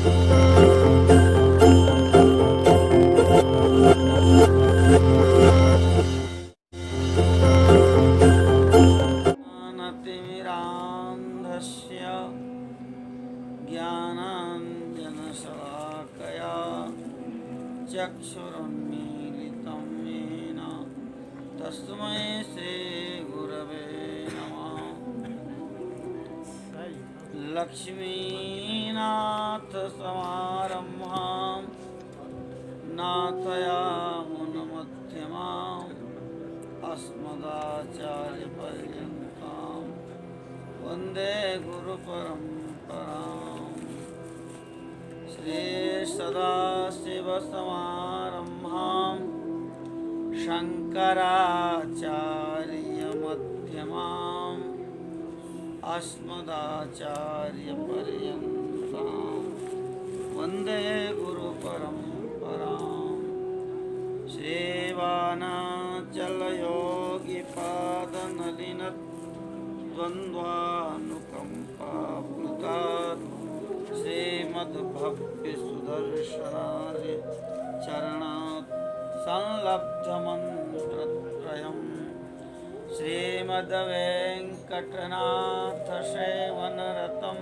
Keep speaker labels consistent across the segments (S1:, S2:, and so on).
S1: ज्ञानतिमिरान्धस्य ज्ञानाञ्जनशलाकया चक्षुरुन्मीलितं येन तस्मै श्रीगुरवे नमः। लक्ष्मीनाथसमारम्भां नाथयामुनमध्यमाम् अस्मदाचार्यपर्यन्तां वन्दे गुरुपरम्पराम्। श्रीसदाशिवसमारम्भां शङ्कराचार्यमध्यमाम् अस्मदाचार्यपर्यन्तां वन्दे गुरुपरम्पराम्। सेवानाचलयोगिपादनलिनद्वन्द्वानुकम्पाप्लुतात् श्रीमद्भव्यसुदर्शनार्य चरणात् संलब्धमन्त्रत्रयम्। श्रीमद्वेङ्कटनाथसेवनरतं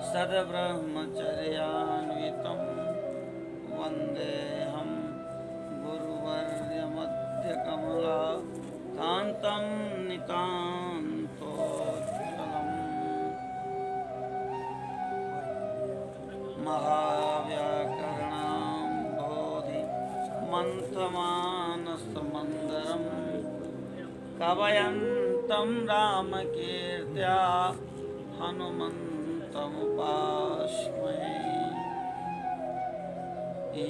S1: सद्ब्रह्मचर्यान्वितं वन्देऽहं गुरुवर्यमध्यकमला कान्तं नितान्तोज्ज्वलम्। महाव्याकरणां बोधि मन्त्रमानसमन्दरम् कवयन्तं रामकीर्त्या हनुमन्तमुपास्महे।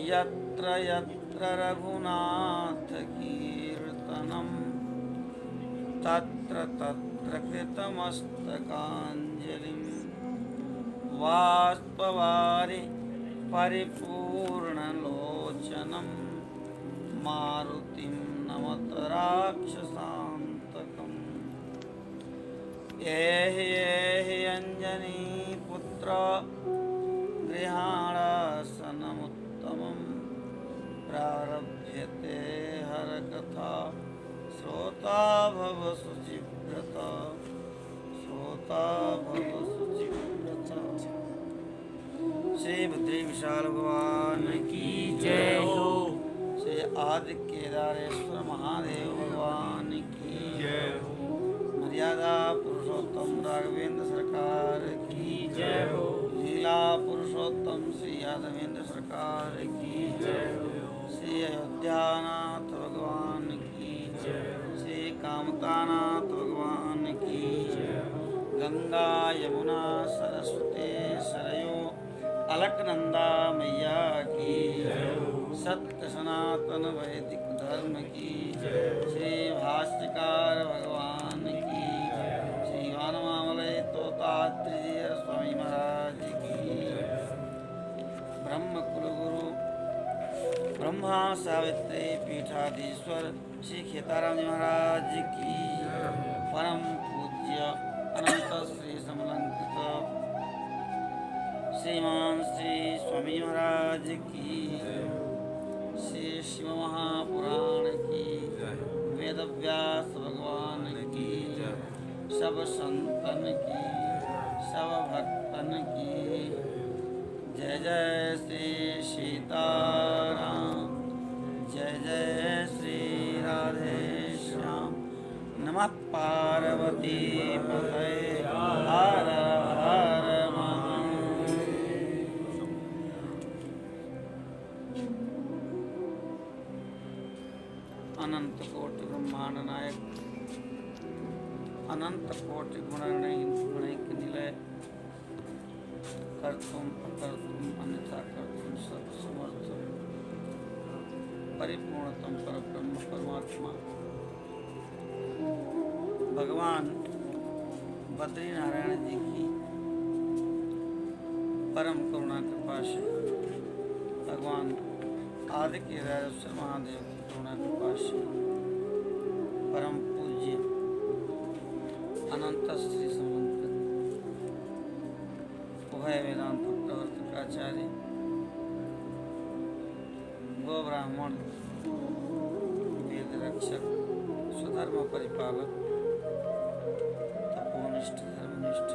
S1: यत्र यत्र रघुनाथकीर्तनं तत्र तत्र कृतमस्तकाञ्जलिं। बाष्पवारि परिपूर्णलोचनं मारुतिं नमत राक्षसान्तकम्। एहि एहि अञ्जनीपुत्र गृहाणासनमुत्तमं प्रारभ्यते हरकथा श्रोता भव शुचिव्रत श्रोता भव शुचिव्रत। श्री बद्री विशाल भगवान की जय हो। श्री आदि केदारेश्वर महादेव भगवान की जय हो। मर्यादा पुरुषोत्तम राघवेंद्र सरकार की जय हो। लीला पुरुषोत्तम श्री यादवेंद्र सरकार की जय हो। श्री अयोध्यानाथ भगवान की जय हो। श्री कामतानाथ भगवान की जय हो। गंगा यमुना सरस्वती सरयू अलकनंदा मैया की जय हो। सत्य सनातन वैदिक धर्म की जय। श्री भाष्यकार भगवान की जय। श्री वानमामलय तोतात्रेय स्वामी महाराज की जय। ब्रह्म कुलगुरु ब्रह्मा सावित्री पीठाधीश्वर श्री खेताराम जी महाराज की जय। परम पूज्य अनंत श्री समलंकित श्रीमान श्री स्वामी महाराज की जय। श्री शिव महापुराण की जय। वेदव्यास भगवान की जय। सब संतन की सब भक्तन की जय। जय श्री सीताराम जय जय श्री राधे श्याम। नमः पार्वती पतये हर हर अनंत कोटि ब्रह्मांड नायक अनंत कोटि गुणैक निलय कर्तुम अकर्तुम अन्यथा कर्तुम सब समर्थ परिपूर्णतम परब्रह्म परमात्मा भगवान बद्री नारायण जी की परम करुणा कृपा से भगवान आदि केदारेश्वर महादेव की करुणा कृपा से परम पूज्य अनंत श्री समन्वित उभय हृदय वेदांत प्रवर्तकाचार्य, गो ब्राह्मण वेद रक्षक, स्वधर्म परिपालक, तपोनिष्ठ धर्मनिष्ठ,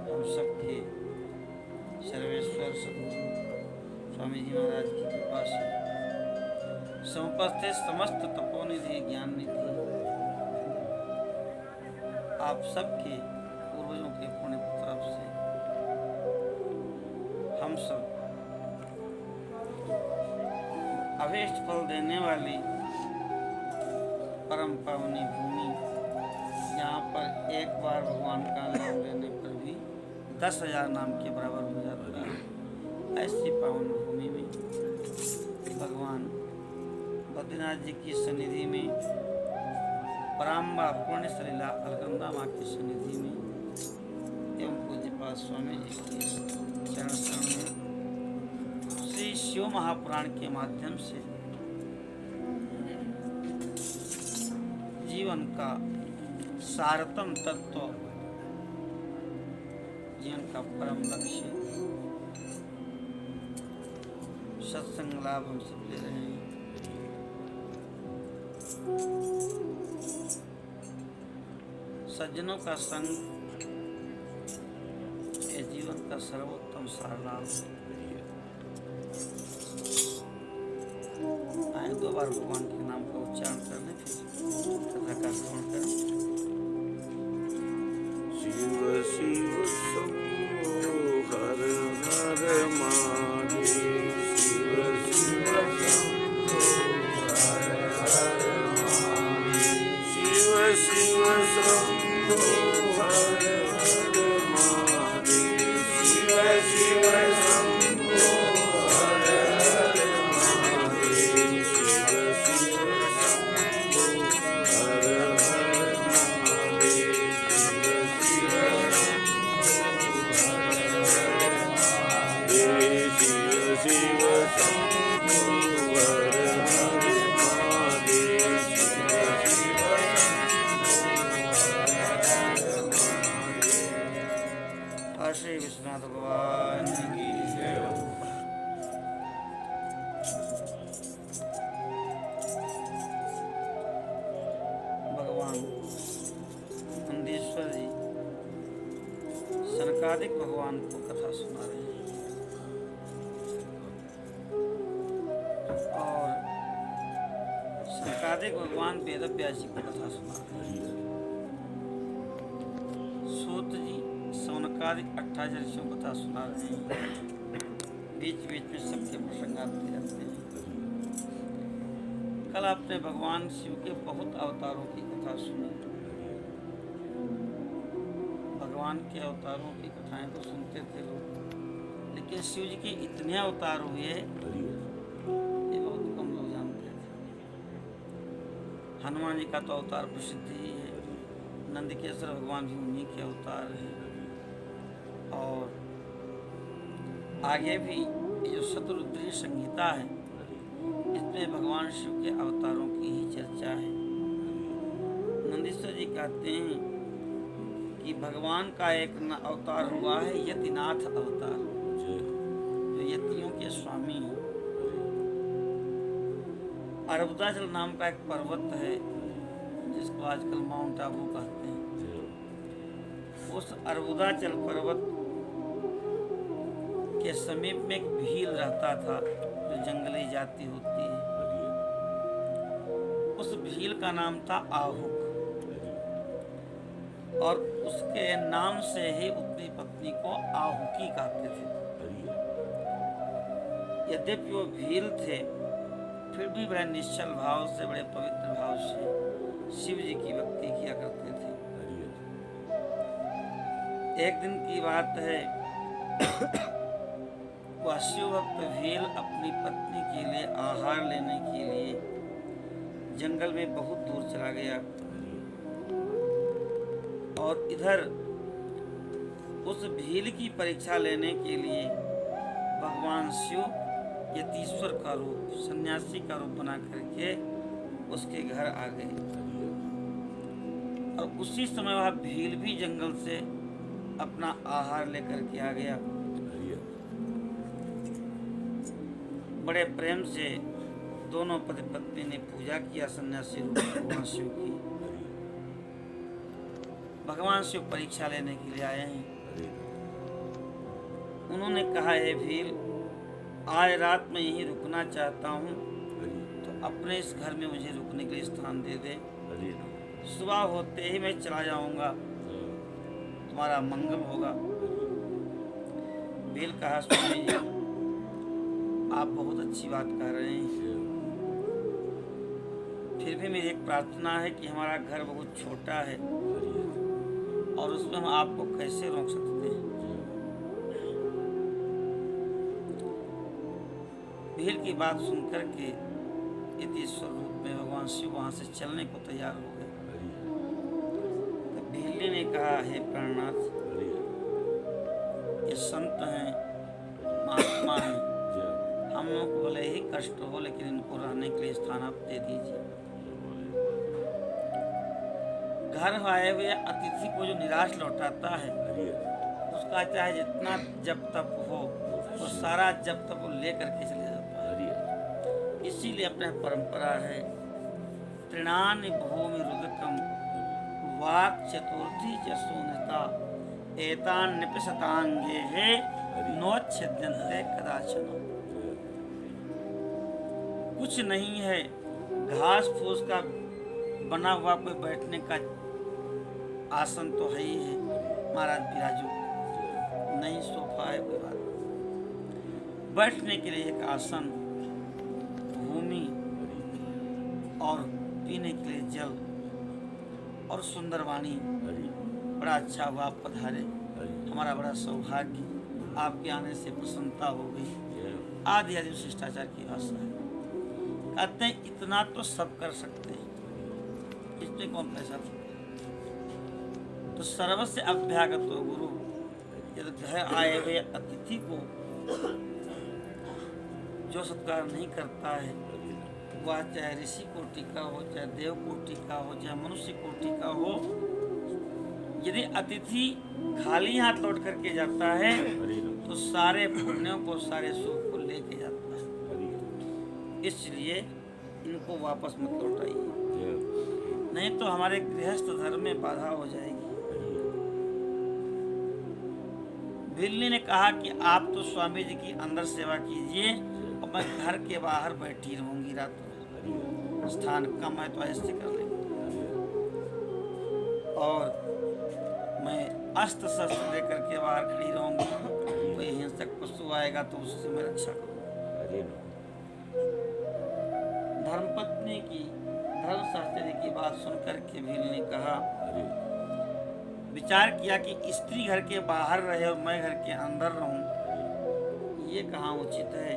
S1: हम सबके सर्वेश्वर सद्गुरु स्वामी जी महाराज की कृपा से समुपस्थित समस्त तपोनिधि ज्ञान निधि आप सबके पूर्वजों के पुण्य तरफ से हम सब अभीष्ट फल देने वाली परम पावनी भूमि, यहाँ पर एक बार भगवान का नाम लेने पर भी 10,000 नाम के बराबर हो जाता है। ऐसी पावन भूमि में भगवान बद्रीनाथ जी की सन्निधि में, पराम्बा पुण्य सलीला अलकनंदा माँ की सन्निधि में एवं पूज्यपाद स्वामी जी के चरण शरण में श्री शिव महापुराण के माध्यम से जीवन का सारतम तत्व, जीवन का परम लक्ष्य सत्संग लाभ हम सब ले रहे हैं। सज्जनों का संग ये जीवन का सर्वोत्तम सार लाभ। आए 2 बार भगवान के नाम का उच्चारण करने, फिर कथा का श्रवण करें।
S2: शिव शिव शंभो हर हर महादेव, शिव शिव शंभो हर हर महादेव, शिव शिव शंभो हर हर महादेव, शिव शिव शंभो हर हर महादेव, शिव शिव शंभो हर हर महादेव, शिव शिव शंभो हर हर महादेव, शिव शिव
S1: श्री विश्वनाथ भगवान की जय। भगवान नंदीश्वर जी सनकादिक भगवान को कथा सुना रहे हैं और सनकादिक भगवान वेदव्यास जी को कथा सुना रहे हैं। सूत जी सौनकादिक 28 ऋषियों को कथा सुना रहे हैं। बीच बीच में सबके प्रसंग आते रहते हैं। कल आपने भगवान शिव के बहुत अवतारों की कथा सुनी। भगवान के अवतारों की कथाएं तो सुनते थे लोग, लेकिन शिव जी के इतने अवतार हुए ये बहुत कम लोग जानते थे। हनुमान जी का तो अवतार प्रसिद्ध ही है, नंदकेश्वर भगवान भी उन्हीं के अवतार हैं। और आगे भी ये जो शतरुद्री संहिता है, इसमें भगवान शिव के अवतारों की ही चर्चा है। नंदीश्वर जी कहते हैं कि भगवान का एक अवतार हुआ है यतिनाथ अवतार, जो यतियों के स्वामी हैं। अरबुदाचल नाम का एक पर्वत है जिसको आजकल माउंट आबू कहते हैं। उस अरबुदाचल पर्वत के समीप में एक भील रहता था जो जंगली जाति होती है। उस भील का नाम था आहुक और उसके नाम से ही अपनी पत्नी को आहुकी कहते थे। यद्यपि वो भील थे, फिर भी बड़े निश्चल भाव से, बड़े पवित्र भाव से शिव जी की भक्ति किया करते थे। एक दिन की बात है, वह शिव भक्त भील अपनी पत्नी के लिए आहार लेने के लिए जंगल में बहुत दूर चला गया और इधर उस भील की परीक्षा लेने के लिए भगवान शिव यतीश्वर का रूप, सन्यासी का रूप बना करके उसके घर आ गए। और उसी समय वह भील भी जंगल से अपना आहार लेकर के आ गया। बड़े प्रेम से दोनों पति पत्नी ने पूजा किया सन्यासी रूप में भगवान शिव की। भगवान शिव परीक्षा लेने के लिए आए हैं। उन्होंने कहा, हे भील, आज रात में यहीं रुकना चाहता हूँ, तो अपने इस घर में मुझे रुकने के लिए स्थान दे दे। सुबह होते ही मैं चला जाऊंगा, तुम्हारा मंगल होगा। भील कहा, स्वामी जी, आप बहुत अच्छी बात कह रहे हैं, फिर भी मेरी एक प्रार्थना है कि हमारा घर बहुत छोटा है और उसमें हम आपको कैसे रोक सकते हैं। भील की बात सुनकर के यतीश्वर रूप में भगवान शिव वहां से चलने को तैयार हो गए। तो भील ने कहा, हे प्राणनाथ, ये संत हैं, महात्मा हैं, हम लोग को भले ही कष्ट हो लेकिन इनको रहने के लिए स्थान आप दे दीजिए। घर आए हुए अतिथि को जो निराश लौटाता है, उसका चाहे जितना जब तप हो वो सारा जब तप वो लेकर के चले जाता है। इसीलिए अपने परंपरा है, तृणानि भूमि रुदकम वाक् चतुर्थी च सूनता एतान निपसतांगे है नोच्छेद्यन्ते कदाचन। कुछ नहीं है, घास फूस का बना हुआ कोई बैठने का आसन तो है ही है, महाराज बिराजो, नहीं सोफा है कोई बात, बैठने के लिए एक आसन, भूमि और पीने के लिए जल और सुंदर वाणी। बड़ा अच्छा हुआ आप पधारे, हमारा बड़ा सौभाग्य, आपके आने से प्रसन्नता हो गई। आदि आदि शिष्टाचार की भाषा है। कहते हैं इतना तो सब कर सकते हैं, इसमें कौन पैसा दे? तो सर्वस्य अभ्यागत हो गुरु, यदि घर आए हुए अतिथि को जो सत्कार नहीं करता है, वह चाहे ऋषि कोटि का हो, चाहे देव कोटि का हो, चाहे मनुष्य कोटि का हो, यदि अतिथि खाली हाथ लौट करके जाता है तो सारे पुण्यों को, सारे सुख को लेके जाता है। इसलिए इनको वापस मत लौटाइए, नहीं तो हमारे गृहस्थ धर्म में बाधा हो जाएगी। भिल्ली ने कहा कि आप तो स्वामी जी की अंदर सेवा कीजिए और मैं घर के बाहर बैठी रहूंगी रात में, स्थान कम है तो ऐसे कर लेंगे, और मैं अस्त्र शस्त्र लेकर के बाहर खड़ी रहूंगी, कोई हिंसक पशु आएगा तो उससे मैं रक्षा करूंगा। धर्मपत्नी की, धर्मशास्त्री की बात सुनकर के भील ने कहा, विचार किया कि स्त्री घर के बाहर रहे और मैं घर के अंदर रहूं, ये कहाँ उचित है।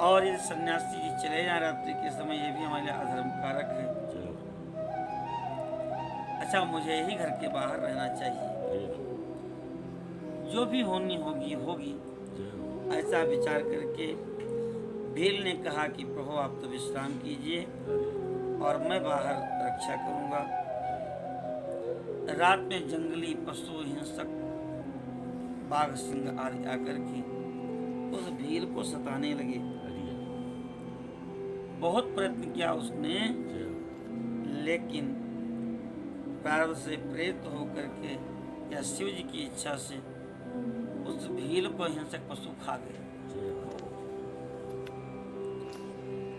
S1: और ये सन्यासी जी चले जाए रात्रि के समय, ये भी हमारे लिए अधर्म कारक है। अच्छा, मुझे ही घर के बाहर रहना चाहिए, जो भी होनी होगी होगी। ऐसा विचार करके भील ने कहा कि प्रभु आप तो विश्राम कीजिए और मैं बाहर रक्षा करूंगा। रात में जंगली पशु, हिंसक, बाघ, सिंह आदि आकर के उस भील को सताने लगे। बहुत प्रयत्न किया उसने, लेकिन प्रारब्ध से प्रेरित होकर के या शिव जी की इच्छा से उस भील को हिंसक पशु खा गए।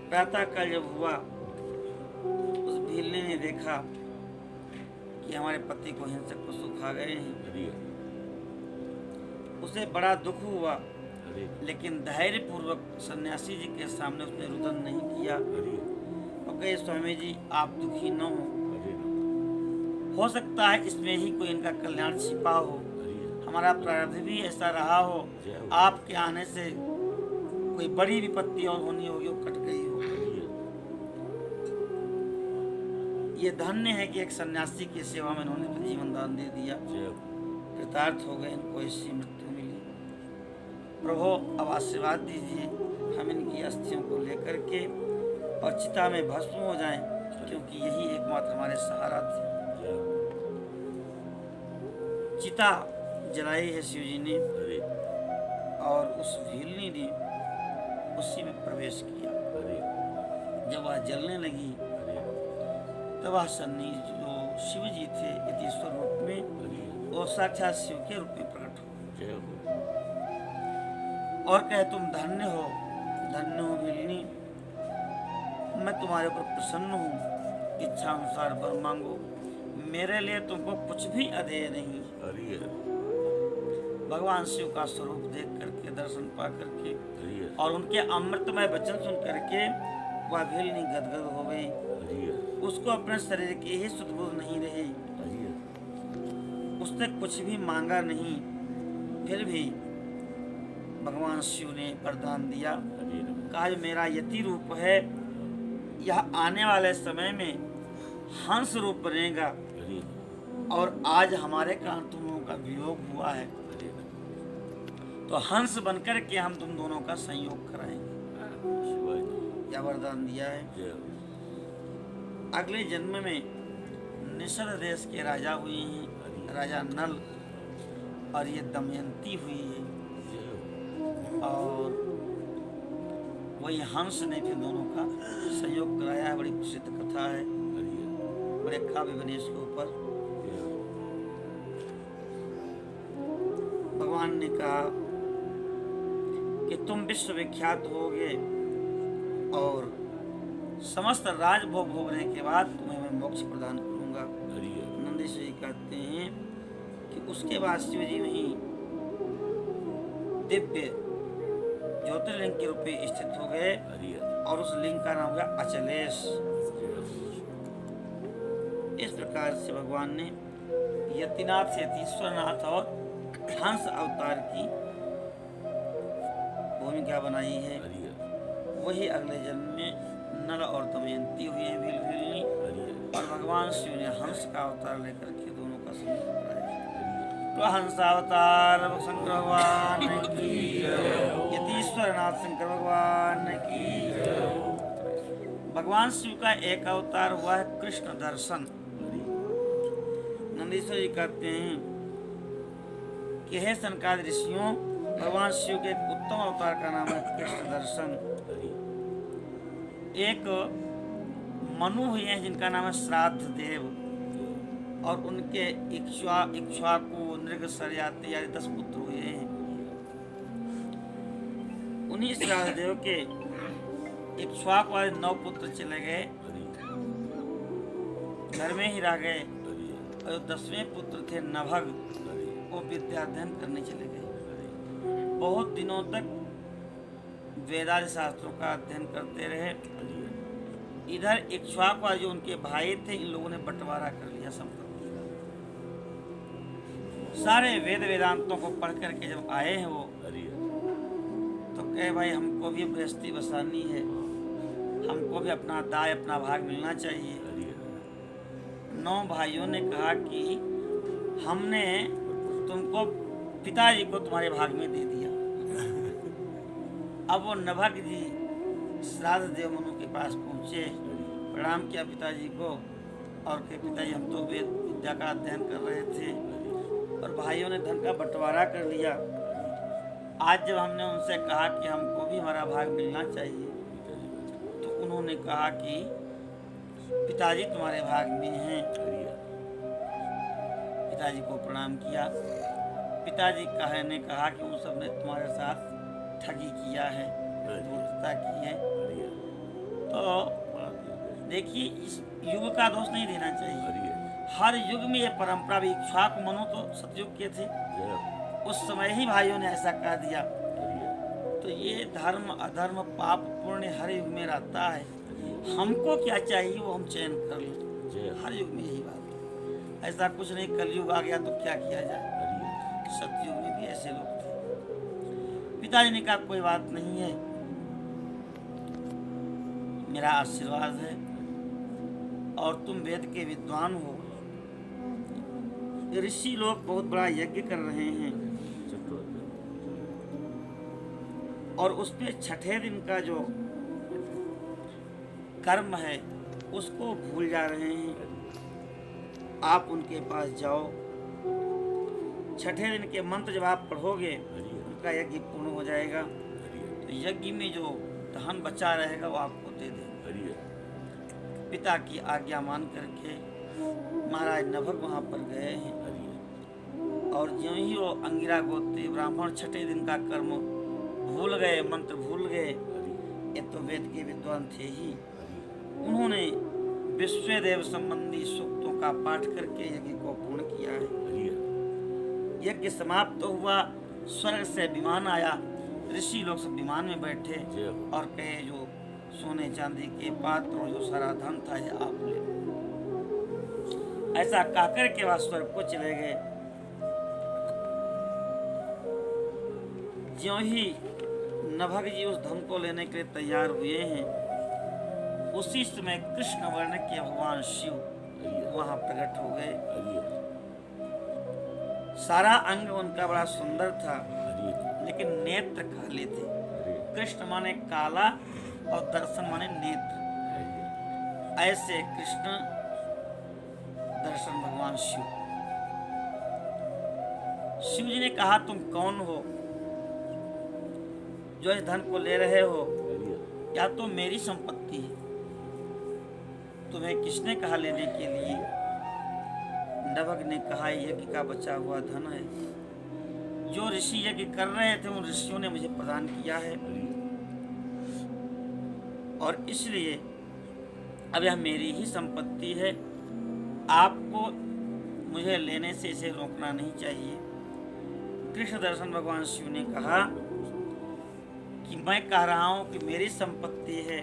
S1: प्रातः काल जब हुआ, उस भीलने ने देखा कि हमारे पति को हिंसक पशु खा गए हैं। उसे बड़ा दुख हुआ, लेकिन धैर्य पूर्वक सन्यासी जी के सामने उसने रुदन नहीं किया और कहे, स्वामी जी आप दुखी न हो सकता है इसमें ही कोई इनका कल्याण छिपा हो, हमारा प्रारब्ध भी ऐसा रहा हो, आपके आने से कोई बड़ी विपत्ति और होनी होगी, वो कट गई हो। ये धन्य है कि एक सन्यासी की सेवा में इन्होंने तो जीवन दान दे दिया, कृतार्थ हो गए, इनको ऐसी मृत्यु मिली। प्रभु अब आशीर्वाद दीजिए, हम इनकी अस्थियों को लेकर के और चिता में भस्म हो जाएं, क्योंकि यही एकमात्र हमारे सहारा थे। चिता जलाई है शिव जी ने
S2: अरे
S1: और उस भीलनी ने उसी में प्रवेश किया।
S2: अरे
S1: जब वह जलने लगी
S2: अरे
S1: तब वह सन्नी जो शिव जी थे यतीश्वर रूप में
S2: अरे
S1: और साक्षात शिव के रूप में प्रकट हो
S2: जय हो
S1: और कहे तुम धन्य हो भीलनी, मैं तुम्हारे ऊपर प्रसन्न हूँ, इच्छा अनुसार वर मांगो, मेरे लिए तुमको कुछ भी अधेय नहीं।
S2: अरे
S1: भगवान शिव का स्वरूप देख करके दर्शन पा करके
S2: अरे
S1: और उनके अमृतमय वचन सुन करके वह भीलनी गदगद हो गई।
S2: अरे
S1: उसको अपने शरीर की ही सुदबुद नहीं रही,
S2: अरे
S1: उसने कुछ भी मांगा नहीं, फिर भी भगवान शिव ने वरदान दिया। कहा जो मेरा यति रूप है यह आने वाले समय में हंस रूप बनेगा और आज हमारे कारण तुम लोगों का वियोग हुआ है तो हंस बनकर के हम तुम दोनों का संयोग कराएंगे, यह वरदान दिया है। अगले जन्म में निषद देश के राजा हुए हैं, राजा नल, और ये दमयंती हुई है और वही हंस ने फिर दोनों का संयोग कराया है। बड़ी प्रसिद्ध कथा है, बड़े काव्य बने इसके ऊपर। भगवान ने कहा कि तुम विश्वविख्यात होगे और समस्त राजभोग भोगने के बाद तुम्हें मैं मोक्ष प्रदान करूंगा। नंदीश्वर जी कहते हैं कि उसके बाद शिव जी वहीं दिव्य ज्योतिर्लिंग के रूप में स्थित हो गए और उस लिंग का नाम हुआ अचलेश। इस प्रकार से भगवान ने यतिनाथ से यतीश्वरनाथ और हंस अवतार की भूमिका बनाई है। वही अगले जन्म में नल और दमयंती हुई है भीलनी और भगवान शिव ने हंस का अवतार लेकर के दोनों का संयोग कराया। तो हंस अवतार शंकर भगवान की, यतीश्वरनाथ शंकर भगवान की। भगवान शिव का एक अवतार हुआ है कृष्ण दर्शन। नंदीश्वर जी कहते हैं कि हे सनकादि ऋषियों, भगवान शिव के एक उत्तम अवतार का नाम है कृष्ण दर्शन। एक मनु हुए हैं जिनका नाम है श्राद्ध देव और उनके इक्ष्वाकु, नृगशर्याति आदि 10 पुत्र हुए हैं। उन्हीं श्राद्ध देव के इक्ष्वाकु वाले 9 पुत्र चले गए, घर में ही रह गए और 10वें पुत्र थे नभग, वो विद्या अध्ययन करने चले गए। बहुत दिनों तक वेदादि शास्त्रों का अध्ययन करते रहे। इधर इक्ष्वाकु जो उनके भाई थे, इन लोगों ने बंटवारा कर लिया संपत्ति का। सारे वेद वेदांतों को पढ़ करके जब आए हैं वो, तो कहे भाई हमको भी गृहस्थी बसानी है, हमको भी अपना दाय अपना भाग मिलना चाहिए। 9 भाइयों ने कहा कि हमने तुमको पिताजी को तुम्हारे भाग में दे दिया। अब वो नभग जी श्राद्ध देव मनु के पास पहुँचे, प्रणाम किया पिताजी को और कहे पिताजी हम तो वेद विद्या का अध्ययन कर रहे थे और भाइयों ने धन का बंटवारा कर लिया। आज जब हमने उनसे कहा कि हमको भी हमारा भाग मिलना चाहिए तो उन्होंने कहा कि पिताजी तुम्हारे भाग में हैं। पिताजी को प्रणाम किया। पिताजी ने कहा कि उन सब ने तुम्हारे साथ ठगी किया है, धूर्तता की है। तो देखिए इस युग का दोष नहीं देना चाहिए। हर युग में ये परंपरा भी, इक्ष्वाकु मनु तो सतयुग के थे, उस समय ही भाइयों ने ऐसा कह दिया। तो ये धर्म अधर्म पाप पुण्य हर युग में रहता है। हमको क्या चाहिए वो हम चयन कर लें, हर युग में यही बात है। ऐसा कुछ नहीं कलयुग आ गया तो क्या किया जाए, सतयुग में भी ऐसे लोग थे। पिताजी ने कहा कोई बात नहीं है, मेरा आशीर्वाद है और तुम वेद के विद्वान हो। ऋषि लोग बहुत बड़ा यज्ञ कर रहे हैं और उसपे छठे दिन का जो कर्म है उसको भूल जा रहे हैं। आप उनके पास जाओ छठे दिन के मंत्र जब आप पढ़ोगे
S2: हरि
S1: उनका यज्ञ पूर्ण हो जाएगा।
S2: हरि
S1: तो यज्ञ में जो धन बचा रहेगा वो आपको दे देंगे।
S2: हरि
S1: पिता की आज्ञा मान करके महाराज नभग वहाँ पर गए हैं।
S2: हरि
S1: और ज्यों ही वो अंगिरा गोत्री ब्राह्मण छठे दिन का कर्म भूल गए, मंत्र भूल गए,
S2: हरि
S1: ये तो वेद के विद्वान थे ही,
S2: हरि
S1: उन्होंने विश्वदेव संबंधी सूक्तों का पाठ करके यज्ञ को पूर्ण किया है।
S2: हरि
S1: यज्ञ समाप्त हुआ, स्वर्ग से विमान आया, ऋषि लोग सब विमान में बैठे
S2: जय हो।
S1: और कहे जो सोने चांदी के पात्र और जो सारा धन था ये आप ले लो। ऐसा कहकर के वह स्वर्ग को चले गए। ज्यों ही नभग जी उस धन को लेने के लिए तैयार हुए हैं, उसी समय कृष्ण वर्ण के भगवान शिव
S2: हरि
S1: वहां प्रकट हो गए।
S2: हरि
S1: सारा अंग उनका बड़ा सुंदर था,
S2: हरि
S1: लेकिन नेत्र काले थे।
S2: हरि
S1: कृष्ण माने काला और दर्शन माने नेत्र।
S2: हरि
S1: ऐसे कृष्ण दर्शन भगवान शिव। शिव जी ने कहा तुम कौन हो जो इस धन को ले रहे हो? या तो मेरी संपत्ति है, तुम्हें किसने कहा लेने के लिए? नभग ने कहा यज्ञ का बचा हुआ धन है, जो ऋषि यज्ञ कर रहे थे उन ऋषियों ने मुझे प्रदान किया है, और इसलिए अब यह मेरी ही संपत्ति है। आपको मुझे लेने से इसे रोकना नहीं चाहिए। कृष्ण दर्शन भगवान शिव ने कहा कि मैं कह रहा हूं कि मेरी संपत्ति है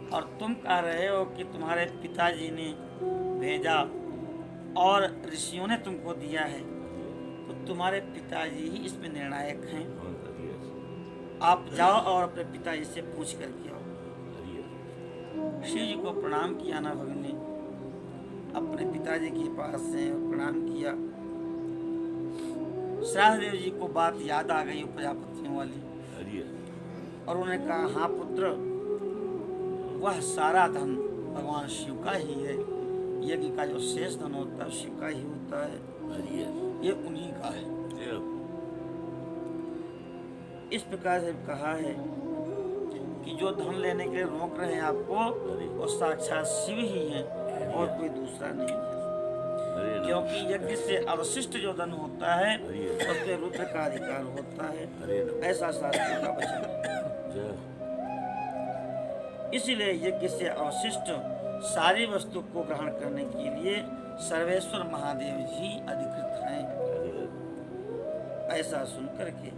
S1: और तुम कह रहे हो कि तुम्हारे पिताजी ने भेजा और ऋषियों ने तुमको दिया है, तो तुम्हारे पिताजी ही इसमें निर्णायक हैं। आप जाओ और अपने पिताजी से पूछ करके आओ। शिव जी को प्रणाम किया ना भगवान ने, अपने पिताजी के पास से प्रणाम किया। श्राद्ध देव जी को बात याद आ गई प्रजापतियों वाली, और उन्होंने कहा हाँ पुत्र, वह सारा धन भगवान शिव का ही है। यज्ञ का जो शेष धन होता है शिव का ही होता है, ये उन्हीं का है। इस प्रकार से कहा है कि जो धन लेने के लिए रोक रहे हैं आपको, वो साक्षात शिव ही है और कोई दूसरा नहीं है। क्योंकि यज्ञ से अवशिष्ट जो धन होता है उसमें रुद्र का अधिकार होता है, ऐसा शास्त्र का वचन है। इसलिए यज्ञ से अवशिष्ट सारी वस्तु को ग्रहण करने के लिए सर्वेश्वर महादेव जी अधिकृत हैं। ऐसा सुनकर के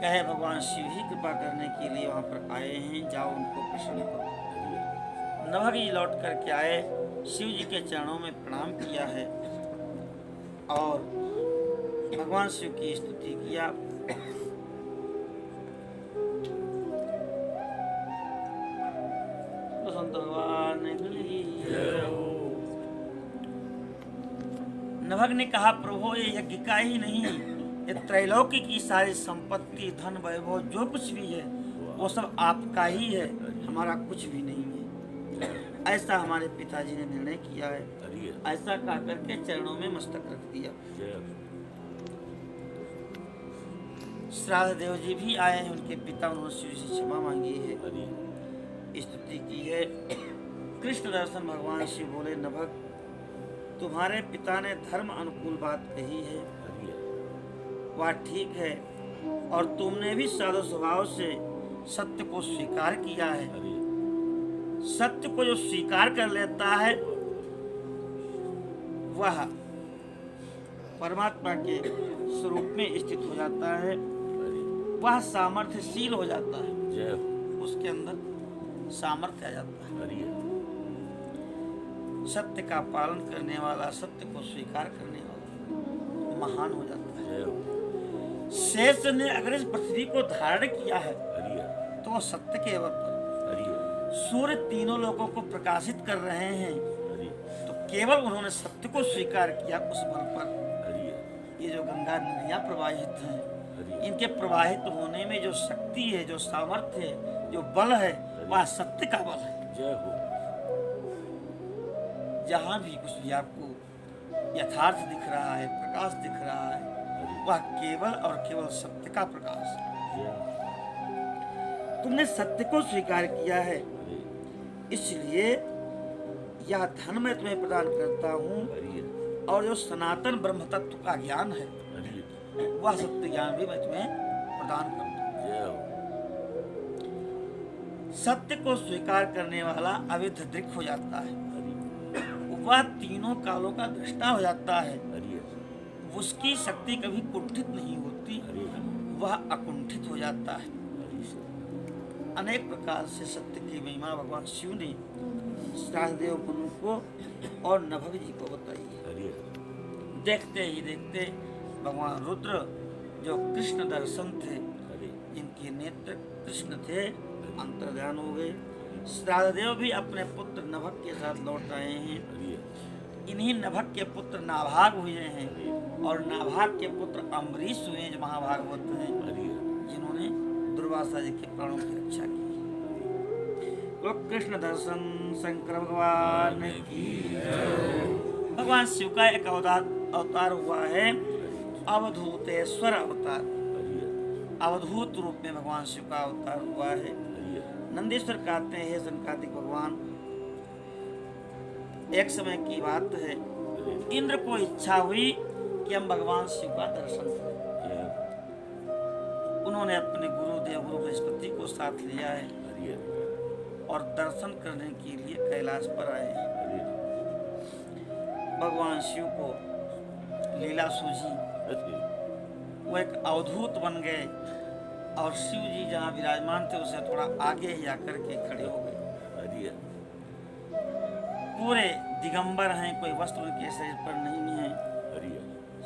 S1: कहे भगवान शिव ही कृपा करने के लिए वहां पर आए हैं, जाओ उनको प्रसन्न करो। नभग जी लौट करके आए, शिव जी के चरणों में प्रणाम किया है और भगवान शिव की स्तुति किया। बसंत भगवान की जय हो। नभग ने कहा प्रभु ये यज्ञ का ही नहीं, ये त्रैलोकी की सारी संपत्ति धन वैभव जो कुछ भी है वो सब आपका ही है, हमारा कुछ भी नहीं है। ऐसा हमारे पिताजी ने निर्णय किया है। ऐसा कह करके चरणों में मस्तक रख दिया। श्राद्ध देव जी भी आए हैं, उनके पिता, उन्होंने शिव से क्षमा मांगी है, स्तुति की है। कृष्ण दर्शन भगवान शिव बोले नभग, तुम्हारे पिता ने धर्म अनुकूल बात कही है, वह ठीक है, और तुमने भी साधु स्वभाव से सत्य को स्वीकार किया है। सत्य को जो स्वीकार कर लेता है वह परमात्मा के स्वरूप में स्थित हो जाता है, वह सामर्थ्यशील हो जाता है, उसके अंदर सामर्थ्य आ जाता है। सत्य का पालन करने वाला, सत्य को स्वीकार करने वाला महान हो जाता है। शेष ने अगर इस पृथ्वी को धारण किया है तो वो सत्य के बल पर, सूर्य तीनों लोगों को प्रकाशित कर रहे हैं तो केवल उन्होंने सत्य को स्वीकार किया उस बल पर। ये जो गंगा नदियां प्रवाहित हैं, इनके प्रवाहित होने में जो शक्ति है, जो सामर्थ्य है, जो बल है, वह सत्य का बल है। जहाँ भी कुछ भी आपको यथार्थ दिख रहा है, प्रकाश दिख रहा है, वह केवल और केवल सत्य का प्रकाश है। तुमने सत्य को स्वीकार किया है, इसलिए यह धन मैं तुम्हें प्रदान करता हूँ, और जो सनातन ब्रह्म तत्व का ज्ञान है वह सत्य ज्ञान भी मैं तुम्हें प्रदान करता हूँ। सत्य को स्वीकार करने वाला अविद्ध दृक् हो जाता है, वह तीनों कालों का दृष्टा हो जाता है, उसकी शक्ति कभी कुंठित नहीं होती, वह अकुंठित हो जाता है। अनेक प्रकार से सत्य की महिमा भगवान शिव ने सहदेव मनु को और नभग जी को बताई है। देखते ही देखते भगवान रुद्र जो कृष्ण दर्शन थे, जिनके नेत्र कृष्ण थे, अंतर्ध्यान हो गए। सहदेव भी अपने पुत्र नभग के साथ लौट आए हैं। इन्हीं नभग के पुत्र नाभाग हुए हैं, और नाभाग के पुत्र अम्बरीश हुए जो महाभागवत हैं, जिन्होंने दुर्वासा जी के प्राणों की रक्षा की। तो कृष्ण दर्शन शंकर भगवान की। भगवान शिव का एक अवतार हुआ है, अवधूतेश्वर अवतार। अवधूत रूप में भगवान शिव का अवतार हुआ है। नंदीश्वर कहते हैं, हे संकादिक भगवान, एक समय की बात है, इंद्र को इच्छा हुई कि हम भगवान शिव का दर्शन करें। उन्होंने अपने गुरुदेव गुरु बृहस्पति को साथ लिया है और दर्शन करने के लिए कैलाश पर आए हैं। भगवान शिव को लीला सूझी, वो एक अवधूत बन गए, और शिव जी जहाँ विराजमान थे उसे थोड़ा आगे ही आकर के खड़े हो गए। पूरे दिगंबर हैं, कोई वस्त्र उनके शरीर पर नहीं है,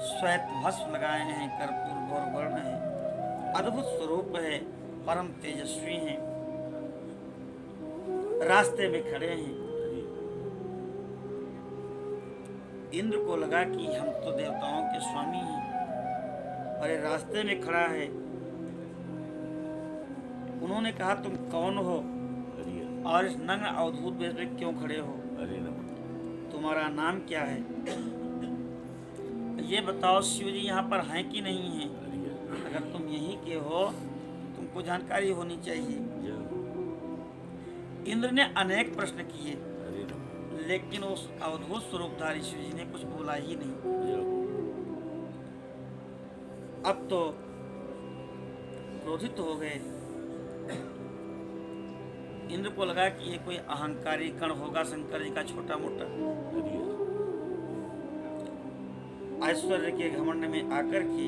S1: श्वेत भस्म लगाए हैं, कर्पूर गौर वर्ण है, अद्भुत स्वरूप है, परम तेजस्वी हैं। रास्ते में खड़े हैं। इंद्र को लगा कि हम तो देवताओं के स्वामी हैं, और ये रास्ते में खड़ा है। उन्होंने कहा, तुम कौन हो और इस नग्न अवधूत वेश में क्यों खड़े हो? तुम्हारा नाम क्या है? ये बताओ शिव जी यहाँ पर हैं कि नहीं हैं? अगर तुम यहीं के हो, तुमको जानकारी होनी चाहिए। इंद्र ने अनेक प्रश्न किए, लेकिन उस अवधूत स्वरूपधारी शिव जी ने कुछ बोला ही नहीं। अब तो क्रोधित हो गए। इंद्र को लगा कि ये कोई अहंकारी कण होगा, शंकर जी का छोटा मोटा। ऐश्वर्य के घमंड में आकर के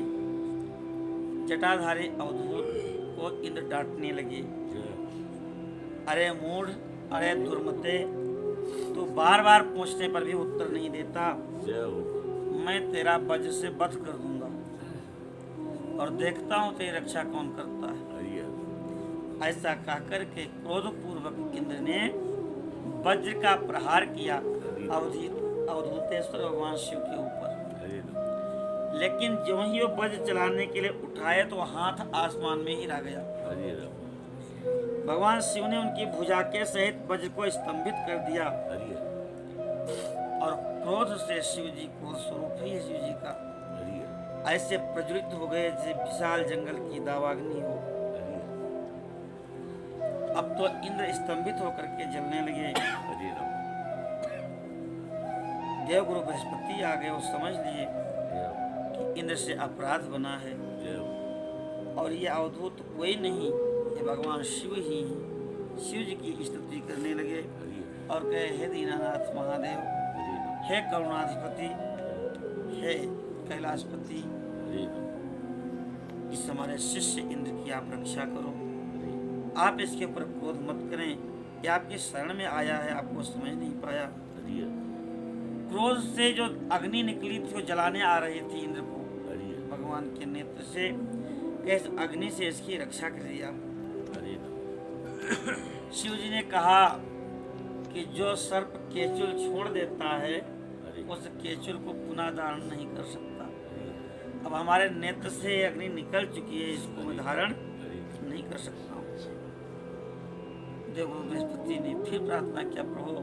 S1: जटाधारी अवधूत को इंद्र डांटने लगे। अरे मूढ़, अरे दुर्मते, तू बार बार पूछने पर भी उत्तर नहीं देता। मैं तेरा वज्र से वध कर दूंगा, और देखता हूँ तेरी रक्षा कौन करता है। ऐसा कहकर के क्रोधपूर्वक इंद्र ने वज्र का प्रहार किया अवधूतेश्वर भगवान शिव के ऊपर। लेकिन जो ही वो वज्र चलाने के लिए उठाए तो हाथ आसमान में ही रह गया। भगवान शिव ने उनकी भुजा के सहित वज्र को स्तंभित कर दिया, और क्रोध से शिव जी, क्रोध स्वरूप ही है शिव जी का, ऐसे प्रज्वलित हो गए जैसे विशाल जंगल की दावाग्नि हो। अब तो इंद्र स्तंभित होकर के जलने लगे। देवगुरु बृहस्पति आ गए, वो समझ लिए कि इंद्र से अपराध बना है, और ये अवधूत कोई नहीं, ये भगवान शिव ही हैं। शिव जी की स्तुति करने लगे और कहे, हे दीनानाथ महादेव, हे करुणाधिपति, हे कैलाशपति, इस हमारे शिष्य इंद्र की आप रक्षा करो। आप इसके ऊपर क्रोध मत करें, ये आपके शरण में आया है, आपको समझ नहीं पाया। क्रोध से जो अग्नि निकली थी वो जलाने आ रही थी इंद्र को, भगवान के नेत्र से, इस अग्नि से इसकी रक्षा कर दिया। शिव जी ने कहा कि जो सर्प केचुल छोड़ देता है, उस केचुल को पुनः धारण नहीं कर सकता। अब हमारे नेत्र से अग्नि निकल चुकी है, इसको मैं धारण नहीं कर सकता हूँ। देवगुरु बृहस्पति ने फिर प्रार्थना किया, प्रभु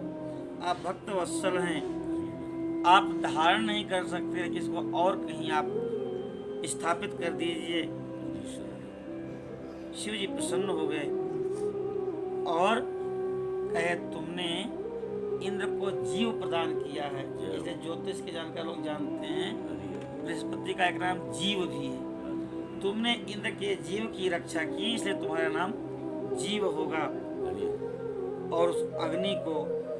S1: आप भक्त वत्सल हैं, आप धारण नहीं कर सकते, लेकिन इसको और कहीं आप स्थापित कर दीजिए। शिव जी प्रसन्न हो गए और कहे तुमने इंद्र को जीव प्रदान किया है। इसलिए ज्योतिष के जानकार लोग जानते हैं बृहस्पति का एक नाम जीव भी है। तुमने इंद्र के जीव की रक्षा की, इसलिए तुम्हारा नाम जीव होगा। और उस अग्नि को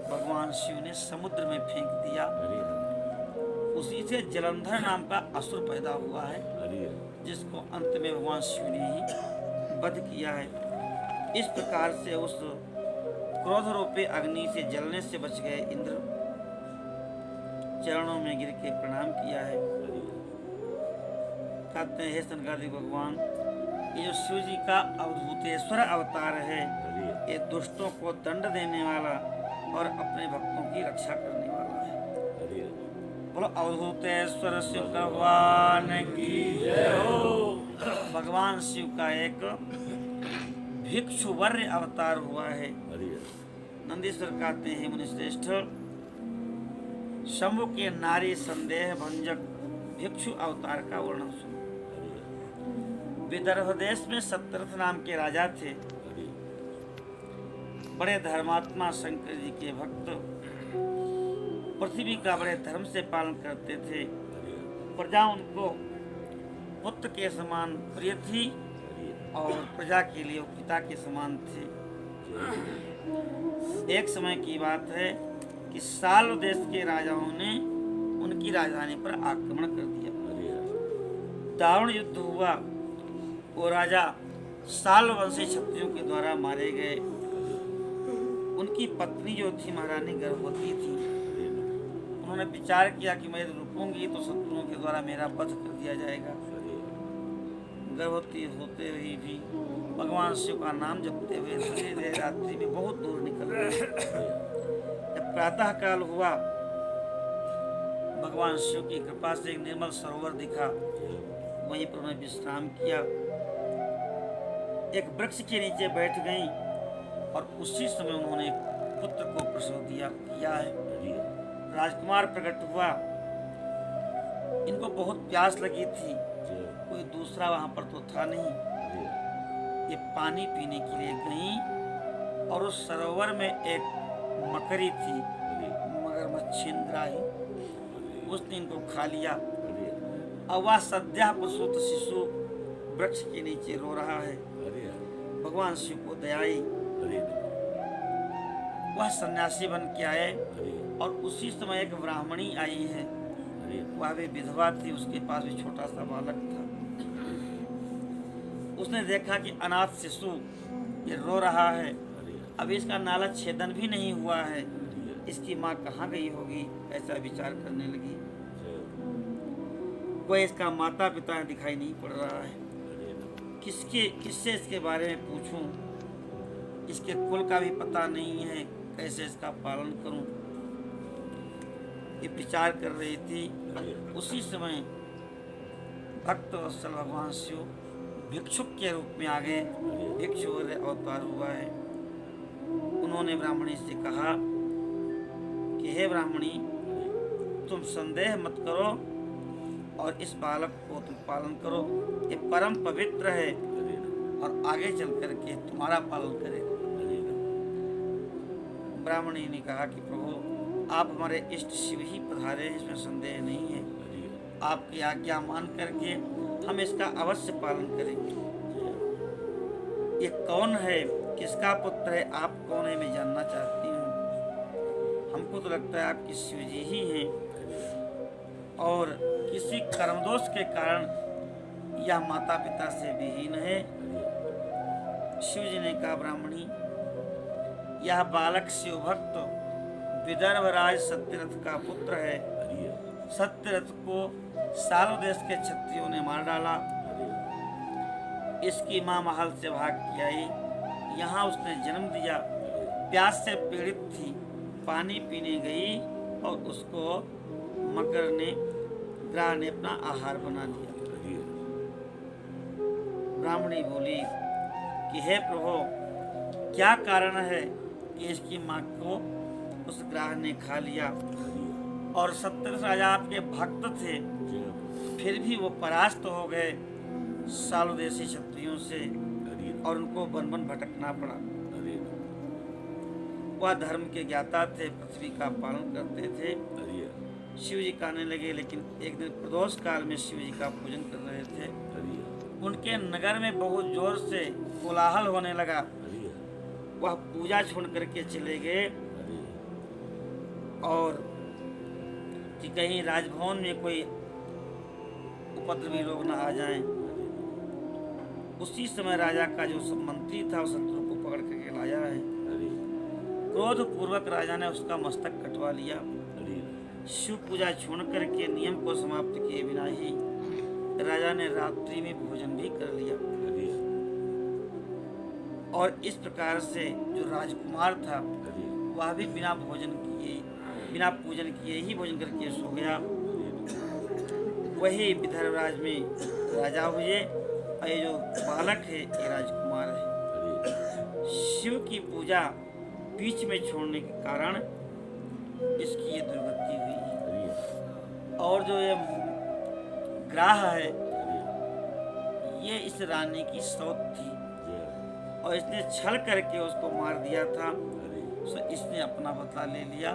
S1: भगवान शिव ने समुद्र में फेंक दिया। उसी से जलंधर नाम का असुर पैदा हुआ है, जिसको अंत में भगवान शिव ने ही वध किया है। इस प्रकार से उस क्रोध रूपी अग्नि से जलने से बच गए इंद्र। चरणों में गिर के प्रणाम किया है। कहते हैं हे सनकादिक भगवान, ये जो शिव जी का अवधूतेश्वर अवतार है, ये दुष्टों को दंड देने वाला और अपने भक्तों की रक्षा करने वाला है। बोलो अवधूतेश्वर शिव भगवान की जय हो। भगवान शिव का एक भिक्षुवर्य अवतार हुआ है। नंदीश्वर कहते हैं मुनिश्रेष्ठ, शंभु के नारी संदेह भंजक भिक्षु अवतार का वर्णन सुनो। विदर्भ देश में सत्यरथ नाम के राजा थे, बड़े धर्मात्मा, शंकर जी के भक्त, पृथ्वी का बड़े धर्म से पालन करते थे। प्रजा उनको पुत्र के समान प्रिय थी और प्रजा के लिए वो पिता के समान थे। एक समय की बात है कि साल्व देश के राजाओं ने उनकी राजधानी पर आक्रमण कर दिया। दारुण युद्ध हुआ। वो राजा साल्व वंशी क्षत्रियों के द्वारा मारे गए। उनकी पत्नी जो थी महारानी गर्भवती थी। उन्होंने विचार किया कि मैं यदि रुकूंगी तो शत्रुओं के द्वारा मेरा वध कर दिया जाएगा। गर्भवती होते हुए भी भगवान शिव का नाम जपते हुए धीरे धीरे रात्रि में बहुत दूर निकल गए। जब प्रातः काल हुआ, भगवान शिव की कृपा से एक निर्मल सरोवर दिखा। वहीं पर उन्होंने विश्राम किया। एक वृक्ष के नीचे बैठ गईं और उसी समय उन्होंने एक पुत्र को प्रसव किया है। राजकुमार प्रकट हुआ। इनको बहुत प्यास लगी थी, कोई दूसरा वहां पर तो था नहीं। ये पानी पीने के लिए गईं और उस सरोवर में एक मकड़ी थी, मगरमच्छ इंद्राही, उसने इनको खा लिया। अब वह सद्या प्रसूत शिशु वृक्ष के नीचे रो रहा है। भगवान शिव को दया आई। वह सन्यासी बन के आए और उसी समय एक ब्राह्मणी आई है। वह भी विधवा थी, उसके पास भी छोटा सा बालक था। उसने देखा कि अनाथ शिशु ये रो रहा है, अभी इसका नाला छेदन भी नहीं हुआ है, इसकी माँ कहाँ गई होगी, ऐसा विचार करने लगी। कोई इसका माता पिता दिखाई नहीं पड़ रहा है। किससे इसके बारे में पूछूं? इसके कुल का भी पता नहीं है, कैसे इसका पालन करूं? ये विचार कर रही थी। उसी समय भक्त वत्सल भगवान शिव भिक्षुक के रूप में आ गए। भिक्षु अवतार हुआ है। उन्होंने ब्राह्मणी से कहा कि हे ब्राह्मणी, तुम संदेह मत करो और इस बालक को तुम पालन करो। ये परम पवित्र है और आगे चल करके तुम्हारा पालन करेगा। ब्राह्मणी ने कहा कि प्रभु, आप हमारे इष्ट शिव ही पधारे, इसमें संदेह नहीं है। आपकी आज्ञा मान करके हम इसका अवश्य पालन करेंगे। ये कौन है, किसका पुत्र है, आप कौन है, मैं जानना चाहती हूँ। हमको तो लगता है आपकी शिव जी ही हैं और किसी कर्मदोष के कारण यह माता पिता से विहीन है। शिव जी ने कहा, ब्राह्मणी, यह बालक शिव भक्त विदर्भराज सत्यरथ का पुत्र है। सत्यरथ को साल्व देश के क्षत्रियों ने मार डाला। इसकी माँ महल से भाग के आई, यहाँ उसने जन्म दिया। प्यास से पीड़ित थी, पानी पीने गई और उसको मकर ने, ग्रह ने अपना आहार बना लिया। ब्राह्मणी बोली कि हे प्रभु, क्या कारण है कि इसकी माँ को उस ग्रह ने खा लिया? और 70 राजा आपके भक्त थे,
S2: जय हो।
S1: फिर भी वो परास्त हो गए सालों देशी क्षत्रियों से
S2: हरि
S1: और उनको वन वन भटकना पड़ा।
S2: हरि
S1: वह धर्म के ज्ञाता थे, पृथ्वी का पालन करते थे।
S2: हरि
S1: शिव जी कहने लगे, लेकिन एक दिन प्रदोष काल में शिव जी का पूजन कर रहे थे।
S2: हरि
S1: उनके नगर में बहुत जोर से कोलाहल होने लगा।
S2: हरि
S1: वह पूजा छोड़ करके चले गए
S2: हरि
S1: और कि कहीं राजभवन में कोई उपद्रवी लोग न आ जाएं। उसी समय राजा का जो सब मंत्री था उस शत्रु को पकड़ करके लाया है।
S2: हरि
S1: क्रोध पूर्वक राजा ने उसका मस्तक कटवा लिया।
S2: हरि
S1: शिव पूजा छोड़ करके नियम को समाप्त किए बिना ही राजा ने रात्रि में भोजन भी कर लिया।
S2: हरि
S1: और इस प्रकार से जो राजकुमार था
S2: हरि
S1: वह भी बिना भोजन किए, बिना पूजन किए ही भोजन करके सो गया। वही विदर्भराज में राजा हुए और ये जो बालक है ये राजकुमार है। शिव की पूजा बीच में छोड़ने के कारण इसकी ये दुर्गति हुई है। और जो ये ग्राह है ये इस रानी की सौत थी और इसने छल करके उसको मार दिया था, तो इसने अपना बदला ले लिया।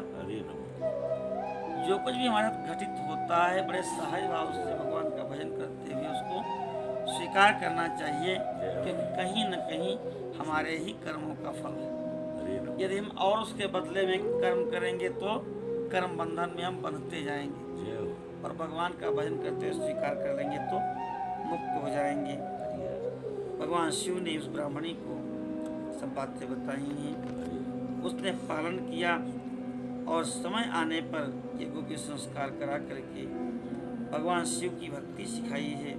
S1: जो कुछ भी हमारे साथ घटित होता है बड़े सहज भाव से भगवान का भजन करते हुए उसको स्वीकार करना चाहिए, क्योंकि कहीं न कहीं हमारे ही कर्मों का फल है। यदि हम और उसके बदले में कर्म करेंगे तो कर्म बंधन में हम बंधते जाएंगे, और भगवान का भजन करते हुए स्वीकार कर लेंगे तो मुक्त हो जाएंगे। भगवान शिव ने उस ब्राह्मणी को सब बातें बताई हैं, उसने पालन किया और समय आने पर यज्ञों के संस्कार करा करके भगवान शिव की भक्ति सिखाई है।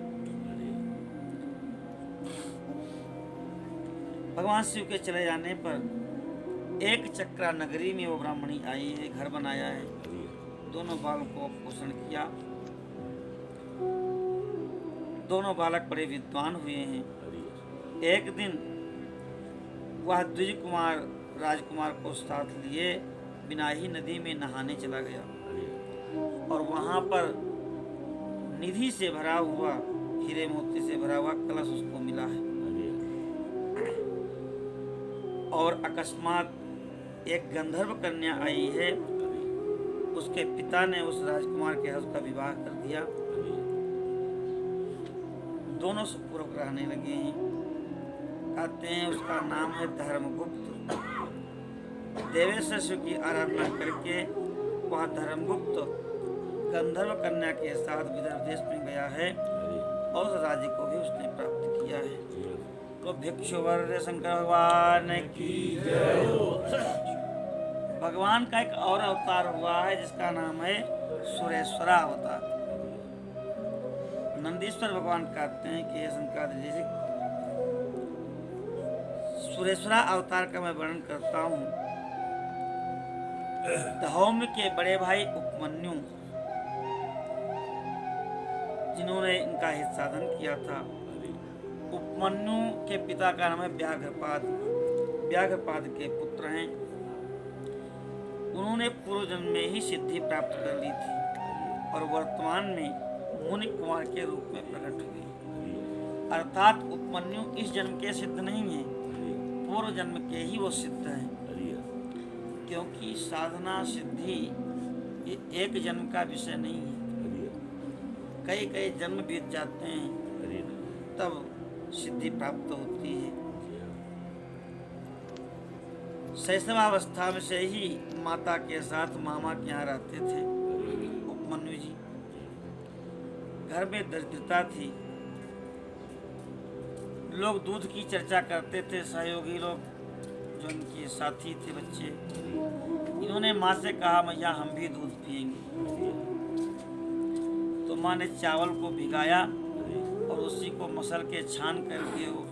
S1: भगवान शिव के चले जाने पर एक चक्रा नगरी में वो ब्राह्मणी आई है, घर बनाया है, दोनों बालकों को पोषण किया। दोनों बालक बड़े विद्वान हुए हैं। एक दिन वह द्विज कुमार राजकुमार को साथ लिए बिनाही नदी में नहाने चला गया और वहां पर निधि से भरा हुआ, हीरे मोती से भरा हुआ कलश उसको मिला है। और अकस्मात एक गंधर्व कन्या आई है, उसके पिता ने उस राजकुमार के साथ उसका विवाह कर दिया। दोनों सुखपूर्वक रहने लगे हैं। कहते हैं उसका नाम है धर्मगुप्त। देवेश्वर शिव की आराधना करके वह धर्मगुप्त गंधर्व कन्या के साथ विदर्भ देश में गया है और उस राज्य को भी उसने प्राप्त किया है। तो भिक्षुवर शंकर भगवान की जय हो। भगवान का एक और अवतार हुआ है जिसका नाम है सुरेश्वरा अवतार। नंदीश्वर भगवान कहते हैं कि शंकराचार्य जी सुरेश्वरा अवतार का मैं वर्णन करता हूँ। धौम्य के बड़े भाई उपमन्यु जिन्होंने इनका हित साधन किया था, उपमन्यु के पिता का नाम है व्याघ्रपाद। व्याघ्रपाद के पुत्र हैं। उन्होंने पूर्व जन्म में ही सिद्धि प्राप्त कर ली थी और वर्तमान में मुनि कुमार के रूप में प्रकट हुए। अर्थात उपमन्यु इस जन्म के सिद्ध नहीं है, पूर्व जन्म के ही वो सिद्ध हैं। क्योंकि साधना सिद्धि ये एक जन्म का विषय नहीं है, कई कई जन्म बीत जाते हैं तब सिद्धि प्राप्त होती है। शैशवावस्था में से ही माता के साथ मामा के यहाँ रहते थे उपमन्यु जी। घर में दरिद्रता थी। लोग दूध की चर्चा करते थे, सहयोगी लोग जो उनके साथी थे बच्चे। इन्होंने माँ से कहा मैया हम भी दूध पिएंगे। तो माँ ने चावल को भिगाया और उसी को मसल के छान करके वो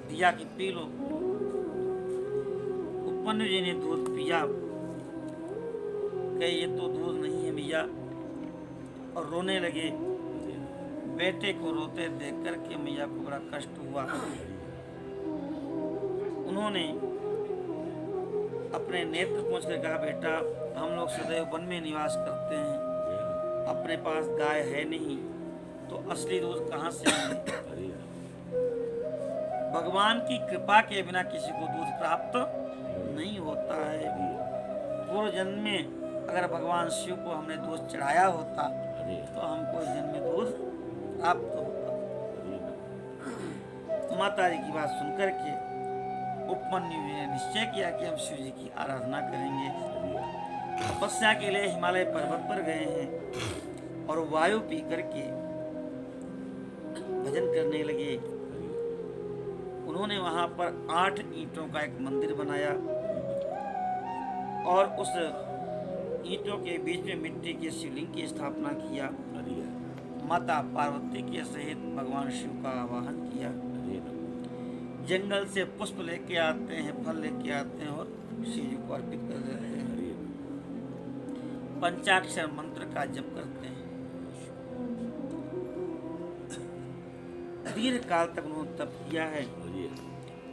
S1: दिया कि पी लो। उपमन्यु जी ने दूध पिया, कहे ये तो दूध नहीं है मैया, और रोने लगे। बेटे को रोते देख करके मैया को बड़ा कष्ट हुआ। उन्होंने अपने नेत्र पहुँच कर कहा, बेटा हम लोग सदैव वन में निवास करते हैं, अपने पास गाय है नहीं, तो असली दूध कहाँ से मिले?
S2: हरि
S1: भगवान की कृपा के बिना किसी को दूध प्राप्त नहीं होता है। पूर्व जन्म में अगर भगवान शिव को हमने दूध चढ़ाया होता तो हमको इस जन्म में दूध प्राप्त होता। माता जी की बात सुनकर के उपमन्यु जी ने निश्चय किया कि हम शिव जी की आराधना करेंगे। तपस्या के लिए हिमालय पर्वत पर गए हैं और वायु पी करके भजन करने लगे। उन्होंने वहां पर 8 ईंटों का एक मंदिर बनाया और उस ईंटों के बीच में मिट्टी के शिवलिंग की स्थापना किया। माता पार्वती के सहित भगवान शिव का आवाहन किया। जंगल से पुष्प लेके आते हैं, फल लेके आते हैं और शिव जी को अर्पित कर देते हैं। पंचाक्षर मंत्र का जप करते हैं। दीर्घ काल तक उन्होंने तप किया है।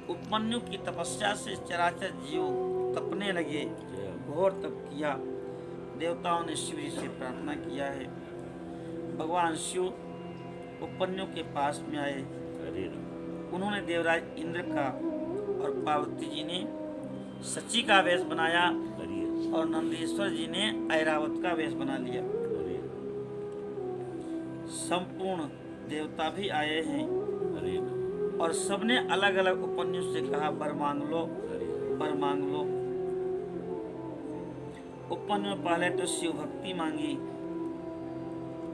S1: उपमन्यु की तपस्या से चराचर जीव तपने लगे, घोर तप किया। देवताओं ने शिव जी से प्रार्थना किया है। भगवान शिव उपमन्यु के पास में आए। उन्होंने देवराज इंद्र का और पार्वती जी ने सची का वेश बनाया और नंदीश्वर जी ने ऐरावत का वेश बना लिया। संपूर्ण देवता भी आए हैं और सबने अलग अलग उपमन्यु से कहा, वर मांग लो, वर मांग लो। उपमन्यु पहले तो शिव भक्ति मांगी,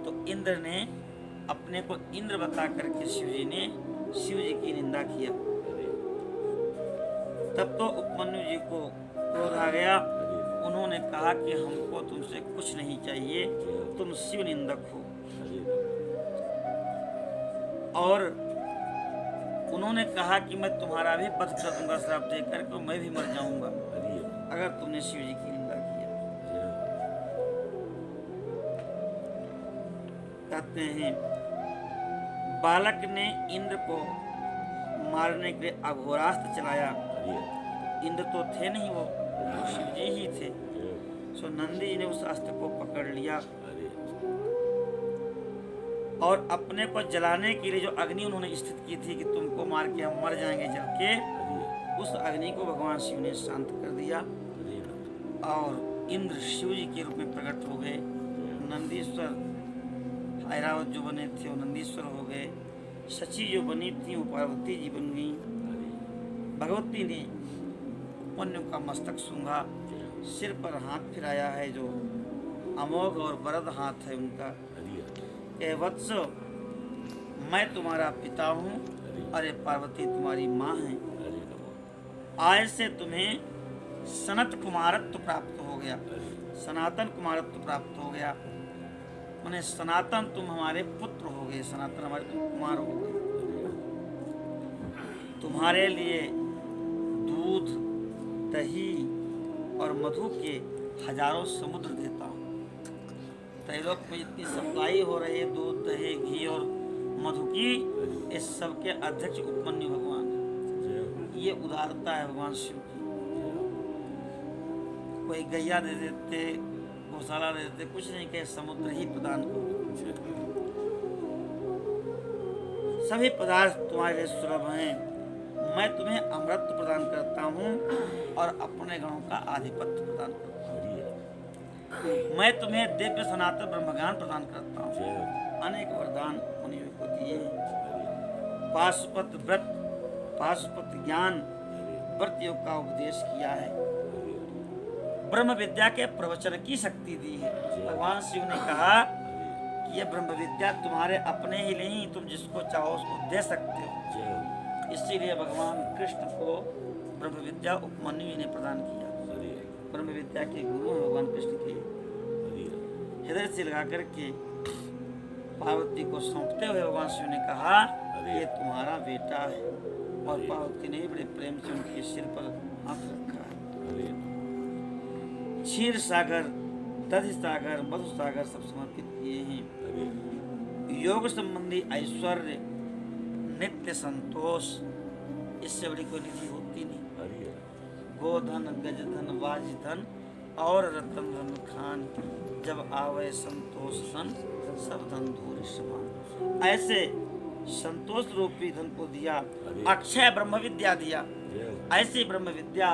S1: तो इंद्र ने अपने को इंद्र बता करके शिव जी की निंदा किया। तब तो उपमन्यु जी को क्रोध आ गया। उन्होंने कहा कि हमको तुमसे कुछ नहीं चाहिए, तुम शिव निंदक हो। और उन्होंने कहा कि मैं तुम्हारा भी वध कर दूंगा, श्राप देकर के मैं भी मर जाऊंगा अगर तुमने शिव जी की निंदा किया। कहते हैं बालक ने इंद्र को मारने के लिए अघोरास्त्र चलाया। इंद्र तो थे नहीं, वो शिव जी ही थे। सो नंदी जी ने उस अस्त्र को पकड़ लिया और अपने को जलाने के लिए जो अग्नि उन्होंने स्थित की थी कि तुमको मार के हम मर जाएंगे जल के, उस अग्नि को भगवान शिव ने शांत कर दिया और इंद्र शिव जी के रूप में प्रकट हो गए। नंदीश्वर ऐरावत जो बने थे वो नंदीश्वर हो गए। सची जो बनी थी वो पार्वती जी बन गई। भगवती ने उपमन्यु का मस्तक सूंघा, सिर पर हाथ फिराया है जो अमोघ और वरद हाथ है उनका। ए वत्स, मैं तुम्हारा पिता हूँ, अरे पार्वती तुम्हारी माँ है। आज से तुम्हें सनत कुमारत्व प्राप्त हो गया, सनातन कुमारत्व प्राप्त हो गया। उन्हें सनातन तुम हमारे पुत्र हो गए, सनातन हमारे तुम कुमार हो गए। तुम्हारे लिए दूध, दही और मधु के हजारों समुद्र देता हूँ। त्रैलोक में इतनी सप्लाई हो रही है दूध, दही, घी और मधु की, इस सब के अध्यक्ष उपमन्यु भगवान है। ये उदारता है भगवान शिव की। कोई गैया दे देते, गौशाला दे देते, कुछ नहीं कहे, समुद्र ही प्रदान करो। सभी पदार्थ तुम्हारे लिए सुलभ हैं। मैं तुम्हें अमृत प्रदान करता हूँ और अपने गणों का आधिपत्य प्रदान करता हूँ। मैं तुम्हें दिव्य सनातन ब्रह्मज्ञान प्रदान करता हूँ। अनेक वरदान मुनियों को दिए। पाशुपत व्रत, पाशुपत ज्ञान, व्रत योग का उपदेश किया है। ब्रह्म विद्या के प्रवचन की शक्ति दी है। भगवान शिव ने कहा कि यह ब्रह्म विद्या तुम्हारे अपने ही नहीं, तुम जिसको चाहो उसको दे सकते हो। इसीलिए भगवान कृष्ण को ब्रह्म विद्या उपमन्यु जी ने प्रदान किया। ब्रह्म विद्या के गुरु हैं भगवान कृष्ण के। हृदय से लगा करके पार्वती को सौंपते हुए भगवान शिव ने कहा ये तुम्हारा बेटा है, और पार्वती ने बड़े प्रेम से उनके सिर पर हाथ रखा है। क्षीर सागर, दधि सागर, मधु सागर सब समर्पित किए हैं। योग संबंधी ऐश्वर्य, नित्य संतोष, इससे बड़ी कोई निधि होती नहीं। गोधन गजधन वाजधन और रतन धन खान, जब आवे संतोष धन सब धन धूरि समान। ऐसे संतोष रूपी धन को दिया, अक्षय ब्रह्म विद्या दिया। ऐसी ब्रह्म विद्या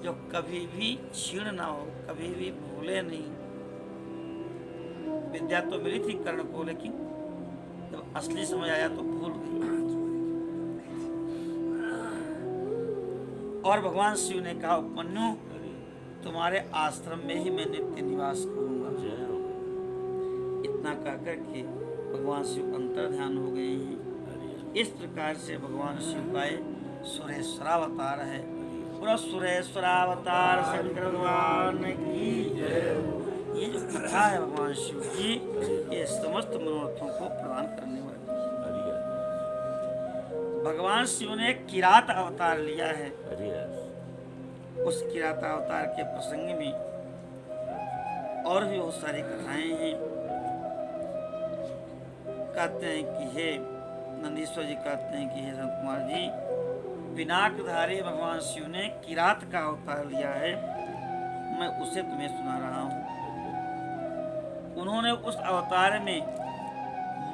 S1: जो कभी भी क्षीण ना हो, कभी भी भूले नहीं। विद्या तो मिली थी कर्ण को, लेकिन जब असली समय आया तो भूल गई। और भगवान शिव ने कहा, उपमन्यु तुम्हारे आश्रम में ही मैं नित्य निवास करूंगा। इतना कहकर के भगवान शिव अंतर ध्यान हो गए हैं। इस प्रकार से भगवान शिव का सुरेश्वरावतार है। पूरा सुरेश्वरावतार शंकर भगवान की ये जो कथा है भगवान शिव की, ये समस्त मनोरथों को प्रदान करने वाली है। भगवान शिव ने किरात अवतार लिया है। उस किरात अवतार के प्रसंग में और भी बहुत सारी कथाएं हैं। कहते हैं कि हे नंदीश्वर जी कहते हैं कि हे संत कुमार जी, पिनाकधारी भगवान शिव ने किरात का अवतार लिया है, मैं उसे तुम्हें सुना रहा हूँ। उन्होंने उस अवतार में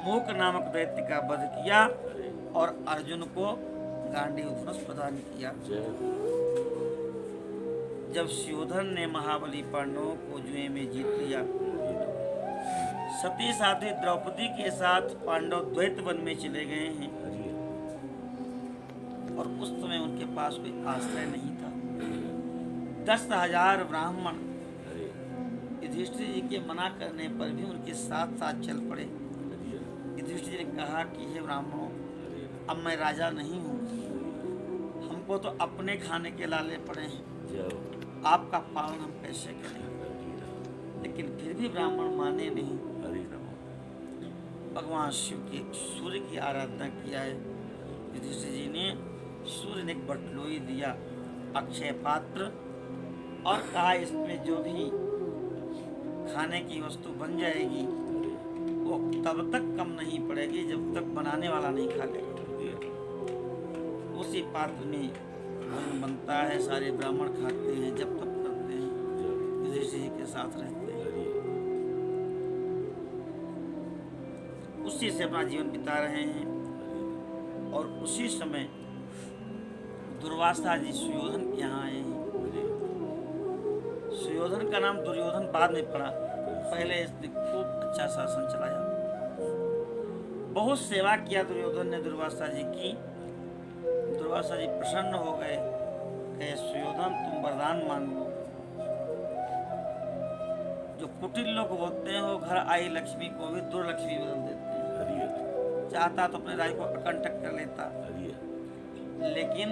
S1: मूक नामक दैत्य का वध किया और अर्जुन को गांडीव धनुष प्रदान किया। जब सुयोधन ने महाबली पांडवों को जुए में जीत लिया, सती साध्वी द्रौपदी के साथ पांडव द्वैत वन में चले गए हैं और उस समय उनके पास कोई आश्रय नहीं था। 10,000 ब्राह्मण युधिष्ठिर जी के मना करने पर भी उनके साथ साथ चल पड़े। युधिष्ठिर जी ने कहा कि हे ब्राह्मणों, अब मैं राजा नहीं हूँ, हमको तो अपने खाने के लाले पड़े हैं, आपका पालन हम कैसे करें। लेकिन फिर भी ब्राह्मण माने नहीं। भगवान शिव के सूर्य की आराधना किया है। युधिष्ठिर जी ने सूर्य ने एक बटलोई दिया, अक्षय पात्र, और कहा इसमें जो भी खाने की वस्तु बन जाएगी वो तब तक कम नहीं पड़ेगी जब तक बनाने वाला नहीं खा लेगा। उसी पात्र में भोजन बनता है, सारे ब्राह्मण खाते हैं, जब तक करते हैं, युधिष्ठिर जी के साथ रहते हैं। उसी से अपना जीवन बिता रहे हैं। और उसी समय दुर्वासा जी सुयोधन के यहाँ आए हैं। सुयोधन का नाम दुर्योधन बाद में पड़ा, पहले इसने खूब अच्छा शासन चलाया, बहुत सेवा किया दुर्योधन ने दुर्वासा जी की। दुर्वासा जी प्रसन्न हो गए, कहे सुयोधन तुम वरदान मांगो। जो कुटिल लोग होते हैं वो घर आई लक्ष्मी को भी दुर्लक्ष्मी बदल देते हैं। चाहता तो अपने राज्य को अकंटक कर लेता, लेकिन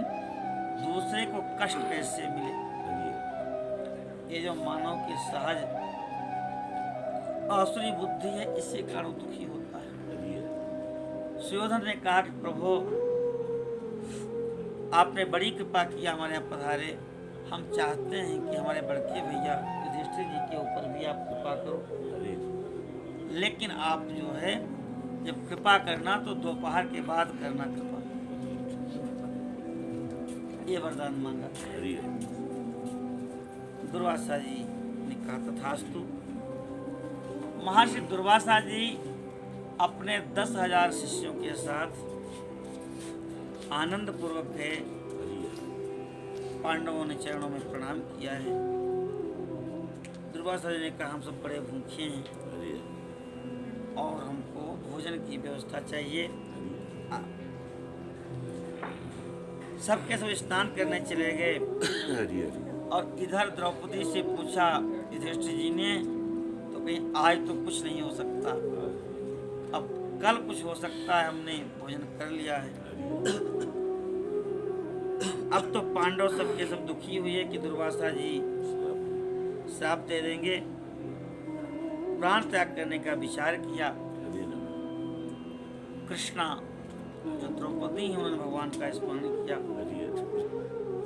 S1: दूसरे को कष्ट कैसे मिले, ये जो मानव की सहज आसुरी बुद्धि है, इससे कारण दुखी होता है। सुयोधन ने कहा कि प्रभु आपने बड़ी कृपा की, हमारे यहाँ पधारे, हम चाहते हैं कि हमारे बड़के भैया युधिष्ठिर जी के ऊपर भी आप कृपा करो, लेकिन आप जो है जब कृपा करना तो दोपहर के बाद करना कृपा। ये वरदान मांगा। दुर्वासा जी ने कहा तथास्तु। महर्षि दुर्वासा जी अपने 10,000 शिष्यों के साथ आनंद पूर्वक गए। पांडवों ने चरणों में प्रणाम किया है। दुर्वासा जी ने कहा हम सब बड़े भूखे हैं और हमको भोजन की व्यवस्था चाहिए। सबके सब स्नान करने चले गए और इधर द्रौपदी से पूछा युधिष्ठिर जी ने, तो कहीं आज तो कुछ नहीं हो सकता, अब कल कुछ हो सकता है, हमने भोजन कर लिया है। अब तो पांडव सबके सब दुखी हुए कि दुर्वासा जी श्राप दे देंगे। प्राण त्याग करने का विचार किया। कृष्णा जो द्रौपदी है उन्होंने भगवान का स्मरण किया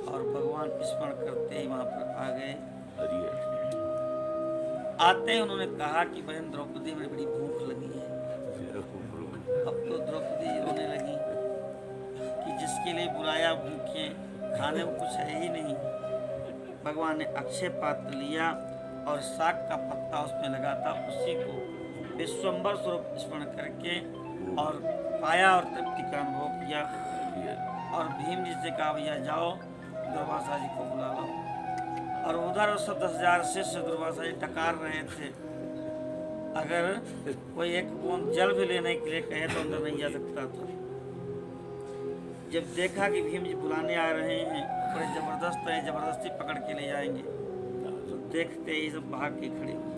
S1: और भगवान स्मरण करते ही वहां पर आ गए। आते ही उन्होंने कहा कि बहन द्रौपदी में बड़ी भूख लगी है। अब तो द्रौपदी रोने लगी कि जिसके लिए बुलाया भूखे, खाने में कुछ है ही नहीं। भगवान ने अक्षय पात्र लिया और साग का पत्ता उसमें लगा था, उसी को विश्वम्बर स्वरूप स्मरण करके और पाया और तृप्ति का अनुभव किया। और भीम जी से कहा, भैया जाओ दुर्वासा जी को बुला लो। और उधर 10,000 शिष्य दुर्वासा जी टकार रहे थे, अगर कोई एक बूंद जल भी लेने के लिए कहे तो अंदर नहीं जा सकता था। जब देखा कि भीम जी बुलाने आ रहे हैं, बड़े जबरदस्त है, जबरदस्ती पकड़ के ले जाएंगे, तो देखते ही सब भाग के खड़े हो गए।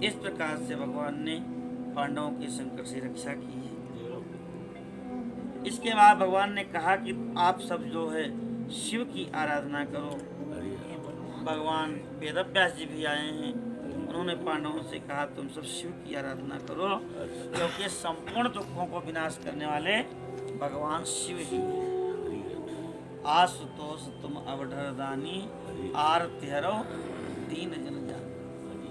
S1: इस प्रकार से भगवान ने पांडवों की संकट से रक्षा की है। इसके बाद भगवान ने कहा कि आप सब जो है शिव की आराधना करो। भगवान वेदव्यास जी भी आए हैं, उन्होंने पांडवों से कहा तुम सब शिव की आराधना करो, क्योंकि संपूर्ण दुखों को विनाश करने वाले भगवान शिव ही हैं। आशुतोष तुम अवधरदानी आरती हरो दीन जन जान।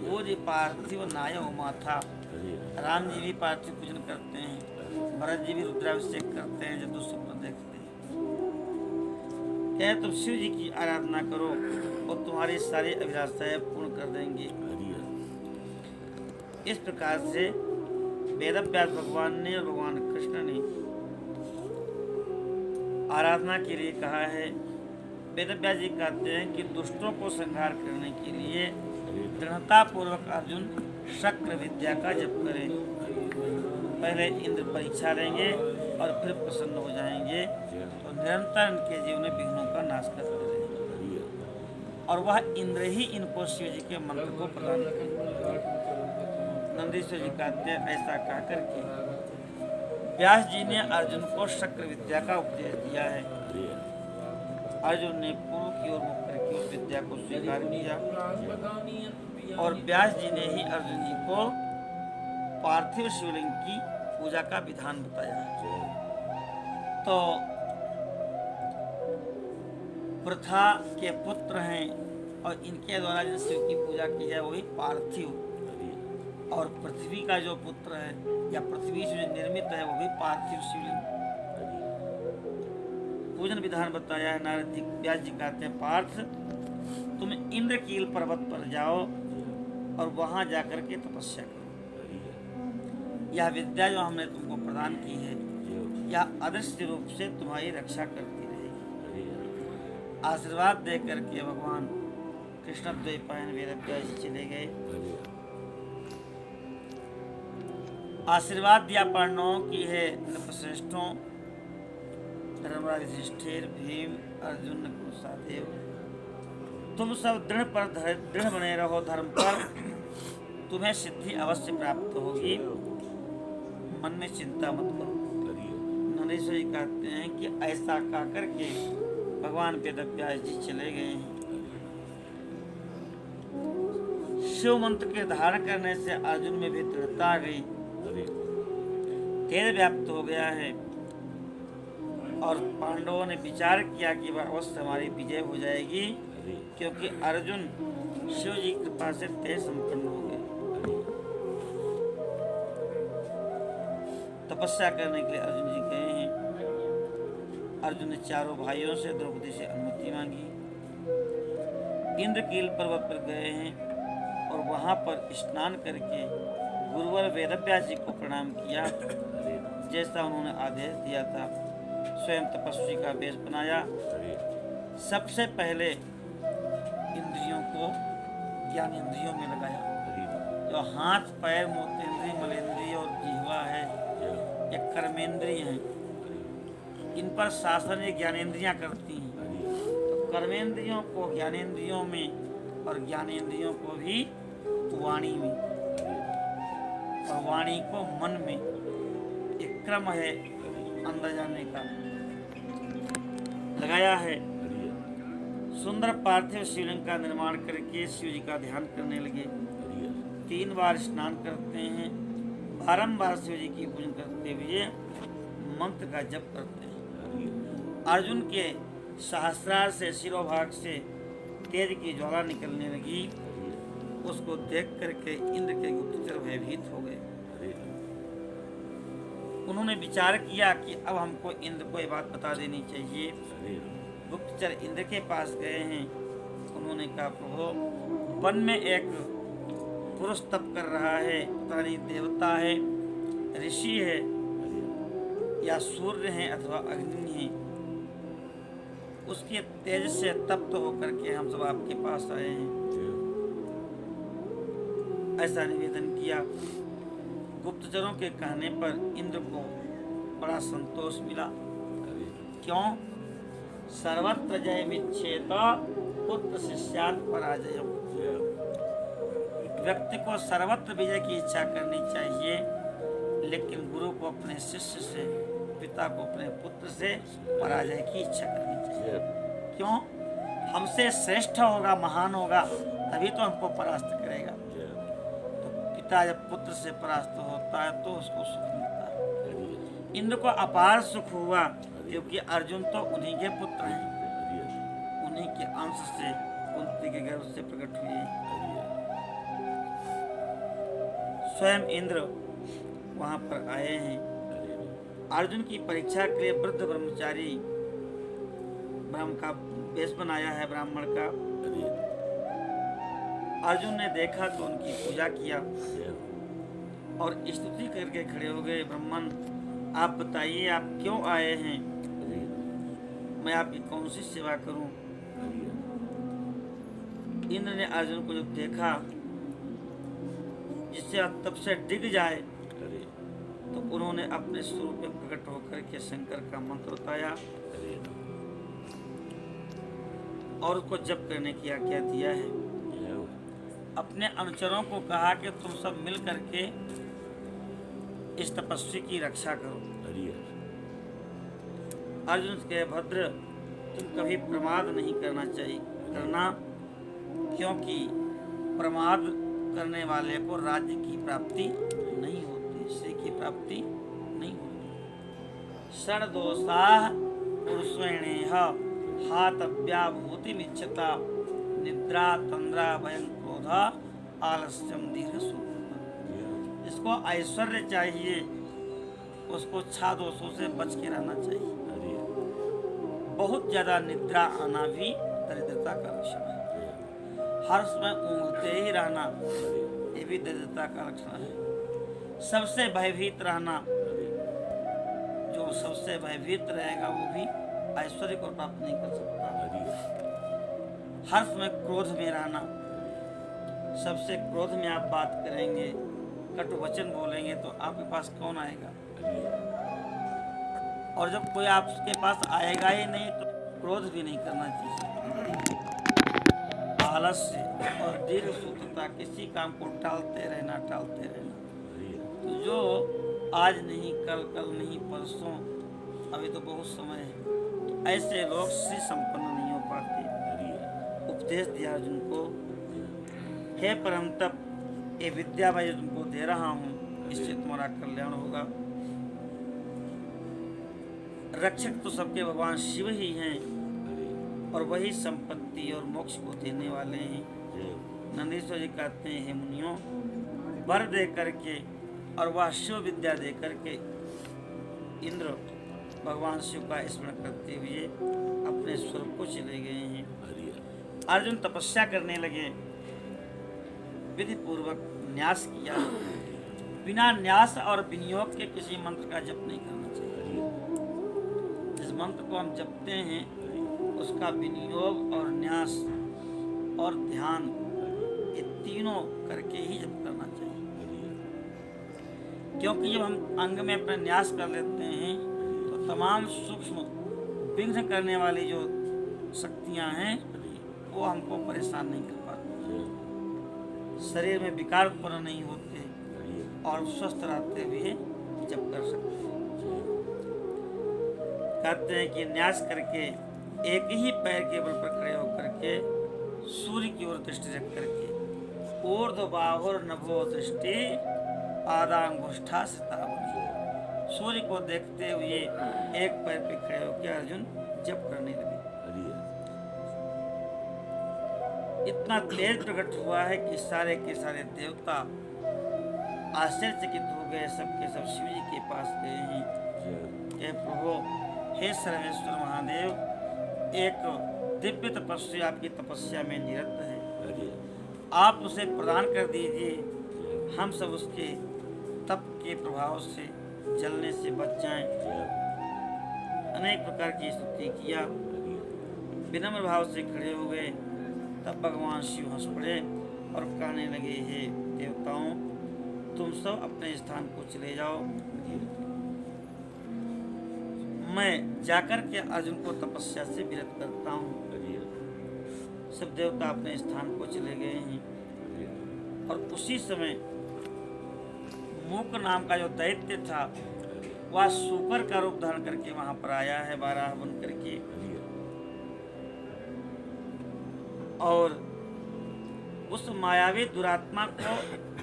S1: वो जी पार्थिव नायो माथा। राम जी भी पार्थिव पूजन करते हैं, भरत जी भी रुद्राभिषेक करते हैं जब दुष्स्वप्न देखते हैं। कहे तुम शिव जी की आराधना करो और तुम्हारी सारी अभिलाषाएं पूर्ण कर देंगे। इस प्रकार से वेदव्यास भगवान ने और भगवान कृष्ण ने आराधना के लिए कहा है। वेदव्यास जी कहते हैं कि दुष्टों को संहार करने के लिए दृढ़ता पूर्वक अर्जुन शक्र विद्या का जप करें। पहले इंद्र परीक्षा लेंगे और फिर प्रसन्न हो जाएंगे, तो निरंतर इनके जीवन में विघ्नों का नाश करते रहेंगे। और वह इंद्र ही इनको शिव जी के मंत्र को प्रदान करेंगे। नंदीश्वर जी कहते हैं, ऐसा कहकर के व्यास जी ने अर्जुन को शक्र विद्या का उपदेश दिया है। अर्जुन ने पूर्व की ओर मुख करके उस विद्या को स्वीकार किया और व्यास जी ने ही अर्जुन जी को पार्थिव शिवलिंग की पूजा का विधान बताया। तो पृथा के पुत्र हैं और इनके द्वारा जिस शिव की पूजा की जाए वही पार्थिव, और पृथ्वी का जो पुत्र है या पृथ्वी से जो निर्मित है वो भी पार्थिव शिवलिंग। पूजन विधान बताया है। नारद जी व्यास जी कहते हैं, पार्थ तुम इंद्रकील पर्वत पर जाओ और वहां जाकर के तपस्या करो। यह विद्या जो हमने तुमको प्रदान की है यह अदृश्य रूप से तुम्हारी रक्षा करती रहेगी। आशीर्वाद दे करके भगवान कृष्ण द्वैपायन वेदव्यास जी चले गए। आशीर्वाद दिया पांडवों की है नृपश्रेष्ठों, धर्मराज युधिष्ठिर, भीम, अर्जुन, नकुल, सहदेव, तुम सब दृढ़ बने रहो धर्म पर, तुम्हें सिद्धि अवश्य प्राप्त होगी, मन में चिंता मत करो। नरेश्वर जी कहते हैं कि ऐसा कह करके भगवान वेदव्यास जी चले गए हैं। शिव मंत्र के धारण करने से अर्जुन में भी दृढ़ता आ गई, तेज व्याप्त हो गया है और पांडवों ने विचार किया कि वह अवश्य हमारी विजय हो जाएगी, क्योंकि अर्जुन शिव जी की कृपा से तेज संपन्न हो गए। तपस्या करने के लिए अर्जुन जी गए हैं। अर्जुन ने चारों भाइयों से द्रौपदी से अनुमति मांगी। इंद्रकील पर्वत पर गए हैं और वहां पर स्नान करके गुरुवर वेदव्यास जी को प्रणाम किया, जैसा उन्होंने आदेश दिया था। स्वयं तपस्वी का वेश बनाया। सबसे पहले इंद्रियों को ज्ञान इंद्रियों में लगाया। जो हाथ, पैर, मोतेंद्रिय, मलेंद्रिय और जिह्वा है ये कर्मेंद्रिय हैं। इन पर शासन ये ज्ञानेंद्रियां करती हैं। तो कर्मेंद्रियों को ज्ञानेंद्रियों में और ज्ञानेंद्रियों को भी वाणी में और वाणी को मन में, एक क्रम है अंदर जाने का लगाया है। सुंदर पार्थिव शिवलिंग का निर्माण करके शिव जी का ध्यान करने लगे। 3 बार स्नान करते हैं, बारंबार शिव जी की पूजन करते हुए मंत्र का जप करते हैं। अर्जुन के सहस्रार से शिरोभाग से तेज की ज्वाला निकलने लगी। उसको देख करके इंद्र के गुप्तचर भयभीत हो गए। उन्होंने विचार किया कि अब हमको इंद्र को ये बात बता देनी चाहिए। गुप्तचर इंद्र के पास गए हैं। उन्होंने कहा, प्रभु वन में एक पुरुष तप कर रहा है, पता नहीं देवता है, ऋषि है, या सूर्य है अथवा अग्नि है। उसके तेज से तप्त होकर के हम सब आपके पास आए हैं। ऐसा निवेदन किया। गुप्तचरों के कहने पर इंद्र को बड़ा संतोष मिला। क्यों? सर्वत्र जय विच्छेद पुत्र शिष्यात् पराजय। व्यक्ति को सर्वत्र विजय की इच्छा करनी चाहिए, लेकिन गुरु को अपने शिष्य से, पिता को अपने पुत्र से पराजय की इच्छा करनी चाहिए। क्यों? हमसे श्रेष्ठ होगा, महान होगा, तभी तो हमको परास्त करेगा। तो पिता जब पुत्र से परास्त होता है तो उसको सुख मिलता है। इंद्र को अपार सुख हुआ, क्योंकि अर्जुन तो उन्हीं के पुत्र हैं, उन्हीं के अंश से, कुंती के गर्भ से प्रकट हुए। स्वयं इंद्र वहां पर आए हैं। अर्जुन की परीक्षा के लिए वृद्ध ब्रह्मचारी ब्राह्मण का वेश बनाया है, ब्राह्मण का। अर्जुन ने देखा तो उनकी पूजा किया और स्तुति करके खड़े हो गए। ब्राह्मण, आप बताइए, आप क्यों आए हैं? मैं आपकी कौन सी सेवा करूं? इंद्र ने अर्जुन को जब देखा, जिससे तब से डिग जाए, तो उन्होंने अपने स्वरूप में प्रकट होकर के शंकर का मंत्र बताया और उसको जप करने की आज्ञा दिया है। अपने अनुचरों को कहा कि तुम सब मिल करके इस तपस्वी की रक्षा करो। अर्जुन के भद्र, तुम कभी प्रमाद नहीं करना, क्योंकि प्रमाद करने वाले को राज्य की प्राप्ति नहीं होती, श्री की प्राप्ति नहीं होती। षड्दोषाः पुरुषेणेह हातव्याभूतिमिच्छता निद्रा तंद्रा भयं क्रोध आलस्यम दीर्घ सुख। जिसको ऐश्वर्य चाहिए उसको 6 दोषों से बच के रहना चाहिए। बहुत ज्यादा निद्रा आना भी दरिद्रता का लक्षण है। हर समय ऊँघते ही रहना, ये भी दरिद्रता का लक्षण है। सबसे भयभीत रहना, जो सबसे भयभीत रहेगा वो भी ऐश्वर्य को प्राप्त नहीं कर सकता। हर समय क्रोध में रहना, सबसे क्रोध में आप बात करेंगे, कटु वचन बोलेंगे तो आपके पास कौन आएगा? और जब कोई आपके पास आएगा ही नहीं तो क्रोध भी नहीं करना चाहिए। आलस्य और दीर्घ सूत्रता, किसी काम को टालते रहना। तो जो आज नहीं, कल नहीं, परसों, अभी तो बहुत समय है, तो ऐसे लोग श्री संपन्न नहीं हो पाते। उपदेश दिया अर्जुन को, हे परम तप, ये विद्या मैं तुमको दे रहा हूँ, इससे तुम्हारा कल्याण होगा। रक्षक तो सबके भगवान शिव ही हैं और वही संपत्ति और मोक्ष को देने वाले हैं। नंदीश्वर जी कहते हैं, हे मुनियों, वर दे करके और वह शिव विद्या दे करके इंद्र भगवान शिव का स्मरण करते हुए अपने स्वरूप को चले गए हैं। अर्जुन तपस्या करने लगे, विधि पूर्वक न्यास किया। बिना न्यास और विनियोग के किसी मंत्र का जप नहीं करना चाहिए। जिस मंत्र को हम जपते हैं उसका विनियोग और न्यास और ध्यान, ये तीनों करके ही जप करना चाहिए। क्योंकि जब हम अंग में अपना न्यास कर लेते हैं तो तमाम सूक्ष्म विघ्न करने वाली जो शक्तियां हैं वो हमको परेशान नहीं कर पाती। शरीर में विकार उत्पन्न नहीं होते और स्वस्थ रहते हुए जप कर सकते हैं। कहते हैं कि न्यास करके एक ही पैर के बल पर खड़े होकर के सूर्य की ओर दृष्टि रख करके ऊर्ध्व बाहुर नभो दृष्टि पादांगुष्ठा सितावनी, सूर्य को देखते हुए एक पैर पे खड़े होकर अर्जुन जप करने लगे। इतना तेज प्रकट हुआ है कि सारे के सारे देवता आश्चर्यचकित हो गए। सबके सब शिव जी के पास गए हैं। हे प्रभु, हे सर्वेश्वर महादेव, एक दिव्य तपस्वी आपकी तपस्या में निरत है,
S2: हरि
S1: आप उसे प्रदान कर दीजिए, हम सब उसके तप के प्रभाव से जलने से बच जाएं। अनेक प्रकार की स्तुति किया, विनम्र भाव से खड़े हो गए। तब भगवान शिव हंस पड़े और कहने लगे, हे देवताओं, तुम सब अपने स्थान को चले जाओ, मैं जाकर के अर्जुन को तपस्या से विरत करता हूँ। सब देवता अपने स्थान को चले गए हैं और उसी समय मूक नाम का जो दैत्य था वह सुपर का रूप धारण करके वहां पर आया है, बारह बन करके, और उस मायावी दुरात्मा को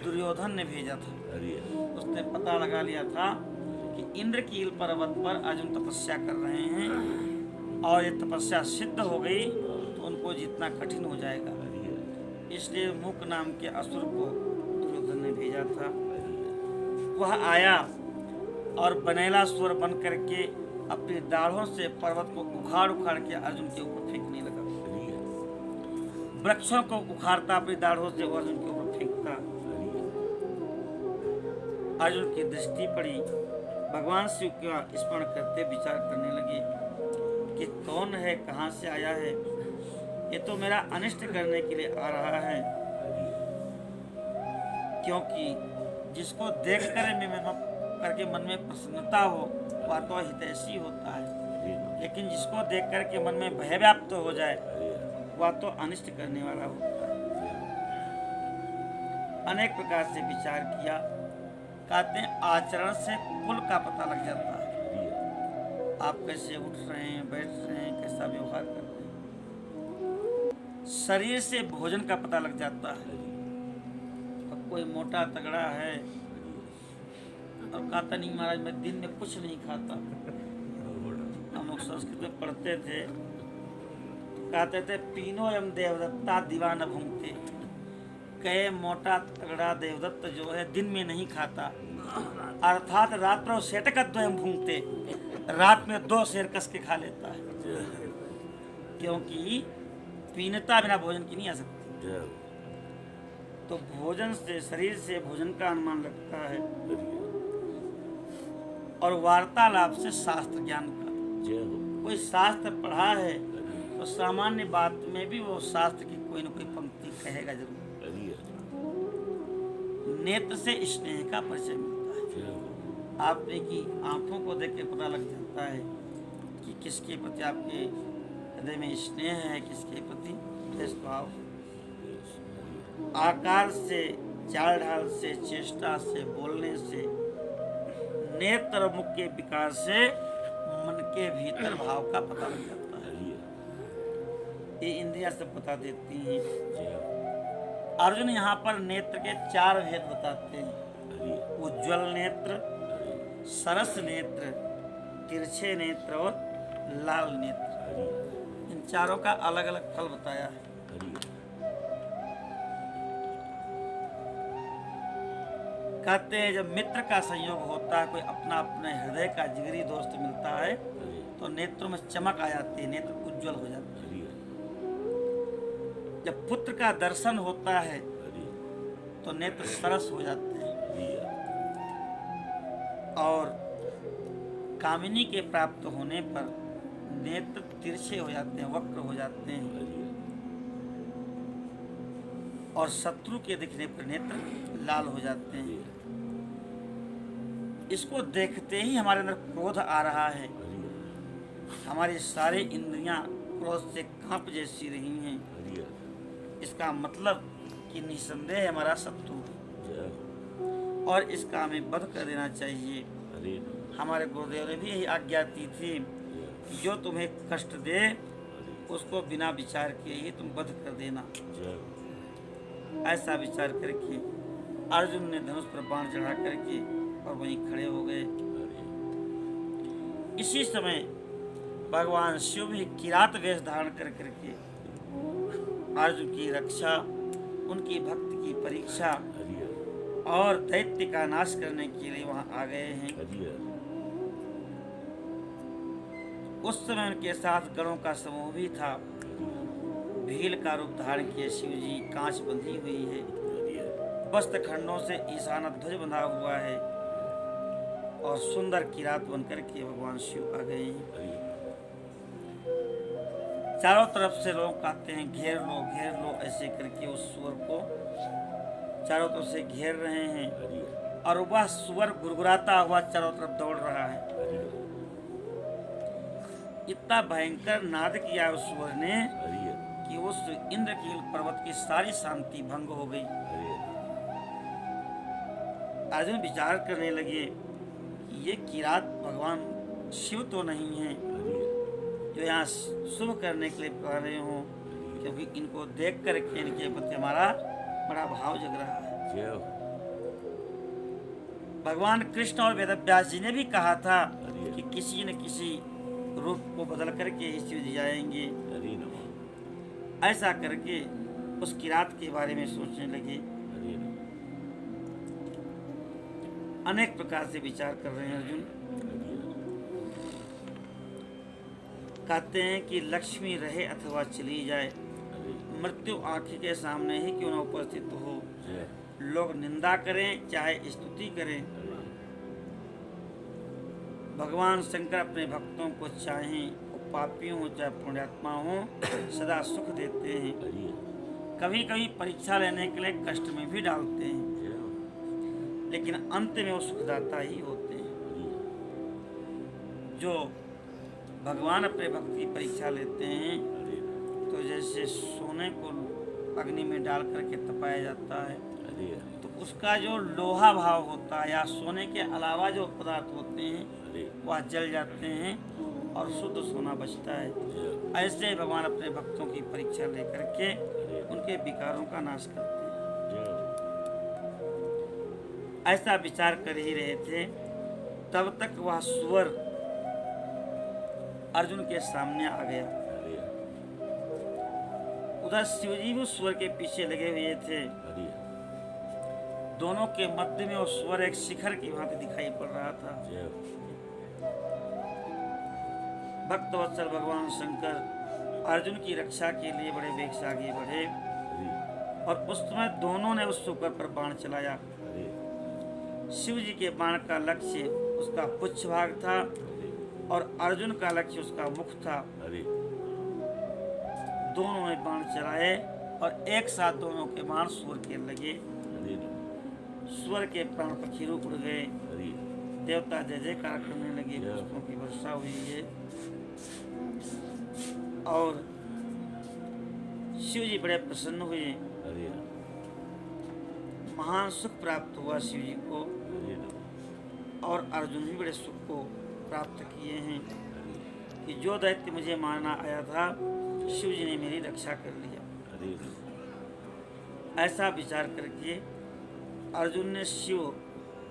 S1: दुर्योधन ने भेजा था। उसने पता लगा लिया था कि इंद्रकील पर्वत पर अर्जुन तपस्या कर रहे हैं और ये तपस्या सिद्ध हो गई तो उनको जीतना कठिन हो जाएगा, इसलिए मूक नाम के असुर को दुर्योधन ने भेजा था। वह आया और बनेला स्वर बन करके अपनी दाढ़ों से पर्वत को उखाड़ उखाड़ के अर्जुन के ऊपर फेंकने लगा। वृक्षों को उखाड़ता अपनी दाढ़ों से अर्जुन के ऊपर फेंकता। अर्जुन की दृष्टि पड़ी, भगवान शिव का स्मरण करते विचार करने लगे कि कौन है, कहाँ से आया है, ये तो मेरा अनिष्ट करने के लिए आ रहा है, क्योंकि जिसको देख कर करके मन में प्रसन्नता हो वह तो हितैषी होता है, लेकिन जिसको देख करके मन में भय व्याप्त हो जाए वह तो अनिष्ट करने वाला होता है। अनेक प्रकार से विचार किया, कहते हैं आचरण से कुल का पता लग जाता है, आप कैसे उठ रहे हैं, बैठ रहे हैं, कैसा व्यवहार कर रहे हैं। शरीर से भोजन का पता लग जाता है। अब कोई मोटा तगड़ा है और कहता नहीं महाराज मैं दिन में कुछ नहीं खाता। हम लोग संस्कृत में पढ़ते थे, कहते थे पीनो एवं देवदत्ता दीवान भूंगते, कहे मोटा तगड़ा देवदत्त जो है दिन में नहीं खाता, अर्थात रात्रों सेटकद्वयम भूंगते, रात में 2 शेर कस के खा लेता है, क्योंकि पीनता बिना भोजन की नहीं आ सकती। तो भोजन से, शरीर से भोजन का अनुमान लगता है और वार्तालाप से शास्त्र ज्ञान का। कोई शास्त्र पढ़ा है तो सामान्य बात में भी वो शास्त्र की कोई न कोई पंक्ति कहेगा जरूर। नेत्र से स्नेह का परिचय मिलता है। आप देखिए आंखों को देख के पता लग जाता है कि किसके प्रति आपके हृदय में स्नेह है, किसके प्रति द्वेषभाव। आकार से, चाल ढाल से, चेष्टा से, बोलने से, नेत्र और मुख के विकार से मन के भीतर भाव का पता लग जाता है। ये इंद्रियां सब बता देती हैं। अर्जुन यहाँ पर नेत्र के 4 भेद बताते हैं, उज्ज्वल नेत्र, सरस नेत्र, तिरछे नेत्र और लाल नेत्र। इन चारों का अलग अलग फल बताया है। कहते हैं जब मित्र का संयोग होता है, कोई अपना अपने हृदय का जिगरी दोस्त मिलता है तो नेत्रों में चमक आ जाती है, नेत्र उज्जवल हो जाते हैं। जब पुत्र का दर्शन होता है तो नेत्र सरस हो जाते हैं और कामिनी के प्राप्त होने पर नेत्र तिरछे हो जाते हैं, वक्र हो जाते हैं और शत्रु के दिखने पर नेत्र लाल हो जाते हैं। इसको देखते ही हमारे अंदर क्रोध आ रहा है, हमारी सारी इंद्रियां क्रोध से कांप जैसी रही हैं। इसका मतलब कि निसंदेह हमारा शत्रु है और इसका हमें वध कर देना चाहिए। हमारे गुरुदेव ने भी यही आज्ञा दी थी, जो तुम्हें कष्ट दे उसको बिना विचार किए ही तुम वध कर देना। ऐसा विचार करके अर्जुन ने धनुष पर बाण चढ़ा करके और वहीं खड़े हो गए। इसी समय भगवान शिव भी किरात वेश धारण कर करके अर्जुन की रक्षा, उनकी भक्ति की परीक्षा और दैत्य का नाश करने के लिए वहां आ गए हैं। उस समय उनके साथ गणों का समूह भी था। भील का रूप धारण किए शिव जी कांच बंधी हुई है, वस्त्र खंडों से ईशान ध्वज बंधा हुआ है और सुंदर किरात बनकर के भगवान शिव आ गए हैं। चारों तरफ से लोग आते हैं, घेर लो ऐसे करके उस सुअर को चारों तरफ से घेर रहे हैं और वह सुअर गुरगुराता हुआ चारों तरफ दौड़ रहा है। इतना भयंकर नाद किया उस सुअर ने कि उस इंद्रकील पर्वत की सारी शांति भंग हो गई। अर्जुन विचार करने लगे कि ये किरात भगवान शिव तो नहीं है जो यहाँ शुभ करने के लिए कह रहे हो, क्योंकि इनको देख करके इनके प्रति हमारा बड़ा भाव जग रहा है। भगवान कृष्ण और वेदव्यास जी ने भी कहा था कि किसी न किसी रूप को बदल करके ही शिव जी आएंगे। ऐसा करके उस किरात के बारे में सोचने लगे, अनेक प्रकार से विचार कर रहे हैं। अर्जुन कहते हैं कि लक्ष्मी रहे अथवा चली जाए, मृत्यु आंखी के सामने ही क्यों न उपस्थित हो, लोग निंदा करें चाहे स्तुति करें, भगवान शंकर अपने भक्तों को चाहे पापियों हो चाहे पुण्यात्मा हो सदा सुख देते हैं। कभी कभी परीक्षा लेने के लिए कष्ट में भी डालते हैं, लेकिन अंत में वो सुखदाता ही होते हैं। जो भगवान अपने भक्त की परीक्षा लेते हैं तो जैसे सोने को अग्नि में डाल करके तपाया जाता है तो उसका जो लोहा भाव होता है या सोने के अलावा जो पदार्थ होते हैं वह जल जाते हैं और शुद्ध सोना बचता है। ऐसे ही भगवान अपने भक्तों की परीक्षा लेकर के उनके विकारों का नाश करते हैं। ऐसा विचार कर ही रहे थे, तब तक वह सुअर अर्जुन के सामने आ गया। उधर शिवजी भी उस सुअर के पीछे लगे हुए थे। दोनों के मध्य में वो सुअर एक शिखर की भांति दिखाई पड़ रहा था। भक्तवत्सल भगवान शंकर अर्जुन की रक्षा के लिए बड़े वेग से आगे बढ़े और उस समय दोनों ने उस सुअर पर बाण चलाया। शिव जी के बाण का लक्ष्य उसका पुच्छ भाग था और अर्जुन का लक्ष्य उसका मुख था। दोनों ने बाण चलाए और एक साथ दोनों के बाण सुअर के लगे। सुअर के प्राण पखीरू उड़ गए। देवता जय जयकार करने लगे, पुष्पों की वर्षा हुई है और शिव जी बड़े प्रसन्न हुए। महान सुख प्राप्त हुआ शिव जी को और अर्जुन भी बड़े सुख को प्राप्त किए हैं कि जो दैत्य मुझे मारना आया था शिव जी ने मेरी रक्षा कर लिया। ऐसा विचार करके अर्जुन ने शिव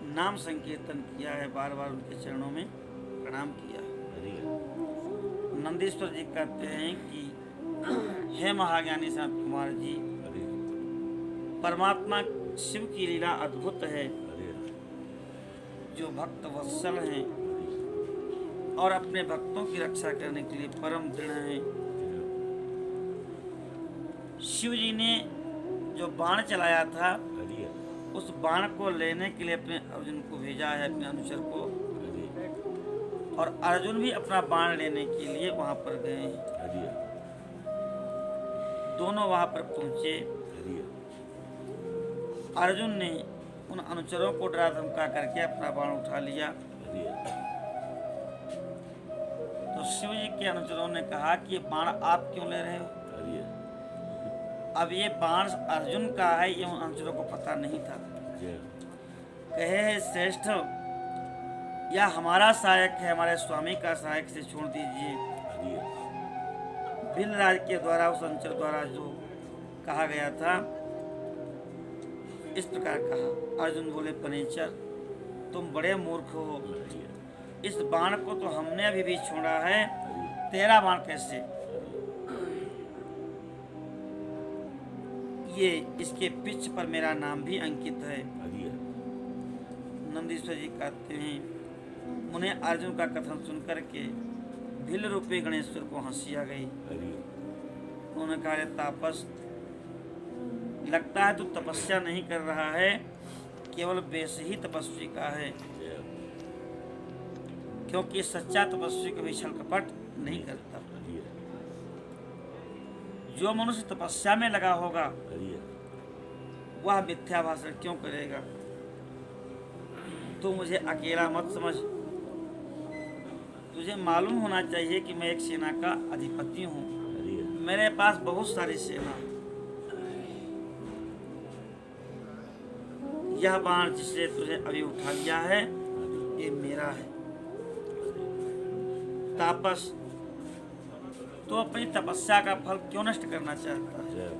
S1: नाम संकीर्तन किया है, बार बार उनके चरणों में प्रणाम किया। नंदीश्वर जी कहते हैं कि हे महाज्ञानी संत कुमार जी, परमात्मा शिव की लीला अद्भुत है, जो भक्त वत्सल हैं और अपने भक्तों की रक्षा करने के लिए परम दृढ़ हैं। शिव जी ने जो बाण चलाया था उस बाण को लेने के लिए अपने अर्जुन को भेजा है, अपने अनुचर को, और अर्जुन भी अपना बाण लेने के लिए वहां पर गए हैं। दोनों वहां पर पहुंचे। अर्जुन ने उन अनुचरों को डरा धमका करके अपना बाण उठा लिया तो शिव जी के अनुचरों ने कहा कि ये बाण आप क्यों ले रहे हो? अब ये बाण अर्जुन का है, ये उन अनुचरों को पता नहीं था। कहे हे श्रेष्ठ, या हमारा सहायक है, हमारे स्वामी का सहायक से छोड़ दीजिए। भीलराज के द्वारा उस अनुचर द्वारा जो कहा गया था इस प्रकार कहा। अर्जुन बोले पनीचर, तुम बड़े मूर्ख हो, इस बाण को तो हमने अभी भी छोड़ा है, तेरा बाण कैसे? ये इसके पिछ पर मेरा नाम भी अंकित है। नंदीश्वर जी कहते हैं, उन्हें अर्जुन का कथन सुनकर के भील रूपी गणेश्वर को हंसी आ गई।
S2: हरि
S1: उन्होंने कहा, "अरे तापस, लगता है तू तपस्या नहीं कर रहा है, केवल वेश ही तपस्वी का है,
S2: जय हो।
S1: क्योंकि सच्चा तपस्वी कभी छल कपट नहीं करता।
S2: हरि
S1: जो मनुष्य तपस्या में लगा होगा
S2: हरि
S1: वह मिथ्या भाषण क्यों करेगा? तू मुझे अकेला मत समझ, तुझे मालूम होना चाहिए कि मैं एक सेना का अधिपति हूँ।
S2: हरि
S1: मेरे पास बहुत सारी सेना है। यह बाण जिसे तुझे अभी उठा लिया है ये मेरा है। तापस, तो अपनी तपस्या का फल क्यों नष्ट करना चाहता है?
S2: जय हो।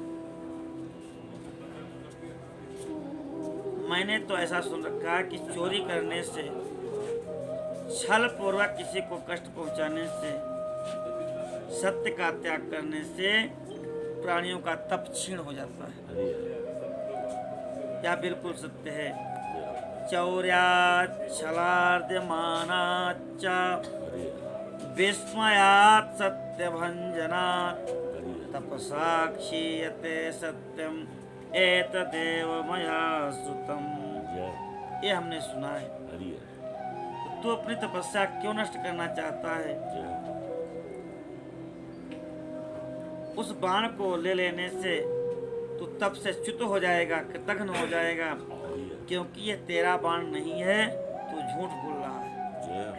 S1: मैंने तो ऐसा सुन रखा है कि चोरी करने से, छल पूर्वक किसी को कष्ट पहुंचाने से, सत्य का त्याग करने से प्राणियों का तप क्षीण हो जाता है।
S2: हरि
S1: यह बिल्कुल सत्य है।
S2: जय हो।
S1: चौर्यात् छलार्द्यमानाच्च
S2: हरि
S1: विस्मयात् सत्यभञ्जनात्
S2: हरि
S1: तपसा क्षीयते सत्यम एतदेव मया श्रुतम्।
S2: जय हो।
S1: ये हमने सुना है।
S2: हरि
S1: तू अपनी तपस्या क्यों नष्ट करना चाहता है?
S2: जय हो।
S1: उस बाण को ले लेने से तू तप से च्युत हो जाएगा, कृतघ्न हो जाएगा,
S2: हरि
S1: क्योंकि ये तेरा बाण नहीं है, तू झूठ बोल रहा है।
S2: जय हो।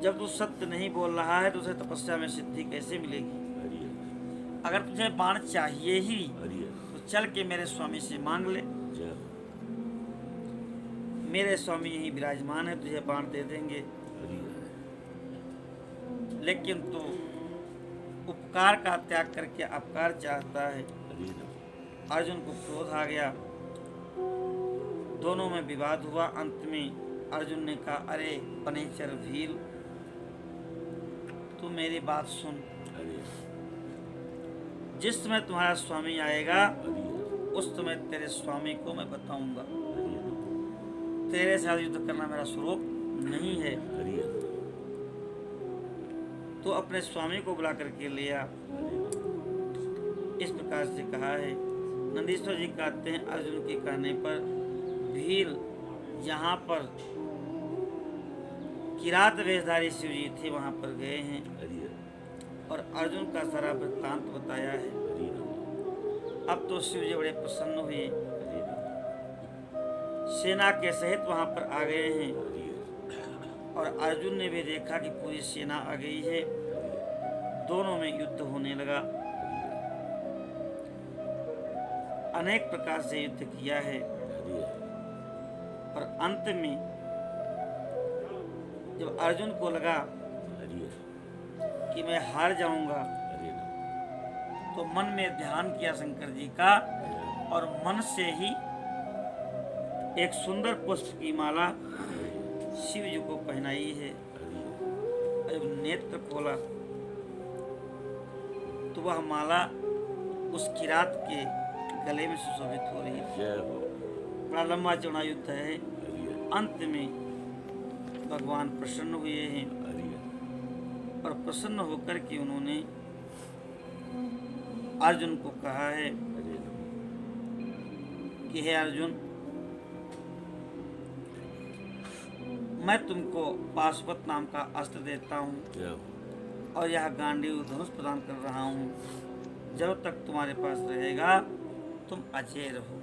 S1: जब तू सत्य नहीं बोल रहा है तो उसे तपस्या में सिद्धि कैसे मिलेगी?
S2: हरि
S1: अगर तुझे बाण चाहिए ही
S2: हरि
S1: तो चल के मेरे स्वामी से मांग ले।
S2: जय हो।
S1: मेरे स्वामी यही विराजमान है, तुझे बाण दे देंगे।
S2: हरि
S1: लेकिन तू उपकार का त्याग करके अपकार चाहता है।
S2: हरि
S1: अर्जुन को क्रोध आ गया, दोनों में विवाद हुआ। अंत में अर्जुन ने कहा, अरे पनेचर भील, तू मेरी बात सुन।
S2: हरि
S1: जिस समय तुम्हारा स्वामी आएगा
S2: हरि
S1: उस समय तेरे स्वामी को मैं बताऊंगा।
S2: हरि
S1: तेरे साथ युद्ध करना मेरा स्वरूप नहीं है।
S2: हरि
S1: तो अपने स्वामी को बुला करके लिया। इस प्रकार से कहा है। नंदीश्वर जी कहते हैं, अर्जुन के कहने पर भील जहाँ पर किरात वेशधारी शिव जी थे वहाँ पर गए हैं
S2: हरि
S1: और अर्जुन का सारा वृत्तांत बताया है। अब तो शिव जी बड़े प्रसन्न हुए, सेना के सहित वहाँ पर आ गए हैं और अर्जुन ने भी देखा कि पूरी सेना आ गई है। दोनों में युद्ध होने लगा। अनेक प्रकार से युद्ध किया है और अंत में जब अर्जुन को लगा कि मैं हार जाऊंगा तो मन में ध्यान किया शंकर जी का और मन से ही एक सुंदर पुष्प की माला शिव जी को पहनाई है। जब नेत्र खोला तो वह माला उस किरात के गले में सुशोभित हो रही है। बड़ा लंबा चौड़ा युद्ध है। अंत में भगवान प्रसन्न हुए हैं और प्रसन्न होकर के उन्होंने अर्जुन को कहा है कि हे अर्जुन, मैं तुमको पाशुपत नाम का अस्त्र देता हूँ और यह गांडीव धनुष प्रदान कर रहा हूँ। जब तक तुम्हारे पास रहेगा तुम अजय रहो।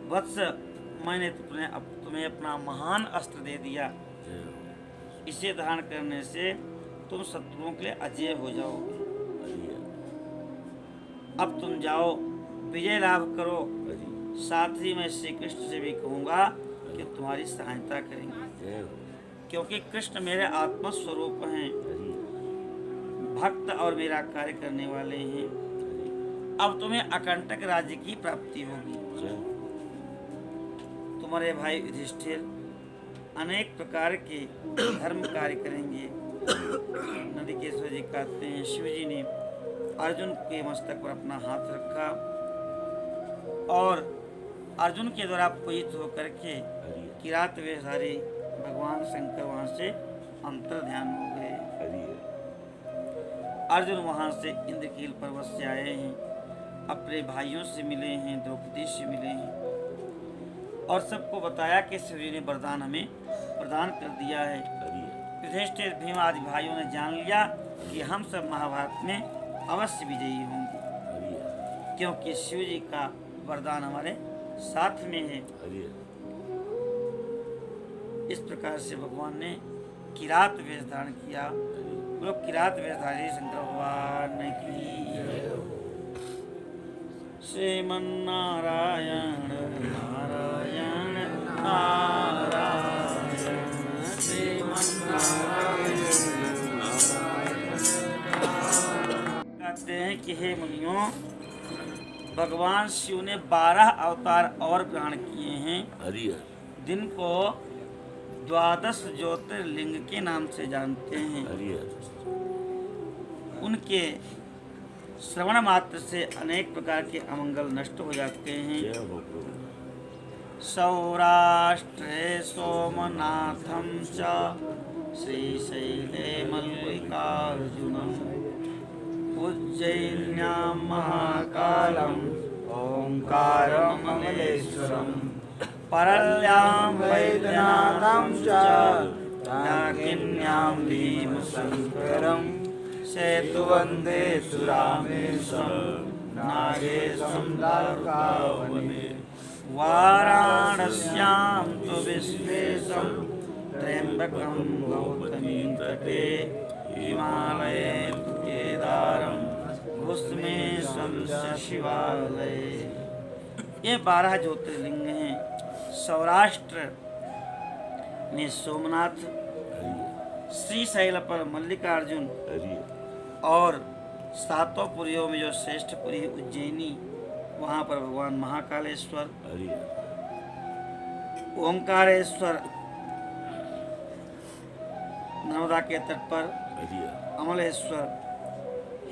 S1: वत्स, मैंने तुम्हें अपना महान अस्त्र दे दिया। इसे धारण करने से तुम शत्रुओं के लिए अजय हो जाओगे। अब तुम जाओ, विजय लाभ करो। साथ ही मैं श्री कृष्ण से भी कहूँगा कि तुम्हारी सहायता करेंगे, क्योंकि कृष्ण मेरे आत्मा स्वरूप हैं, भक्त और मेरा कार्य करने वाले हैं। अब तुम्हें अकंटक राज्य की प्राप्ति होगी। तुम्हारे भाई युधिष्ठिर अनेक प्रकार के धर्म कार्य करेंगे। नंदिकेश्वर जी कहते हैं, शिव जी ने अर्जुन के मस्तक पर अपना हाथ रखा और अर्जुन के द्वारा पूजित होकर के किरात वेशधारी भगवान शंकर वहां से अंतर ध्यान हो गए।
S2: हरि
S1: अर्जुन वहां से इंद्रकील पर्वत से आए हैं, अपने भाइयों से मिले हैं, द्रौपदी से मिले हैं और सबको बताया कि शिवजी ने वरदान हमें प्रदान कर दिया है।
S2: हरि
S1: युधिष्ठिर भीम आदि भाइयों ने जान लिया कि हम सब महाभारत में अवश्य विजयी होंगे,
S2: हरि
S1: क्योंकि शिव जी का वरदान हमारे साथ में है।
S2: हरि
S1: इस प्रकार से भगवान ने किरात वेश धारण किया। बोलो किरात वेश धारी शंकर भगवान की श्रीमन्नारायण नारायण नारायण श्रीमन्नारायण। कहते हैं कि हे मुनियों, भगवान शिव ने 12 अवतार और ग्रहण किए हैं,
S2: हरि
S1: जिनको 12 ज्योतिर्लिंग के नाम से जानते हैं।
S2: हरि
S1: उनके श्रवण मात्र से अनेक प्रकार के अमंगल नष्ट हो जाते हैं।
S2: जय हो प्रभु।
S1: सौराष्ट्रे सोमनाथम च श्रीशैले मल्लिकार्जुनम उज्जैन्यां महाकालम ओंकारममलेश्वरम परल्यां वैद्यनाथं च डाकिन्यां भीमशंकरं सेतुवन्दे सुरामेशं नागेशं द्वारकावने वाराणस्यां तु विश्वेशं त्र्यम्बकं गौतमी तटे हिमालये तु केदारं घुस्मेशं च शिवालये। ये 12 ज्योतिर्लिंग हैं। सौराष्ट्र में सोमनाथ, श्रीशैल पर मल्लिकार्जुन
S2: हरि
S1: और 7 पुरियों में जो श्रेष्ठ पुरी उज्जैनी, वहाँ पर भगवान महाकालेश्वर,
S2: हरि
S1: ओंकारेश्वर नर्मदा के तट पर,
S2: हरि
S1: अमलेश्वर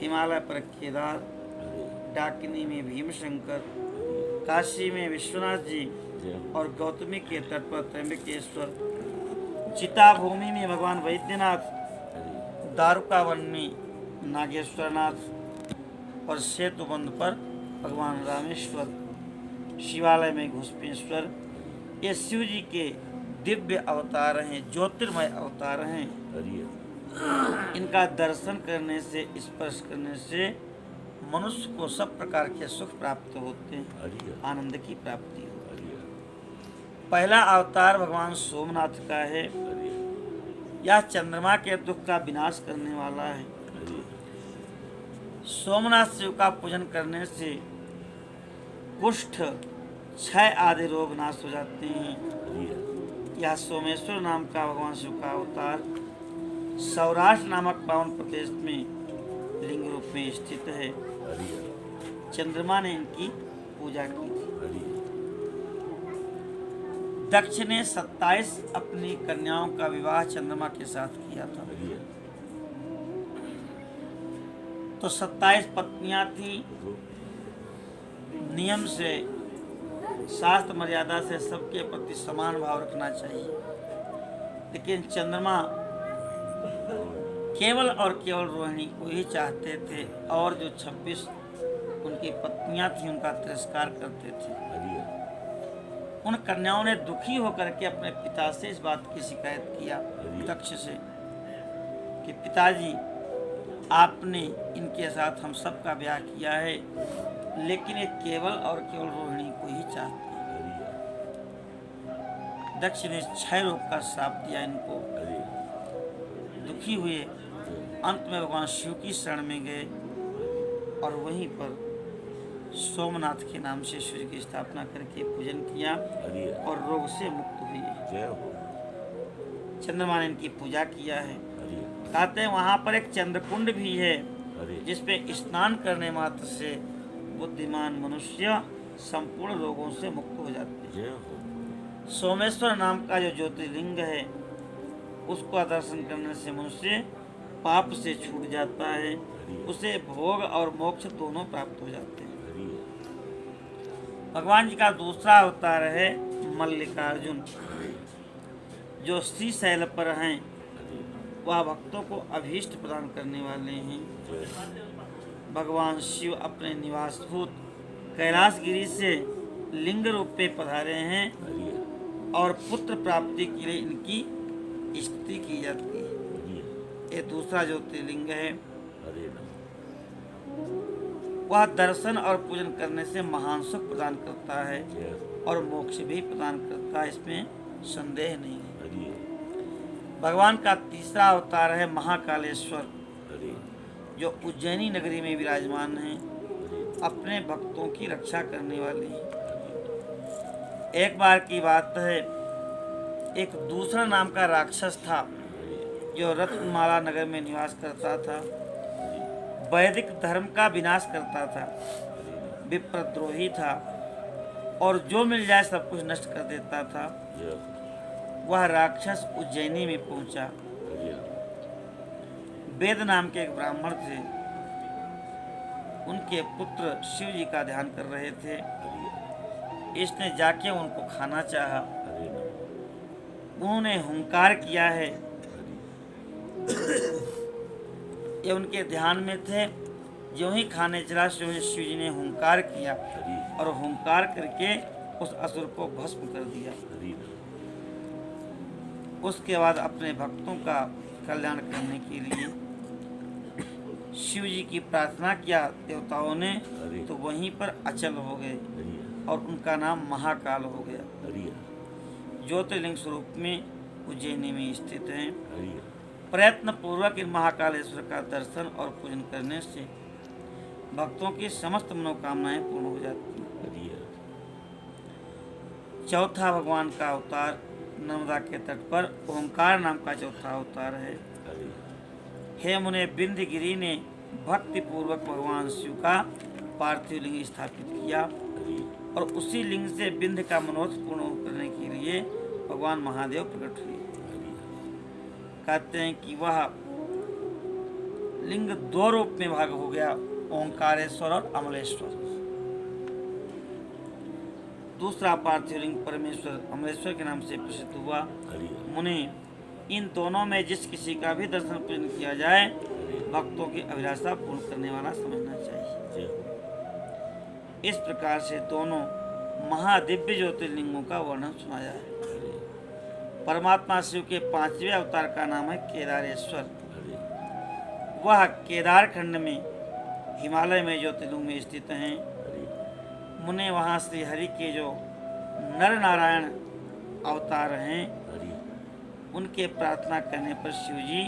S1: हिमालय पर केदार,
S2: हरि
S1: डाकिनी में भीमशंकर, काशी में विश्वनाथ जी
S2: जय हो
S1: और गौतमी के तट पर त्र्यंबकेश्वर, चिता भूमि में भगवान वैद्यनाथ,
S2: हरि
S1: दारुकावन में नागेश्वरनाथ और सेतुबंध पर भगवान रामेश्वर, शिवालय में घुस्मेश्वर। ये शिव जी के दिव्य अवतार हैं, ज्योतिर्मय अवतार हैं।
S2: हरि
S1: इनका दर्शन करने से, स्पर्श करने से मनुष्य को सब प्रकार के सुख प्राप्त होते हैं,
S2: हरि
S1: आनंद की प्राप्ति होती है।
S2: हरि
S1: पहला अवतार भगवान सोमनाथ का है।
S2: हरि
S1: यह चंद्रमा के दुख का विनाश करने वाला है।
S2: हरि
S1: सोमनाथ शिव का पूजन करने से कुष्ठ, क्षय आदि रोग नाश हो जाते हैं।
S2: हरि
S1: यह सोमेश्वर नाम का भगवान शिव का अवतार सौराष्ट्र नामक पावन प्रदेश में लिंग रूप में स्थित है।
S2: हरि
S1: चंद्रमा ने इनकी पूजा की थी।
S2: हरि
S1: दक्ष ने 27 अपनी कन्याओं का विवाह चंद्रमा के साथ किया था।
S2: हरि
S1: तो 27 पत्नियां थी। नियम से, शास्त्र मर्यादा से सबके प्रति समान भाव रखना चाहिए, लेकिन चंद्रमा केवल और केवल रोहिणी को ही चाहते थे और जो 26 उनकी पत्नियां थी उनका तिरस्कार करते थे।
S2: हरि
S1: उन कन्याओं ने दुखी होकर के अपने पिता से इस बात की शिकायत किया, दक्ष से, कि पिताजी आपने इनके साथ हम सब का ब्याह किया है, लेकिन ये केवल और केवल रोहिणी को ही चाहते हैं।
S2: हरि
S1: दक्ष ने क्षय रोग का श्राप दिया इनको।
S2: हरि
S1: दुखी हुए, अंत में भगवान शिव की शरण में गए और वहीं पर सोमनाथ के नाम से सूर्य की स्थापना करके पूजन किया
S2: हरि
S1: और रोग से मुक्त हुए।
S2: जय हो
S1: चंद्रमा ने इनकी पूजा किया है।
S2: हरि
S1: कहते हैं वहाँ पर एक चंद्रकुंड भी है,
S2: हरि
S1: जिसपे स्नान करने मात्र से बुद्धिमान मनुष्य संपूर्ण रोगों से मुक्त हो जाते हैं।
S2: जय हो
S1: सोमेश्वर नाम का जो ज्योतिर्लिंग है, उसका दर्शन करने से मनुष्य पाप से छूट जाता है, उसे भोग और मोक्ष दोनों प्राप्त हो जाते हैं।
S2: हरि
S1: भगवान जी का दूसरा अवतार है मल्लिकार्जुन, जो श्रीशैल पर हैं वह भक्तों को अभीष्ट प्रदान करने वाले हैं। भगवान शिव अपने निवासभूत कैलाशगिरी से लिंग रूप में पधारे हैं और पुत्र प्राप्ति के लिए इनकी स्तुति की जाती है। ये दूसरा ज्योतिर्लिंग है। वह दर्शन और पूजन करने से महान सुख प्रदान करता है और मोक्ष भी प्रदान करता है, इसमें संदेह नहीं है। भगवान का तीसरा अवतार है महाकालेश्वर, जो उज्जैनी नगरी में विराजमान है, अपने भक्तों की रक्षा करने वाली है। एक बार की बात है, एक दूसरा नाम का राक्षस था जो रत्नमाला नगर में निवास करता था। वैदिक धर्म का विनाश करता था, विप्रद्रोही था और जो मिल जाए सब कुछ नष्ट कर देता था। वह राक्षस उज्जैनी में पहुंचा। वेद नाम के एक ब्राह्मण थे, उनके पुत्र शिव जी का ध्यान कर रहे थे। इसने जाके उनको खाना चाहा। उन्होंने हुंकार किया है, ये उनके ध्यान में थे। जो ही खाने चला शिव जी ने हुंकार किया और हुंकार करके उस असुर को भस्म कर दिया। उसके बाद अपने भक्तों का कल्याण करने के लिए शिव जी की प्रार्थना किया देवताओं ने, तो वहीं पर अचल हो गए और उनका नाम महाकाल हो गया। ज्योतिर्लिंग स्वरूप में उज्जैनी में स्थित हैं। प्रयत्न पूर्वक इन महाकालेश्वर का दर्शन और पूजन करने से भक्तों की समस्त मनोकामनाएं पूर्ण हो जाती हैं। चौथा भगवान का अवतार नर्मदा के तट पर ओंकार नाम का चौथा अवतार है। हे मुने, विंध्यगिरि ने भक्ति पूर्वक भगवान शिव का पार्थिव लिंग स्थापित किया और उसी लिंग से विंध्य का मनोरथ पूर्ण करने के लिए भगवान महादेव प्रकट हुए। कहते हैं कि वह लिंग दो रूप में भाग हो गया, ओंकारेश्वर और अमलेश्वर। दूसरा पार्थिव लिंग परमेश्वर अमलेश्वर के नाम से प्रसिद्ध हुआ। मुनि, इन दोनों में जिस किसी का भी दर्शन पूजन किया जाए भक्तों की अभिलाषा पूर्ण करने वाला समझना चाहिए। इस प्रकार से दोनों महादिव्य ज्योतिर्लिंगों का वर्णन सुना जाए। परमात्मा शिव के पांचवें अवतार का नाम है केदारेश्वर। वह केदार खंड में हिमालय में ज्योतिर्लिंग में स्थित हैं। मुने, वहाँ श्री हरि के जो नर नारायण अवतार हैं उनके प्रार्थना करने पर शिव जी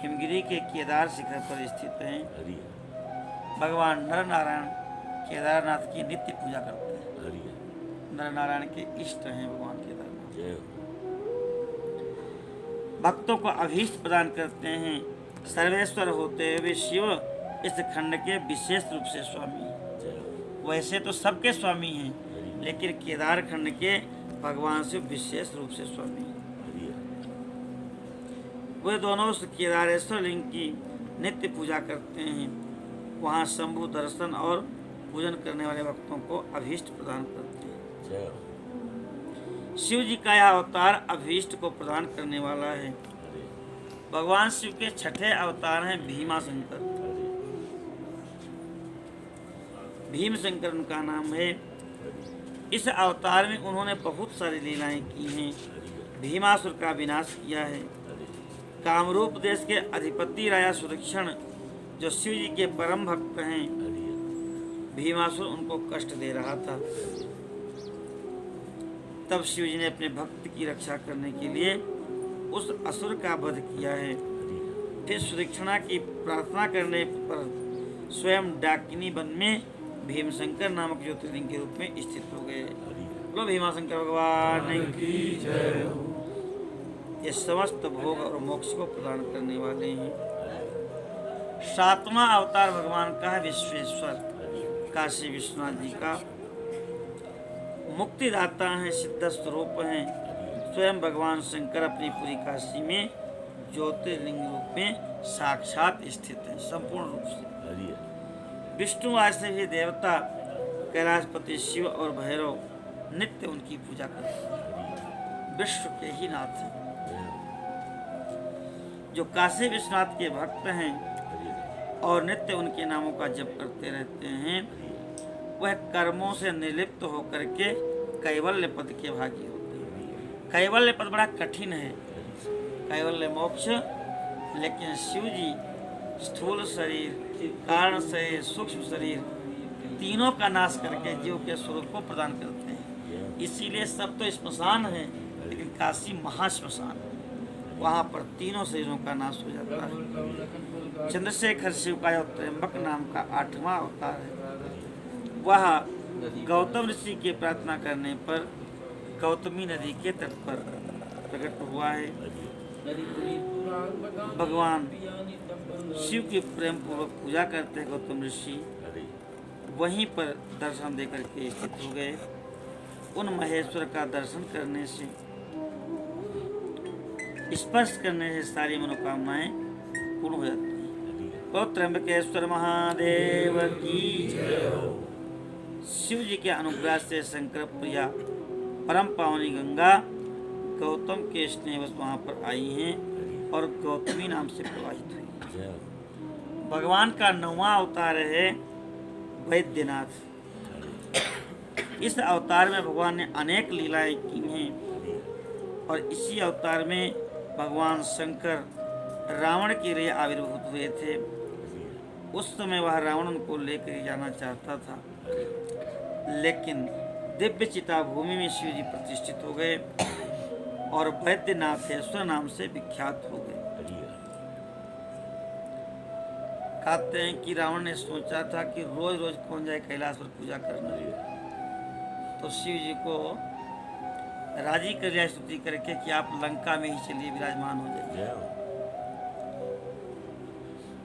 S1: हिमगिरी के केदार शिखर पर स्थित हैं। भगवान नर नारायण केदारनाथ की नित्य पूजा करते हैं। नर नारायण के इष्ट हैं भगवान केदारनाथ। भक्तों को अभीष्ट प्रदान करते हैं। सर्वेश्वर होते हुए शिव इस खंड के विशेष रूप से स्वामी हैं। वैसे तो सबके स्वामी हैं, लेकिन केदार खंड के भगवान शिव विशेष रूप से स्वामी हैं। वे दोनों उस केदारेश्वर लिंग की नित्य पूजा करते हैं। वहाँ शंभु दर्शन और पूजन करने वाले भक्तों को अभीष्ट प्रदान करते हैं। शिव जी का यह अवतार अभीष्ट को प्रदान करने वाला है। भगवान शिव के छठे अवतार हैं भीमाशंकर। भीमशंकर उनका नाम है। इस अवतार में उन्होंने बहुत सारी लीलाएं की हैं। भीमासुर का विनाश किया है। कामरूप देश के अधिपति राजा सुदक्षिण जो शिव जी के परम भक्त हैं, भीमासुर उनको कष्ट दे रहा था। तब शिव जी ने अपने भक्त की रक्षा करने के लिए उस असुर का वध किया है। फिर सुदक्षिणा की प्रार्थना करने पर स्वयं डाकिनी वन में भीमशंकर नामक ज्योतिर्लिंग के रूप में स्थित हो गए। बोलो भीमाशंकर भगवान की जय। ये समस्त भोग और मोक्ष को प्रदान करने वाले हैं। सातवां अवतार भगवान का है विश्वेश्वर। काशी विश्वनाथ जी का मुक्तिदाता है, सिद्ध स्वरूप हैं। स्वयं भगवान शंकर अपनी पूरी काशी में ज्योतिर्लिंग रूप में साक्षात स्थित हैं, संपूर्ण रूप से। विष्णु आदि से भी देवता कैलाशपति शिव और भैरव नित्य उनकी पूजा करते हैं। विश्व के ही नाथ हैं। जो काशी विश्वनाथ के भक्त हैं और नित्य उनके नामों का जप करते रहते हैं, वह कर्मों से निर्लिप्त होकर के कैवल्य पद के भागी होते हैं। कैवल्य पद बड़ा कठिन है, कैवल्य मोक्ष, लेकिन शिव जी स्थूल शरीर, कारण शरीर, सूक्ष्म शरीर तीनों का नाश करके जीव के स्वरूप को प्रदान करते हैं। इसीलिए सब तो श्मशान है, लेकिन काशी महाश्मशान, वहाँ पर तीनों शरीरों का नाश हो जाता है। चंद्रशेखर शिव का यह त्र्यंबक नाम का 8वां अवतार है। वह गौतम ऋषि की प्रार्थना करने पर गौतमी नदी के तट पर प्रकट हुआ है। भगवान शिव की प्रेम पूर्वक पूजा करते हैं गौतम ऋषि, वहीं पर दर्शन देकर के स्थित हो गए। उन महेश्वर का दर्शन करने से, स्पर्श करने से सारी मनोकामनाएं पूर्ण हो जाती हैं। तो त्र्यंबकेश्वर महादेव की जय हो। शिव जी के अनुग्रह से शंकर प्रिया परम पावनी गंगा गौतम के स्नेहवश वहाँ पर आई हैं और गौतमी नाम से प्रवाहित हुई। भगवान का 9वां अवतार है वैद्यनाथ। इस अवतार में भगवान ने अनेक लीलाएं की हैं और इसी अवतार में भगवान शंकर रावण के लिए आविर्भूत हुए थे। उस समय वह रावण उनको लेकर जाना चाहता था, लेकिन दिव्य चिता भूमि में शिव जी प्रतिष्ठित हो गए और वैद्यनाथेश्वर नाम से विख्यात हो गए। कहते हैं कि रावण ने सोचा था कि रोज रोज कौन जाए कैलाश पर पूजा करने, तो शिव जी को राजी कर दिया स्तुति करके कि आप लंका में ही चलिए, विराजमान हो जाइए।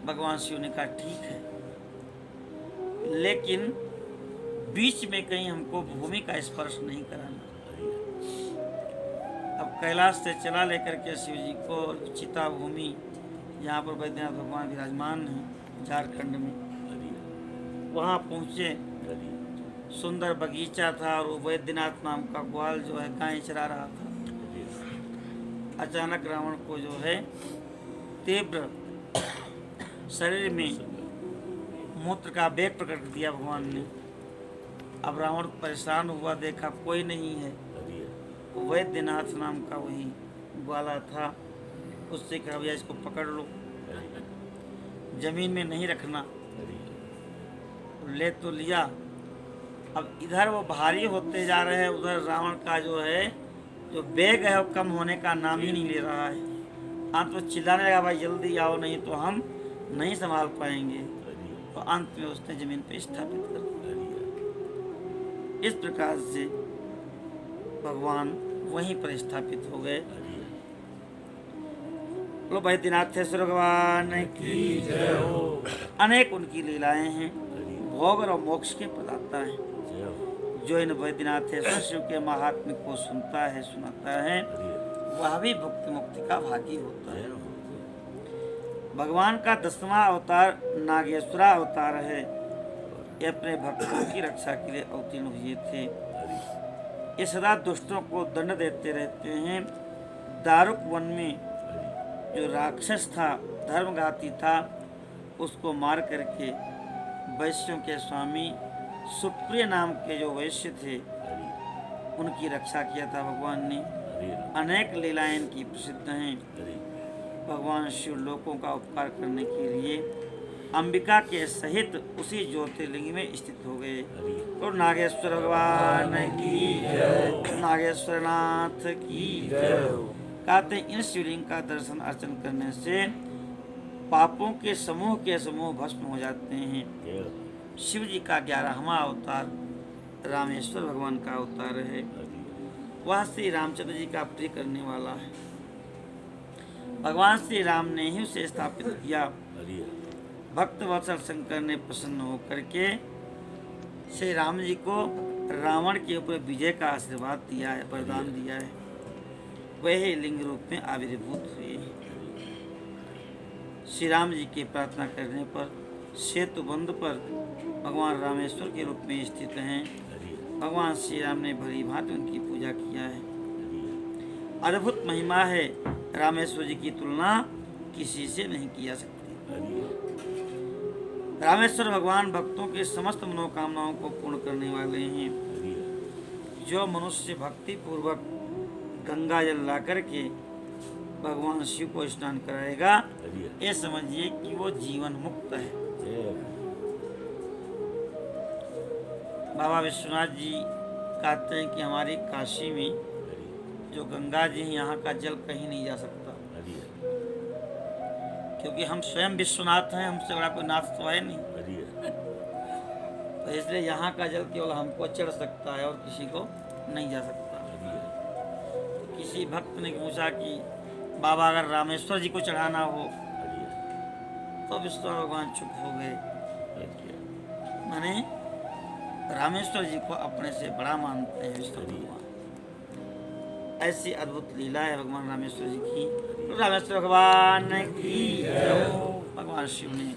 S1: भगवान शिव ने कहा ठीक है, लेकिन बीच में कहीं हमको भूमि का स्पर्श नहीं कराना। अब कैलाश से चला लेकर के शिव जी को चिता भूमि, यहाँ पर वैद्यनाथ भगवान विराजमान हैं झारखंड में, वहाँ पहुँचे। सुंदर बगीचा था और वो वैद्यनाथ नाम का ग्वाल जो है गाय चरा रहा था। अचानक रावण को जो है तीव्र शरीर में मूत्र का वेग प्रकट कर दिया भगवान ने। अब रावण परेशान हुआ, देखा कोई नहीं है, वैद्यनाथ नाम का वही ग्वाला था। उससे कहा भैया इसको पकड़ लो, जमीन में नहीं रखना। ले तो लिया, अब इधर वो भारी होते जा रहे हैं, उधर रावण का जो है जो वेग है वो कम होने का नाम ही नहीं ले रहा है। अंत में चिल्लाने लगा भाई जल्दी आओ, नहीं तो हम नहीं संभाल पाएंगे। तो अंत में उसने जमीन पे स्थापित कर दिया। इस प्रकार से भगवान वहीं पर स्थापित हो गए। लो वैद्यनाथेश्वर भगवान की जय हो। अनेक उनकी लीलाएं हैं, भोग और मोक्ष के प्रदाता हैं। जो इन वैद्यनाथेश्वर शिव के महात्म्य को सुनता है, सुनाता है, वह भी भक्ति मुक्ति का भागी होता है। भगवान का 10वां अवतार नागेश्वरा अवतार है। ये अपने भक्तों की रक्षा के लिए अवतीर्ण हुए थे। ये सदा दुष्टों को दंड देते रहते हैं। दारुक वन में जो राक्षस था, धर्मघाती था, उसको मार करके वैश्यों के स्वामी सुप्रिय नाम के जो वैश्य थे, उनकी रक्षा किया था भगवान ने। अनेक लीलाएं इनकी प्रसिद्ध हैं। भगवान शिव लोगों का उपकार करने के लिए अंबिका के सहित उसी ज्योतिर्लिंग में स्थित हो गए। तो नागेश्वर भगवान की जय, नागेश्वर नाथ की जय। कहते हैं इन शिवलिंग का दर्शन अर्चन करने से पापों के समूह भस्म हो जाते हैं। शिव जी का 11वां अवतार रामेश्वर भगवान का अवतार है। वह श्री रामचंद्र जी का प्रिय करने वाला है। भगवान श्री राम ने ही उसे स्थापित किया। भक्त वत्सल शंकर ने प्रसन्न होकर के श्री राम जी को रावण के ऊपर विजय का आशीर्वाद दिया है, वरदान दिया है। वह लिंग रूप में आविर्भूत हुए। श्री राम जी की प्रार्थना करने पर सेतु बंध पर भगवान रामेश्वर के रूप में स्थित हैं। भगवान श्री राम ने भली भांति उनकी पूजा किया है। अद्भुत महिमा है रामेश्वर जी की तुलना किसी से नहीं की जा सकती।
S2: हरि
S1: रामेश्वर भगवान भक्तों के समस्त मनोकामनाओं को पूर्ण करने वाले हैं।
S2: हरि
S1: जो मनुष्य भक्ति पूर्वक गंगा जल ला करके भगवान शिव को स्नान कराएगा,
S2: हरि
S1: ये समझिए कि वो जीवन मुक्त है।
S2: जय
S1: बाबा विश्वनाथ जी कहते हैं कि हमारी काशी में
S2: हरि
S1: जो गंगा जी हैं, यहाँ का जल कहीं नहीं जा सकता,
S2: हरि
S1: क्योंकि हम स्वयं विश्वनाथ हैं, हमसे बड़ा कोई नाथ तो है नहीं।
S2: हरि
S1: तो इसलिए यहाँ का जल केवल हमको चढ़ सकता है और किसी को नहीं जा सकता। किसी भक्त ने पूछा कि बाबा अगर रामेश्वर जी को चढ़ाना हो, तो विश्व भगवान चुप हो गए। माने रामेश्वर जी को अपने से बड़ा मानते हैं विष्णु भगवान। ऐसी अद्भुत लीला है भगवान रामेश्वर जी की। रामेश्वर भगवान की भगवान शिव ने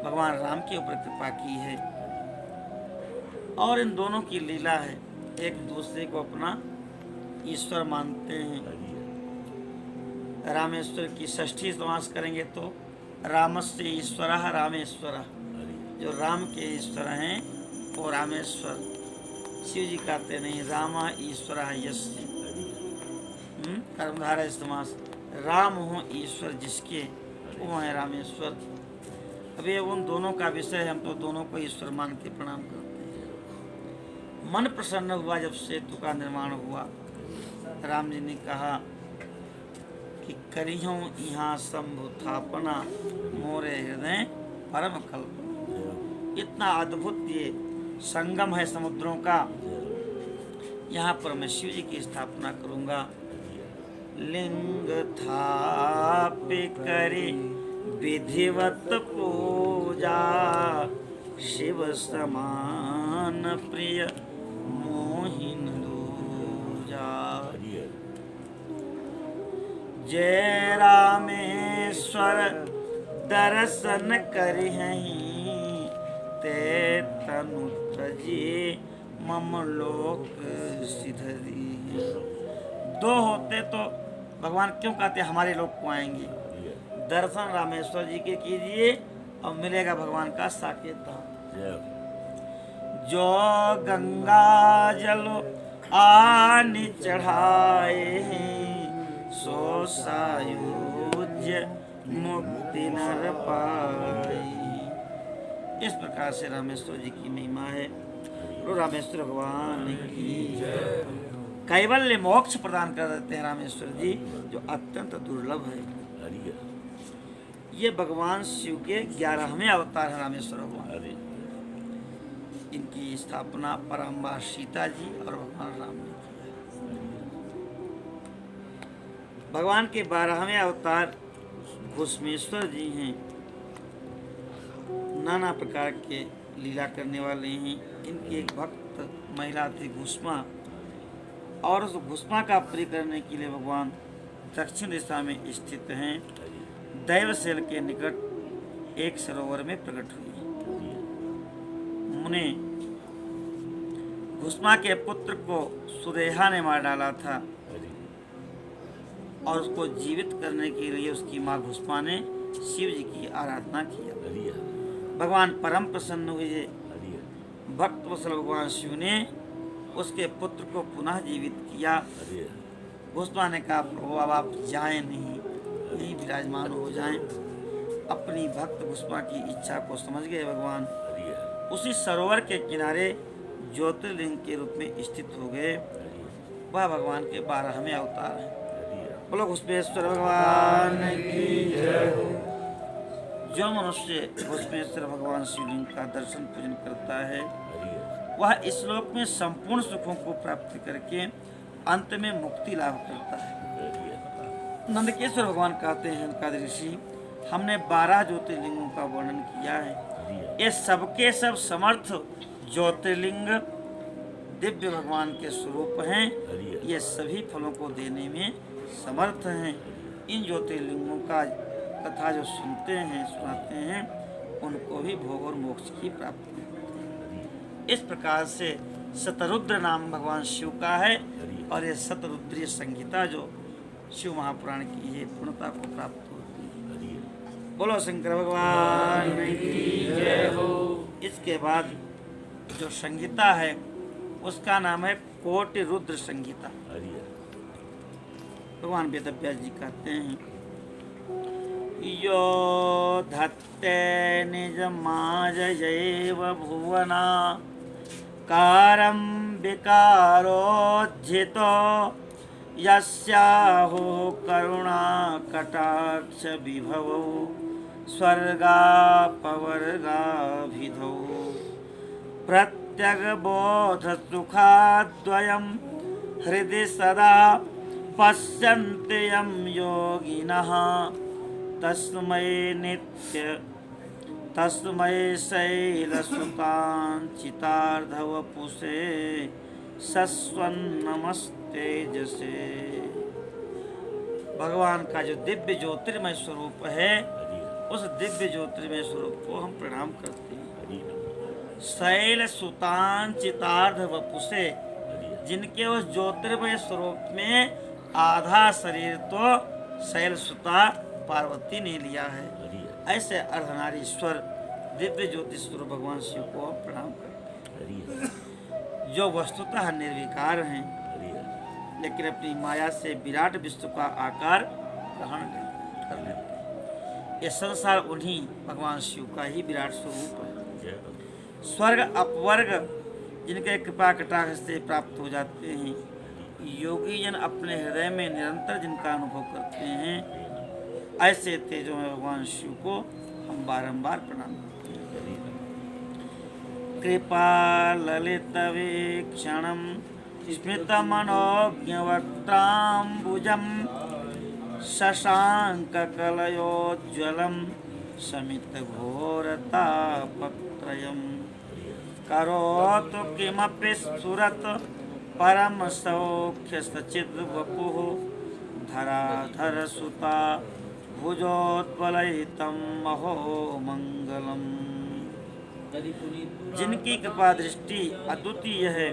S1: भगवान राम के ऊपर कृपा की है और इन दोनों की लीला है, एक दूसरे को अपना ईश्वर मानते हैं। रामेश्वर की षष्ठी समास करेंगे तो रामस्य ईश्वरः रामेश्वरः, जो राम के ईश्वर हैं वो रामेश्वर। शिव जी कहते नहीं रामा ईश्वरः यस्य, कर्मधारय समास, राम हो ईश्वर जिसके, वो है रामेश्वर। अभी उन दोनों का विषय है, हम तो दोनों को ईश्वर मान के प्रणाम करते हैं। मन प्रसन्न हुआ जब सेतु का निर्माण हुआ, राम जी ने कहा कि करियों यहाँ शंभु थापना मोरे हृदय परम कल्प। इतना अद्भुत ये संगम है समुद्रों का, यहाँ पर मैं शिव जी की स्थापना करूँगा। लिंग थापे करे विधिवत पूजा, शिव समान प्रिय मोहिन दूजा। जय रामेश्वर दर्शन करिहहि, ते तनु तजे मम लोक सिधरी। दो होते तो भगवान क्यों कहते हमारे लोक को आएंगे? दर्शन रामेश्वर जी के कीजिए और मिलेगा भगवान का साकेत धाम। जो गंगा जल आनि चढ़ाए हैं, सो सायुज्य मुक्ति नर पाए। इस प्रकार से रामेश्वर जी की महिमा है। तो रामेश्वर भगवान की कैवल्य मोक्ष प्रदान कर देते हैं रामेश्वर जी, जो अत्यंत दुर्लभ है। ये भगवान शिव के 11वें अवतार है रामेश्वर भगवान। इनकी स्थापना परम्बा सीता जी और भगवान राम ने की। भगवान के 12वें अवतार घुसमेश्वर जी हैं, नाना प्रकार के लीला करने वाले हैं। इनकी एक भक्त महिला थी घुसमा, और उस घुसमा का प्रिय करने के लिए भगवान दक्षिण दिशा में स्थित हैं। दैवशैल के निकट एक सरोवर में प्रकट हुई। मुने घुसमा के पुत्र को सुदेहा ने मार डाला था और उसको जीवित करने के लिए उसकी माँ घुसमा ने शिव जी की आराधना किया। भगवान परम प्रसन्न हुए। भक्त वत्सल भगवान शिव ने उसके पुत्र को पुनः जीवित किया। घुसमा ने कहा प्रभु अब आप जाएं नहीं, यहीं विराजमान हो जाएं। अपनी भक्त घुसमा की इच्छा को समझ गए भगवान। उसी सरोवर के किनारे ज्योतिर्लिंग के रूप में स्थित हो गए। वह भगवान के 12वें अवतार हैं। बोलो घुसमेश्वर भगवान की जय हो। जो मनुष्य घुसमेश्वर भगवान शिवलिंग का दर्शन पूजन करता है, वह इस लोक में संपूर्ण सुखों को प्राप्त करके अंत में मुक्ति लाभ करता है। नंदकेश्वर भगवान कहते हैं उनका ऋषि, हमने 12 ज्योतिर्लिंगों का वर्णन किया है। ये सबके सब समर्थ ज्योतिर्लिंग दिव्य भगवान के स्वरूप हैं। ये सभी फलों को देने में समर्थ हैं। इन ज्योतिर्लिंगों का कथा जो सुनते हैं सुनाते हैं, उनको भी भोग और मोक्ष की प्राप्ति होती है। इस प्रकार से शतरुद्र नाम भगवान शिव का है और ये शतरुद्रीय संहिता जो शिव महापुराण की है पूर्णता को प्राप्त होती है। बोलो शंकर भगवान की जय हो। इसके बाद जो संगीता है उसका नाम है कोटि रुद्र संगीता। भगवान वेदव्यास जी कहते हैं यो धत्ते निज माजयैव भुवना कारं विकारोज्झितो यस्याहो करुणा कटाक्ष विभवो स्वर्गापवर्गाभिधौ प्रत्यगबोध सुखाद्वयं हृदि सदा पश्यन्ति यं योगिनः तस्मै शैलसुताञ्चितार्धवपुषे सस्वन्नमस्तेजसे। भगवान का जो दिव्य ज्योतिर्मय स्वरूप है उस दिव्य ज्योतिर्मय स्वरूप को हम प्रणाम करते हैं। शैल सुतांचितार्ध वपुषे, जिनके उस ज्योतिर्मय स्वरूप में आधा शरीर तो शैल सुता पार्वती ने लिया है, ऐसे अर्धनारीश्वर दिव्य ज्योति स्वरूप भगवान शिव को हम प्रणाम करते हैं, जो वस्तुतः निर्विकार हैं लेकिन अपनी माया से विराट विश्व का आकार ग्रहण कर लेते हैं। ये संसार उन्हीं भगवान शिव का ही विराट स्वरूप है। स्वर्ग अपवर्ग जिनके कृपा कटाक्ष से प्राप्त हो जाते हैं, योगी जन अपने हृदय में निरंतर जिनका अनुभव करते हैं, ऐसे तेजों में भगवान शिव को हम बारंबार प्रणाम करते हैं। कृपा ललित वीक्षणम स्मृत मनोज्ञवक्त्राम्बुजम शशांक कलयोज्ज्वलम शमित घोरतापत्रयम करोतु किमपि सुरत परम सौख्य सचिद वपुः धराधर सुता भुजोत्पलयितं महो मंगलम। जिनकी कृपा दृष्टि अद्वितीय है,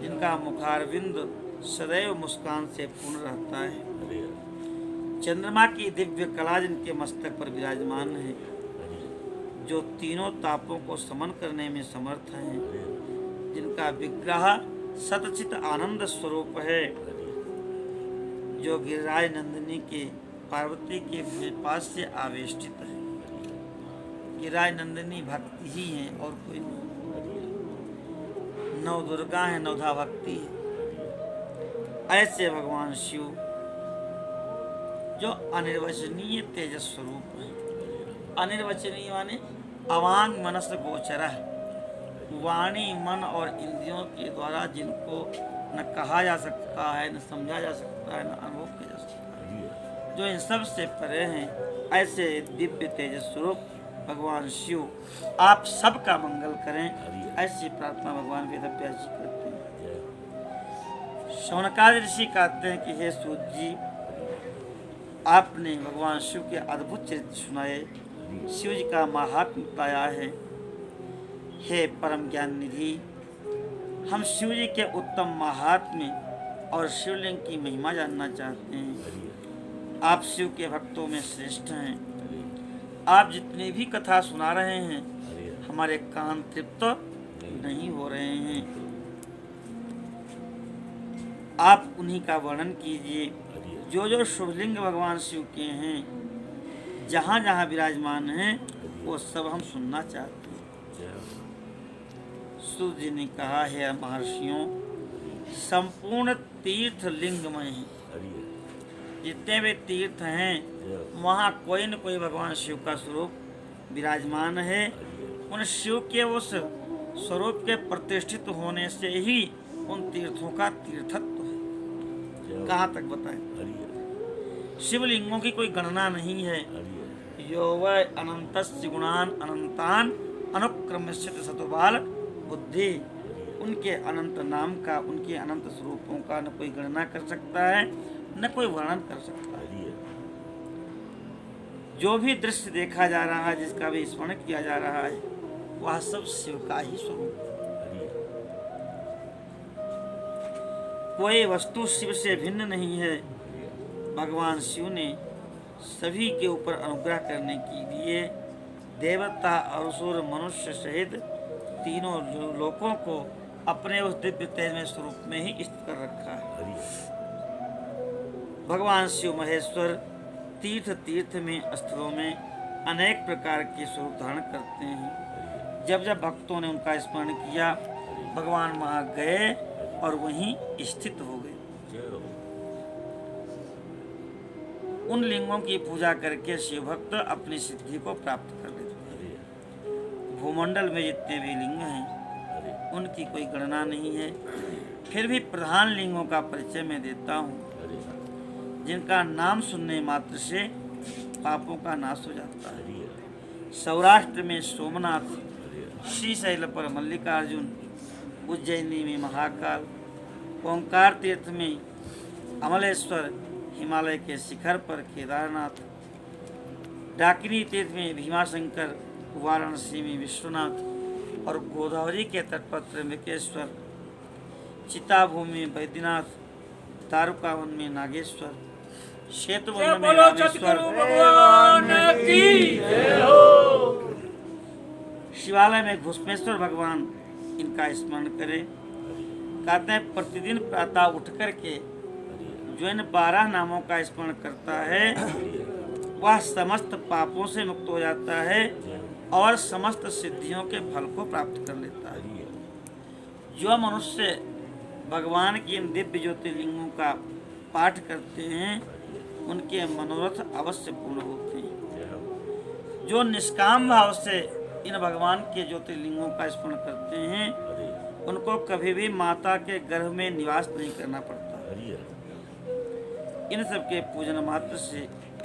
S1: जिनका मुखारविंद सदैव मुस्कान से पूर्ण रहता है, चंद्रमा की दिव्य कला जिनके मस्तक पर विराजमान है, जो तीनों तापों को समन करने में समर्थ हैं, जिनका विग्रह सतचित आनंद स्वरूप है, जो गिरिराज नंदिनी के पार्वती के पास से आवेष्टित है। गिरिराज नंदिनी भक्ति ही है और कोई नहीं। नौ दुर्गा है, नवधा भक्ति है। ऐसे भगवान शिव जो अनिर्वचनीय तेजस स्वरूप है। अनिर्वचनीय माने अवांग मनस गोचर है, वाणी मन और इंद्रियों के द्वारा जिनको न कहा जा सकता है, न समझा जा सकता है, न अनुभव किया जा सकता है, जो इन सब से परे हैं, ऐसे दिव्य तेजस स्वरूप भगवान शिव आप सबका मंगल करें, ऐसी प्रार्थना भगवान वेदव्यास जी करते हैं। शौनकादि ऋषि कहते हैं कि हे सूत जी, आपने भगवान शिव के अद्भुत चरित्र सुनाए, शिव जी का महात्म्य बताया है। हे परम ज्ञान निधि, हम शिव जी के उत्तम महात्म्य और शिवलिंग की महिमा जानना चाहते हैं। आप शिव के भक्तों में श्रेष्ठ हैं। आप जितनी भी कथा सुना रहे हैं, हमारे कान तृप्त नहीं हो रहे हैं। आप उन्हीं का वर्णन कीजिए, जो जो शुभलिंग भगवान शिव के हैं, जहाँ जहाँ विराजमान हैं, वो सब हम सुनना चाहते हैं। सूत जी ने कहा, है महर्षियों, संपूर्ण तीर्थ लिंगमय हैं। जितने भी तीर्थ हैं, वहाँ कोई न कोई भगवान शिव का स्वरूप विराजमान है। उन शिव के उस स्वरूप के प्रतिष्ठित होने से ही उन तीर्थों का तीर्थत्व है। कहाँ तक बताएं? शिवलिंगों की कोई गणना नहीं है। यो वै अनंतस्य गुणान अनंतान अनुक्रमश्यत सतोबाल बुद्धि। उनके अनंत नाम का, उनके अनंत स्वरूपों का न कोई गणना कर सकता है, न कोई वर्णन कर सकता है। जो भी दृश्य देखा जा रहा है, जिसका भी स्मरण किया जा रहा है, वह सब शिव का ही स्वरूप है। कोई वस्तु शिव से भिन्न नहीं है। भगवान शिव ने सभी के ऊपर अनुग्रह करने के लिए देवता और असुर मनुष्य सहित तीनों लोकों को अपने उस दिव्य तेजमय स्वरूप में ही स्थित कर रखा है। भगवान शिव महेश्वर तीर्थ तीर्थ में स्थलों में अनेक प्रकार के स्वरूप धारण करते हैं। जब जब भक्तों ने उनका स्मरण किया, भगवान वहां गए और वहीं स्थित हो गए। उन लिंगों की पूजा करके शिव भक्त अपनी सिद्धि को प्राप्त कर लेते हैं। भूमंडल में जितने भी लिंग हैं उनकी कोई गणना नहीं है, फिर भी प्रधान लिंगों का परिचय मैं देता हूँ, जिनका नाम सुनने मात्र से पापों का नाश हो जाता है। सौराष्ट्र में सोमनाथ, श्रीशैल पर मल्लिकार्जुन, उज्जैनी में महाकाल, ओंकार तीर्थ में अमलेश्वर, हिमालय के शिखर पर केदारनाथ, डाकिनी तीर्थ में भीमाशंकर, वाराणसी में विश्वनाथ और गोदावरी के तट पर त्र्यंबकेश्वर, चिताभूमि में बैद्यनाथ, दारुकावन में नागेश्वर, श्वेतवन में रामेश्वर, शिवालय में घुसमेश्वर भगवान, इनका स्मरण करें। कहते हैं प्रतिदिन प्रातः उठ करके जो इन 12 नामों का स्मरण करता है वह समस्त पापों से मुक्त हो जाता है और समस्त सिद्धियों के फल को प्राप्त कर लेता है। जो मनुष्य भगवान की इन दिव्य ज्योतिर्लिंगों का पाठ करते हैं उनके मनोरथ अवश्य पूर्ण होते हैं। जो निष्काम भाव से इन भगवान के ज्योतिर्लिंगों का स्मरण करते हैं उनको कभी भी माता के गर्भ में निवास नहीं करना पड़ता। इन सब के पूजन मात्र से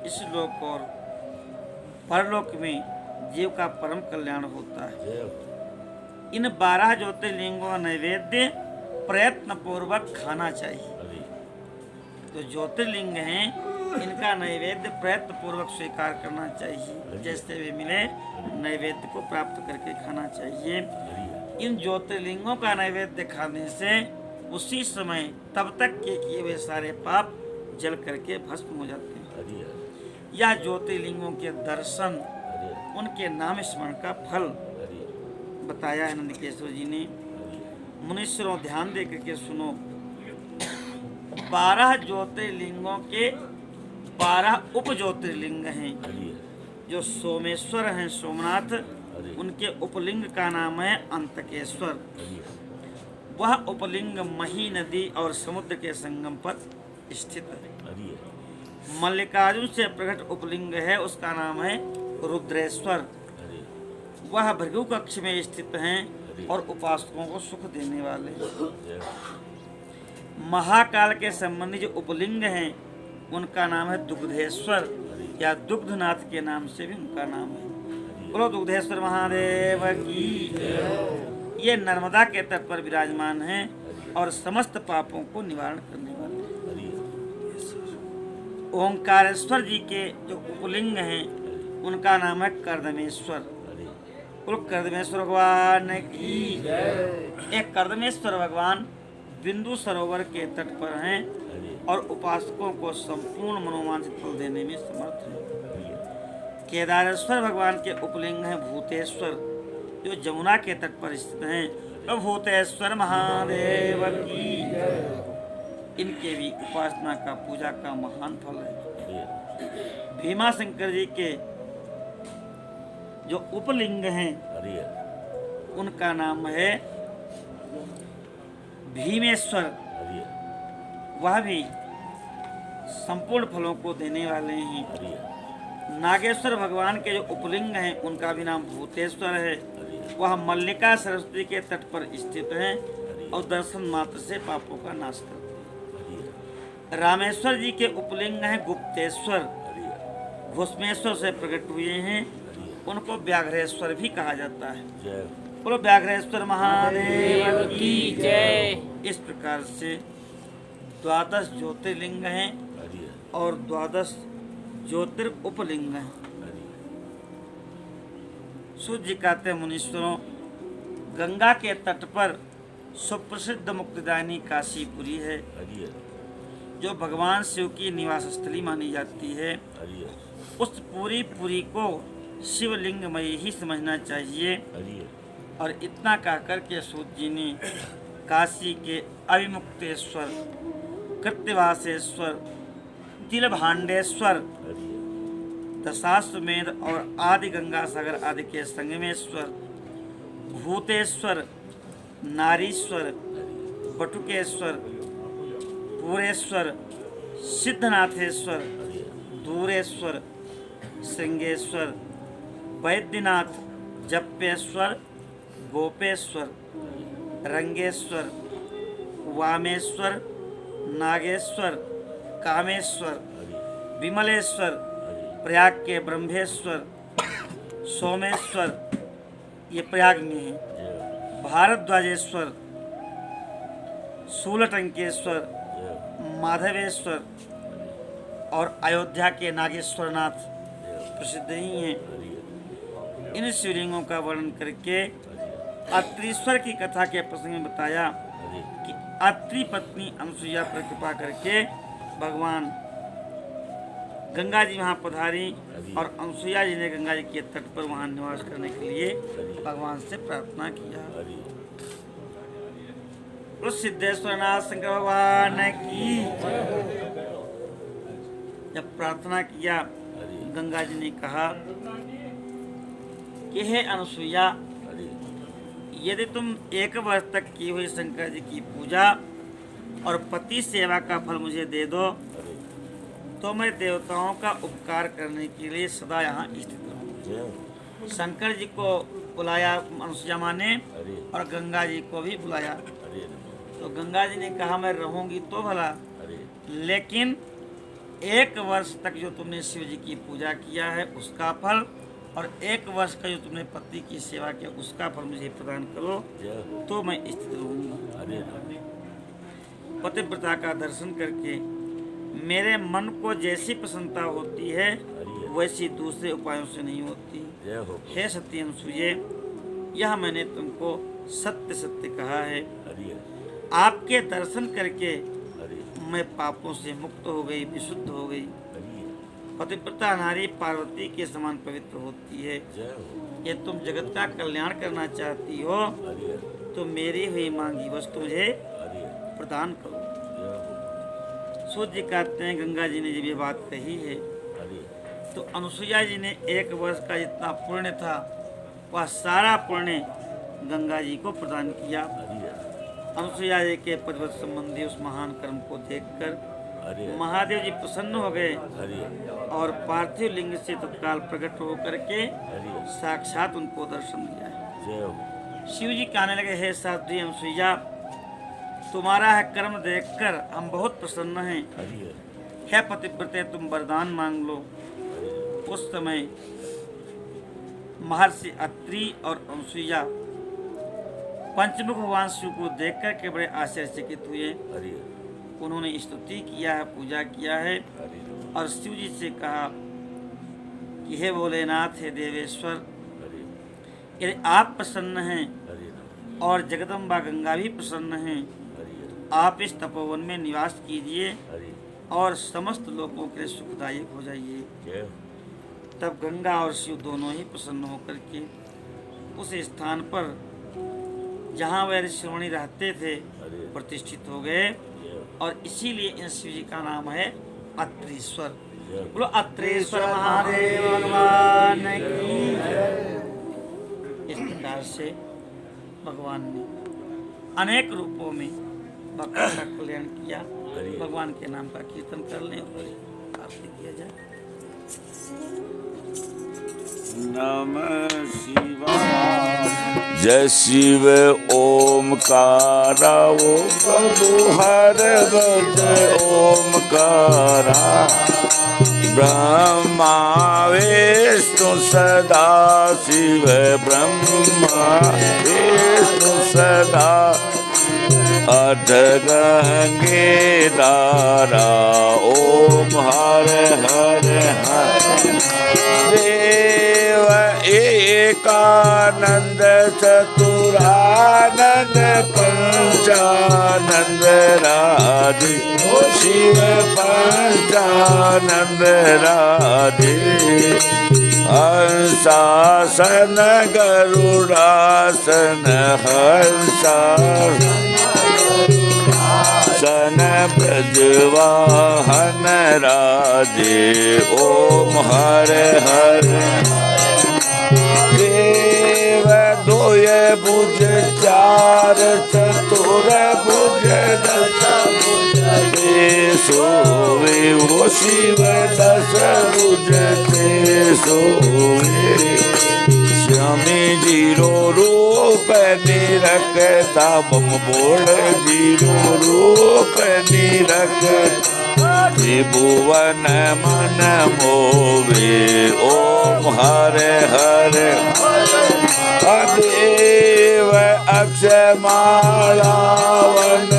S1: इस लोक और परलोक में जीव का परम कल्याण होता है। इन 12 ज्योतिर्लिंगों का नैवेद्य प्रयत्न पूर्वक खाना चाहिए। तो ज्योतिर्लिंग हैं इनका नैवेद्य प्रयत्न पूर्वक स्वीकार करना चाहिए, जैसे भी मिले नैवेद्य को प्राप्त करके खाना चाहिए। इन ज्योतिर्लिंगों का नैवेद्य खाने से उसी समय तब तक के किए हुए सारे पाप जल करके भस्म हो जाते हैं। या ज्योतिर्लिंगों के दर्शन, उनके नाम स्मरण का फल बताया है नंदकेश्वर जी ने। मुनीश्वरों ध्यान दे करके सुनो। 12 ज्योतिर्लिंगों के 12 उप ज्योतिर्लिंग हैं। जो सोमेश्वर हैं सोमनाथ, उनके उपलिंग का नाम है अंतकेश्वर। वह उपलिंग मही नदी और समुद्र के संगम पर स्थित है। मल्लिकार्जुन से प्रकट उपलिंग है, उसका नाम है रुद्रेश्वर। वह भृगु कक्ष में स्थित हैं और उपासकों को सुख देने वाले। महाकाल के संबंधी जो उपलिंग हैं उनका नाम है दुग्धेश्वर या दुग्धनाथ के नाम से भी उनका नाम है। बोलो दुग्धेश्वर महादेव की। ये नर्मदा के तट पर विराजमान हैं और समस्त पापों को निवारण करने वाले। ओंकारेश्वर जी के जो उपलिंग हैं उनका नाम है कर्दमेश्वर। बोलो कर्दमेश्वर भगवान की। एक कर्दमेश्वर भगवान बिंदु सरोवर के तट पर हैं और उपासकों को संपूर्ण मनोवांछित फल देने में समर्थ हैं। केदारेश्वर भगवान के उपलिंग हैं भूतेश्वर, जो जमुना के तट पर स्थित हैं। तो भूतेश्वर महादेव की। इनके भी उपासना का पूजा का महान फल है। भीमाशंकर जी के जो उपलिंग हैं उनका नाम है भीमेश्वर। वह भी संपूर्ण फलों को देने वाले हैं। नागेश्वर भगवान के जो उपलिंग हैं उनका भी नाम भूतेश्वर है। वह मल्लिका सरस्वती के तट पर स्थित हैं और दर्शन मात्र से पापों का नाश करते हैं। रामेश्वर जी के उपलिंग हैं गुप्तेश्वर, घुसमेश्वर से प्रकट हुए हैं। उनको व्याघ्रेश्वर भी कहा जाता है। बोलो व्याघ्रेश्वर महादेव की जय। इस प्रकार से 12 ज्योतिर्लिंग हैं और 12 ज्योतिर उपलिंग हैं। सूर्य जी कहते हैं मुनीश्वरों, गंगा के तट पर सुप्रसिद्ध मुक्तिदायिनी काशीपुरी है। जो भगवान शिव की निवास स्थली मानी जाती है,
S2: हरि
S1: उस पुरी को शिवलिंगमयी ही समझना चाहिए।
S2: हरि
S1: और इतना कहकर के सूत जी ने काशी के अविमुक्तेश्वर, कृत्यवासेश्वर, तिलभांडेश्वर,
S2: हरि
S1: दशाश्वमेध और आदि गंगा सागर आदि के संगमेश्वर, भूतेश्वर, नारीश्वर, बटुकेश्वर, पूरेश्वर, सिद्धनाथेश्वर, दूरेश्वर, श्रृंगेश्वर, वैद्यनाथ, जप्पेश्वर, गोपेश्वर, रंगेश्वर, वामेश्वर, नागेश्वर, कामेश्वर, विमलेश्वर, प्रयाग के ब्रह्मेश्वर, सोमेश्वर, ये प्रयाग में है, भारद्वाजेश्वर, शूलटंकेश्वर, माधवेश्वर और अयोध्या के नागेश्वरनाथ प्रसिद्ध ही हैं। इन शिवलिंगों का वर्णन करके अत्रीश्वर की कथा के प्रसंग में बताया कि अत्रि पत्नी अनुसुईया पर कृपा करके भगवान गंगा जी वहाँ पधारी और अनुसुईया जी ने गंगा जी के तट पर वहाँ निवास करने के लिए भगवान से प्रार्थना किया। उस सिद्धेश्वरनाथ शंकर भगवान की जब प्रार्थना किया, गंगा जी ने कहा कि हे अनुसुईया, यदि तुम 1 वर्ष तक की हुई शंकर जी की पूजा और पति सेवा का फल मुझे दे दो, तो मैं देवताओं का उपकार करने के लिए सदा यहाँ स्थित रहूँ। शंकर जी को बुलाया अनुसुईया माँ ने और गंगा जी को भी बुलाया। तो गंगा जी ने कहा मैं रहूँगी तो भला, लेकिन 1 वर्ष तक जो तुमने शिव जी की पूजा किया है उसका फल और 1 वर्ष का जो तुमने पति की सेवा किया उसका फल मुझे प्रदान करो, तो मैं स्थित रहूँगी। पतिव्रता का दर्शन करके मेरे मन को जैसी प्रसन्नता होती है वैसी दूसरे उपायों से नहीं होती। हे सत्य अनुसुईये, यह मैंने तुमको सत्य सत्य कहा है। आपके दर्शन करके मैं पापों से मुक्त हो गई, विशुद्ध हो गई। पतिव्रता नारी पार्वती के समान पवित्र होती है। ये तुम जगत का कल्याण करना चाहती हो तो मेरी हुई मांगी वस्तु मुझे प्रदान करो। सूत जी कहते हैं गंगा जी ने जब ये बात कही है तो अनुसुईया जी ने 1 वर्ष का जितना पुण्य था वह सारा पुण्य गंगा जी को प्रदान किया। अनुसुईया जी के पतिव्रत संबंधी उस महान कर्म को देखकर महादेव जी प्रसन्न हो गए और पार्थिव लिंग से तत्काल प्रकट होकर के साक्षात उनको दर्शन दिया। शिव जी कहने लगे, हे साध्वी अनुसुईया, तुम्हारा है कर्म देखकर हम बहुत प्रसन्न हैं। हे पतिव्रते, तुम वरदान मांग लो। उस समय महर्षि अत्रि और अनुसुईया पंचमुख भगवान शिव को देखकर के बड़े आश्चर्यचकित हुए। उन्होंने स्तुति किया है, पूजा किया है और शिव जी से कहा कि हे भोलेनाथ, हे देवेश्वर, यदि आप प्रसन्न हैं और जगदम्बा गंगा भी प्रसन्न हैं, आप इस तपोवन में निवास कीजिए और समस्त लोगों के लिए सुखदायक हो जाइए। तब गंगा और शिव दोनों ही प्रसन्न होकर के उस स्थान पर जहाँ वह ऋषिमुनि रहते थे प्रतिष्ठित हो गए और इसीलिए इन शिव जी का नाम है अत्रीश्वर। बोलो अत्रेश्वर महादेव भगवान की। इस प्रकार से भगवान ने अनेक रूपों में भक्तों का कल्याण किया। भगवान के नाम का कीर्तन कर लें और आरती किया जाए।
S2: नमः शिवाय। जय शिव ओमकारा, ओ प्रभु हर भज ओमकारा। ब्रह्मा विष्णु सदा शिव, ब्रह्मा विष्णु सदा। अध गंगे दारा, ओम हर हर हर। देव एक एकानंद चतुरानंद पंचानंद राधे शिव पंचानंद राधे हंसासन गरुड़ासन हंसासन ब्रजवाहन राधे ओम हरे हरे देव दोय भुज चार चतुर भुज दस ते सोवे वो शिव दस भुज ते सोवे स्वामी जीरो रूप निरखता बम बोल जीरो रूप निरखता त्रिभुवन मन मोवे ओम हरे हरे देव अक्षमाला वन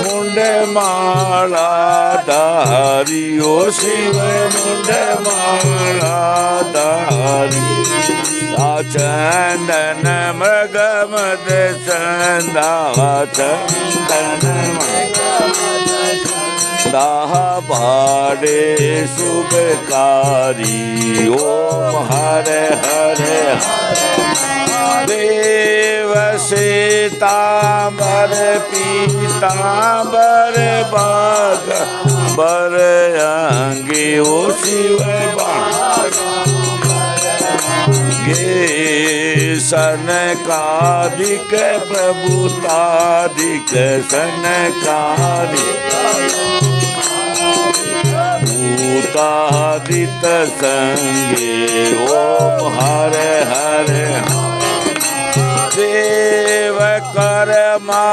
S2: मुंड माला धारी ओ शिव मुंड माला धारी चंदन मृगमद चंदा चंदन दाह भाड़े शुभकारी ओम हरे हरे देव सीतांबर पीतांबर बाग बर अंगे ओ शिव गे सनकादिक प्रभुतादिक सनकादिक भूतादित संगे ओम हरे हरे देव कर्मा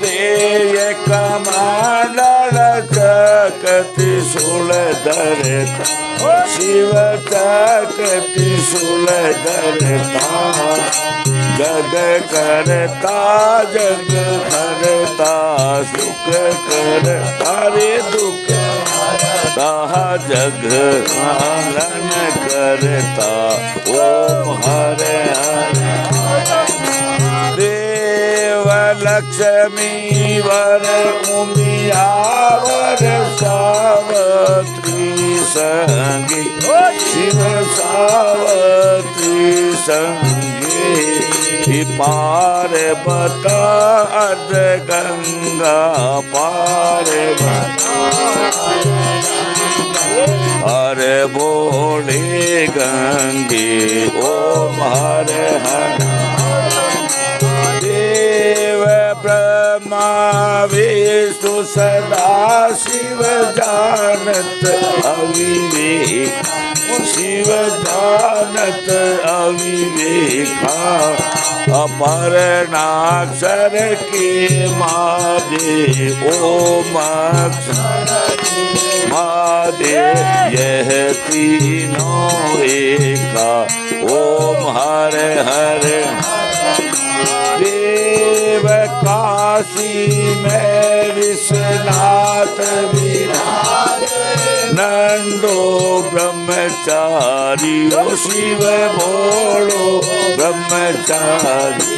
S2: देय कमंडल चकति शूल धरता शिव चकति शूल धरता जग करता जग हरता सुख करता रे दुख ताहा जग पालन करता ओम हरे हरे देव लक्ष्मी वर उमियावर सावत्री संगी शिव सावत्री संगी पार बता अद गंगा पार हरे भोले गंगे ओम हरे हरे देव ब्रह्मा विष्णु सदा शिव जानत अविवेक शिव जानत अविवेका अपर नाक्षर के मादे ओम मादे यह तीनों एका ओम हरे हरे देव काशी में विश्वनाथ विराजे नंदो ब्रह्मचारी ओ शिव भोलो ब्रह्मचारी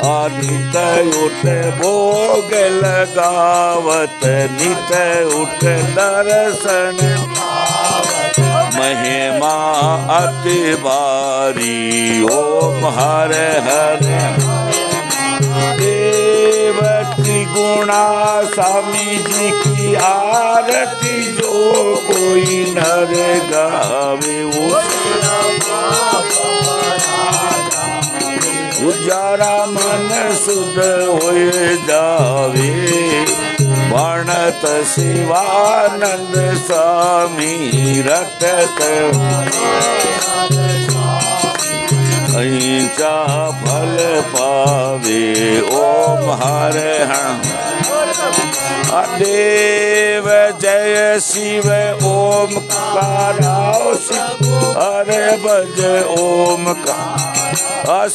S2: नित उठ भोग लगावत नित उठ दर्शन महिमा अति बारी ओम हरे हरे देव त्रिगुणा स्वामी जी की आरती जो कोई नर गावे उजारा मन शुद्ध हो जावे वर्णत शिवानंद स्वामी रटत ऐसा फल पावे ओम हरे देव जय शिव ओम कारा हरे भज ओम का